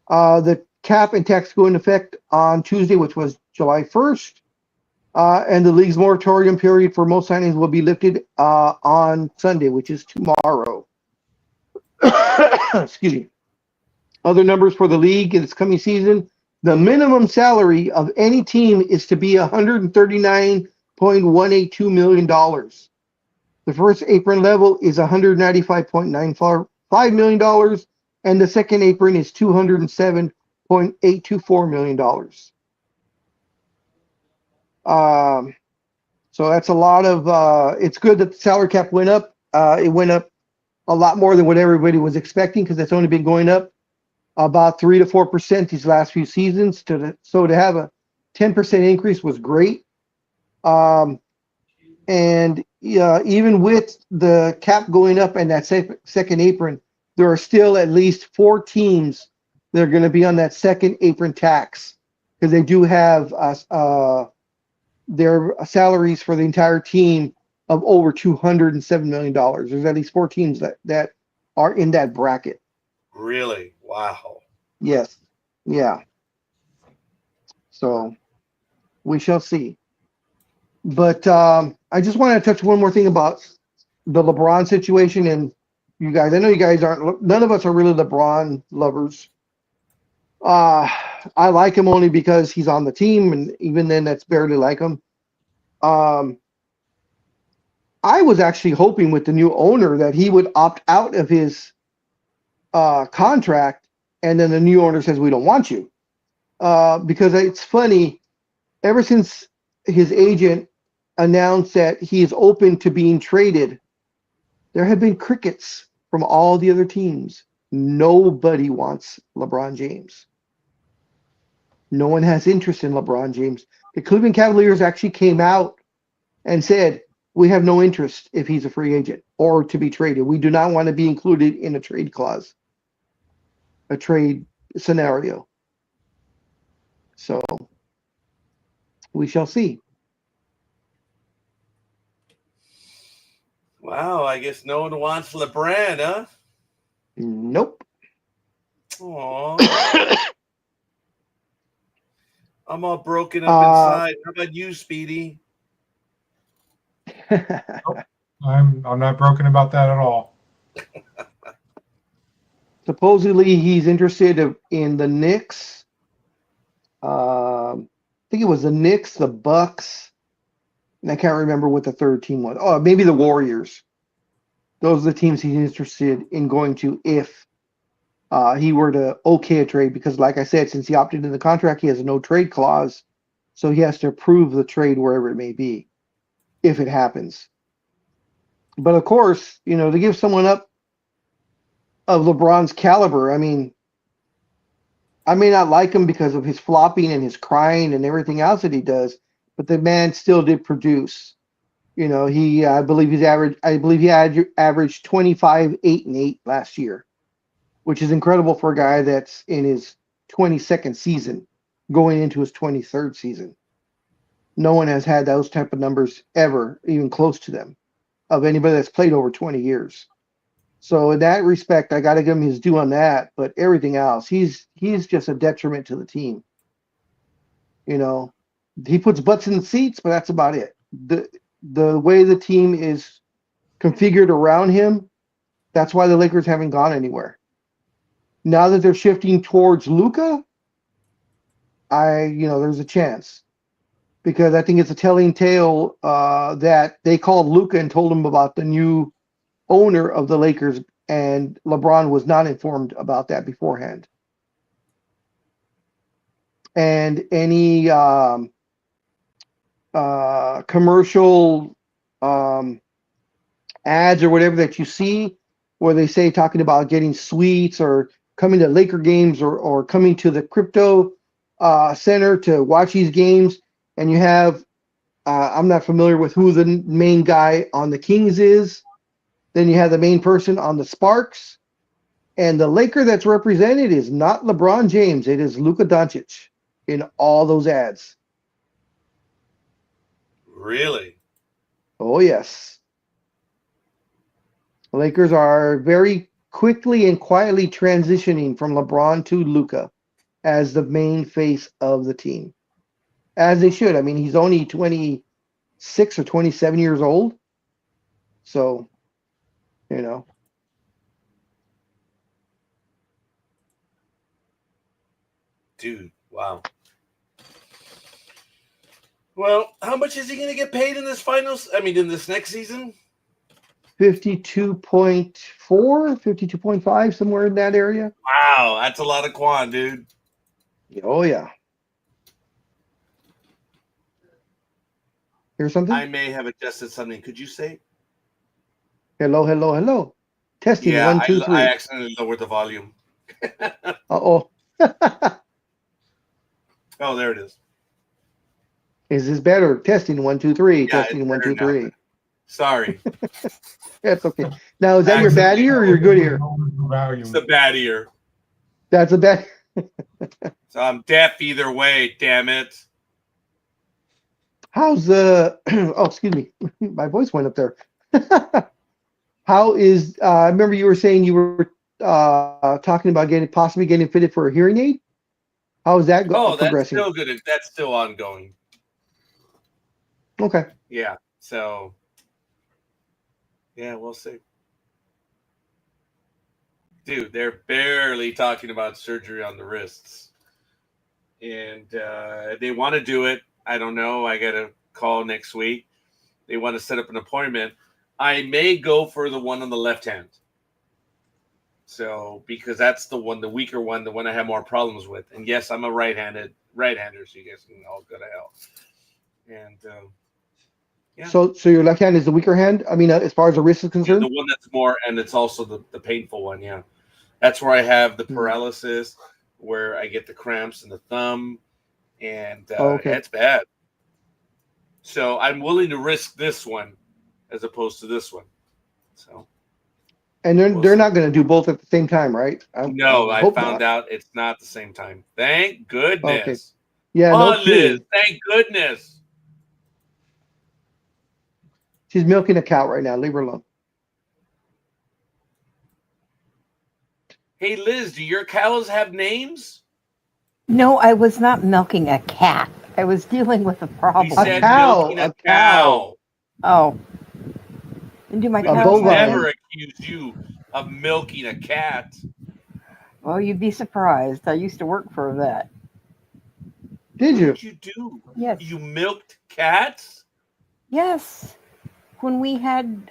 The cap and tax go into effect on Tuesday, which was July 1st. And the league's moratorium period for most signings will be lifted on Sunday, which is tomorrow. Excuse me. Other numbers for the league in this coming season: the minimum salary of any team is to be $139.182 million. The first apron level is $195.95 million, and the second apron is $207.824 million. So that's a lot of. It's good that the salary cap went up. It went up a lot more than what everybody was expecting because it's only been going up about 3 to 4% these last few seasons. So to have a 10% increase was great. And even with the cap going up and that second apron, there are still at least 4 teams that are going to be on that second apron tax because they do have their salaries for the entire team of over $207 million. There's at least 4 teams that are in that bracket. Really? Wow. Yes. Yeah. So we shall see. But I just want to touch one more thing about the LeBron situation. And you guys, I know you guys aren't, none of us are really LeBron lovers. I like him only because he's on the team, and even then that's barely like him. I was actually hoping with the new owner that he would opt out of his contract, and then the new owner says, we don't want you. Because it's funny, ever since his agent announced that he is open to being traded, there have been crickets from all the other teams. Nobody wants LeBron James. No one has interest in LeBron James. The Cleveland Cavaliers actually came out and said, we have no interest if he's a free agent or to be traded. We do not want to be included in a trade clause, a trade scenario. So we shall see. Wow, I guess no one wants LeBron, huh? Nope. Aw. I'm all broken up inside. How about you, Speedy? I'm not broken about that at all. Supposedly he's interested in the Knicks. I think it was the Knicks, the Bucks, and I can't remember what the third team was. Oh, maybe the Warriors. Those are the teams he's interested in going to if he were to okay a trade. Because, like I said, since he opted in the contract, he has a no trade clause, so he has to approve the trade wherever it may be, if it happens. But of course, to give someone up of LeBron's caliber, I mean, I may not like him because of his flopping and his crying and everything else that he does, but the man still did produce. I believe he averaged 25, 8, and 8 last year, which is incredible for a guy that's in his 22nd season, going into his 23rd season. No one has had those type of numbers ever, even close to them, of anybody that's played over 20 years. So in that respect, I got to give him his due on that. But everything else, he's just a detriment to the team. He puts butts in the seats, but that's about it. The way the team is configured around him, that's why the Lakers haven't gone anywhere. Now that they're shifting towards Luka, there's a chance. Because I think it's a telling tale that they called Luka and told him about the new owner of the Lakers, and LeBron was not informed about that beforehand. And any commercial ads or whatever that you see where they say talking about getting suites or coming to Laker games or coming to the crypto center to watch these games, and you have I'm not familiar with who the main guy on the Kings is. Then you have the main person on the Sparks, and the Laker that's represented is not LeBron James. It is Luka Doncic in all those ads. Really? Oh, yes. The Lakers are very quickly and quietly transitioning from LeBron to Luka as the main face of the team. As they should. I mean, he's only 26 or 27 years old. So, Dude, wow. Well, how much is he going to get paid in this in this next season? 52.4, 52.5, somewhere in that area. Wow, that's a lot of quan, dude. Oh, yeah. Here's something? I may have adjusted something. Could you say? Hello, hello, hello. Testing, Yeah, 1, 2, 3. I accidentally lowered the volume. Uh-oh. Oh, there it is. Is this better? Testing, 1, 2, 3. Yeah, Testing, it's 1, 2, better 3. now. Sorry. That's okay. Now, is that your bad ear or your good ear? It's the bad ear. That's a bad. So I'm deaf either way, damn it. How's the? Oh, excuse me. My voice went up there. How is? I remember you were saying you were talking about possibly getting fitted for a hearing aid. How is that progressing? That's still good. That's still ongoing. Okay. Yeah. So. Yeah, we'll see. Dude, they're barely talking about surgery on the wrists. And they want to do it. I don't know. I got a call next week. They want to set up an appointment. I may go for the one on the left hand. So, because that's the weaker one, the one I have more problems with. And yes, I'm a right-hander, so you guys can all go to hell. And yeah. So your left hand is the weaker hand? I mean, as far as the wrist is concerned? The one that's more, and it's also the painful one, yeah. That's where I have the Hmm. paralysis, where I get the cramps in the thumb, and Okay. it's bad. So I'm willing to risk this one as opposed to this one. So And they're we'll they're see. not going to do both at the same time, right? No, I hope found not. out it's not the same time. Thank goodness. Okay. Yeah, no Oh, Liz, kidding. thank goodness. She's milking a cow right now. Leave her alone. Hey, Liz, do your cows have names? No, I was not milking a cat. I was dealing with a We problem. said cow, milking a a cow. cow. Oh, and do my We A would cows have bovine. never names? accuse you of milking a cat. Well, you'd be surprised. I used to work for a vet. Did What you? did you do? Yes. You milked cats? Yes. When we had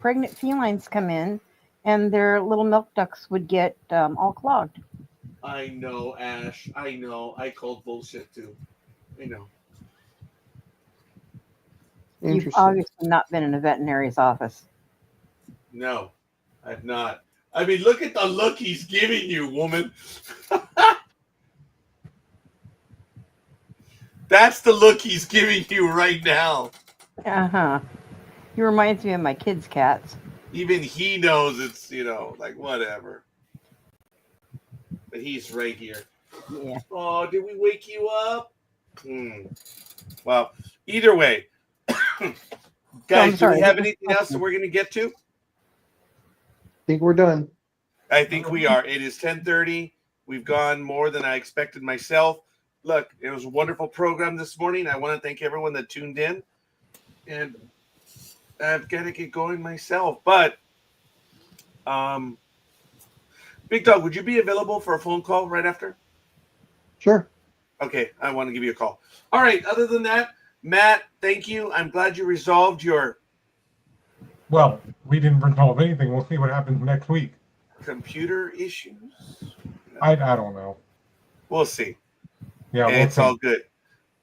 pregnant felines come in and their little milk ducts would get all clogged. I know, Ash. I know. I called bullshit too. I know. You've Interesting. obviously not been in a veterinary's office. No, I've not. I mean, look at the look he's giving you, woman. That's the look he's giving you right now. Uh-huh. He reminds me of my kids' cats. Even he knows it's, like whatever. But he's right here. Yeah. Oh, did we wake you up? Well, either way. Guys, do sorry, we have what was anything the else that we're going to get to? Think we're done. I think we are. It is 10:30. We've gone more than I expected myself. Look, it was a wonderful program this morning. I want to thank everyone that tuned in. And I've got to get going myself. But, Big Dog, would you be available for a phone call right after? Sure. Okay, I want to give you a call. All right, other than that, Matt, thank you. I'm glad you resolved your Well, we didn't resolve anything. We'll see what happens next week. computer issues. I don't know. We'll see. Yeah, we'll It's see. all good.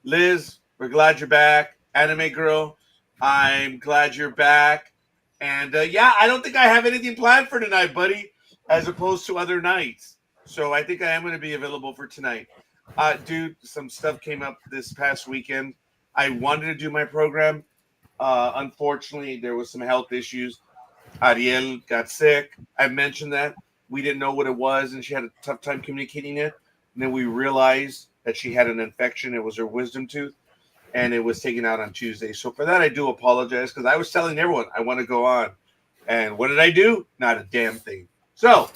Liz, we're glad you're back. Anime Girl, I'm glad you're back. And yeah, I don't think I have anything planned for tonight, buddy, as opposed to other nights. So I think I am going to be available for tonight. Dude, some stuff came up this past weekend. I wanted to do my program. Unfortunately, there was some health issues. Ariel got sick. I mentioned that. We didn't know what it was, and she had a tough time communicating it. And then we realized that she had an infection. It was her wisdom tooth, and it was taken out on Tuesday. So for that, I do apologize, because I was telling everyone I want to go on. And what did I do? Not a damn thing. So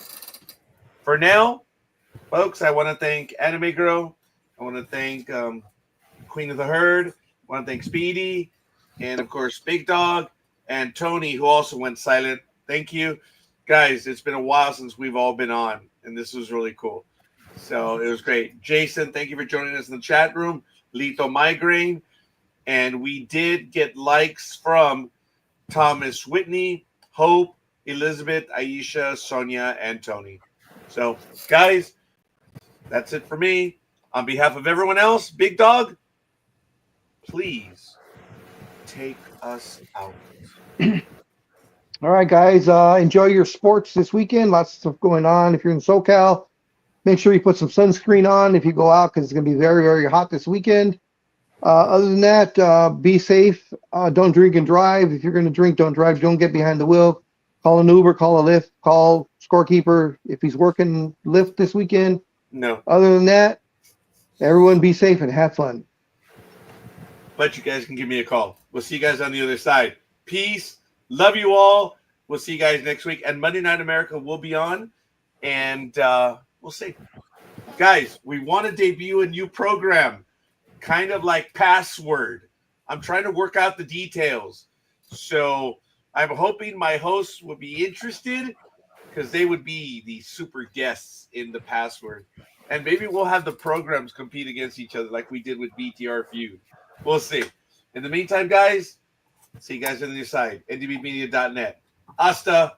for now, folks, I want to thank Anime Girl. I want to thank Queen of the Herd. I want to thank Speedy. And, of course, Big Dog and Tony, who also went silent. Thank you. Guys, it's been a while since we've all been on, and this was really cool. So it was great. Jason, thank you for joining us in the chat room. Lethal Migraine. And we did get likes from Thomas Whitney, Hope, Elizabeth, Aisha, Sonia, and Tony. So, guys, that's it for me. On behalf of everyone else, Big Dog, please take us out. All right, guys. Enjoy your sports this weekend. Lots of stuff going on. If you're in SoCal, make sure you put some sunscreen on if you go out, because it's going to be very, very hot this weekend. Other than that, be safe. Don't drink and drive. If you're going to drink, don't drive. Don't get behind the wheel. Call an Uber, call a Lyft, call Scorekeeper if he's working Lyft this weekend. No, Other than that, everyone be safe and have fun. but you guys can give me a call. We'll see you guys on the other side. Peace. Love you all. We'll see you guys next week. And Monday Night America will be on. And we'll see. Guys, we want to debut a new program, kind of like Password. I'm trying to work out the details. So I'm hoping my hosts will be interested, because they would be the super guests in the Password. And maybe we'll have the programs compete against each other like we did with BTR Feud. We'll see. In the meantime, guys, see you guys on the other side. ndbmedia.net. Hasta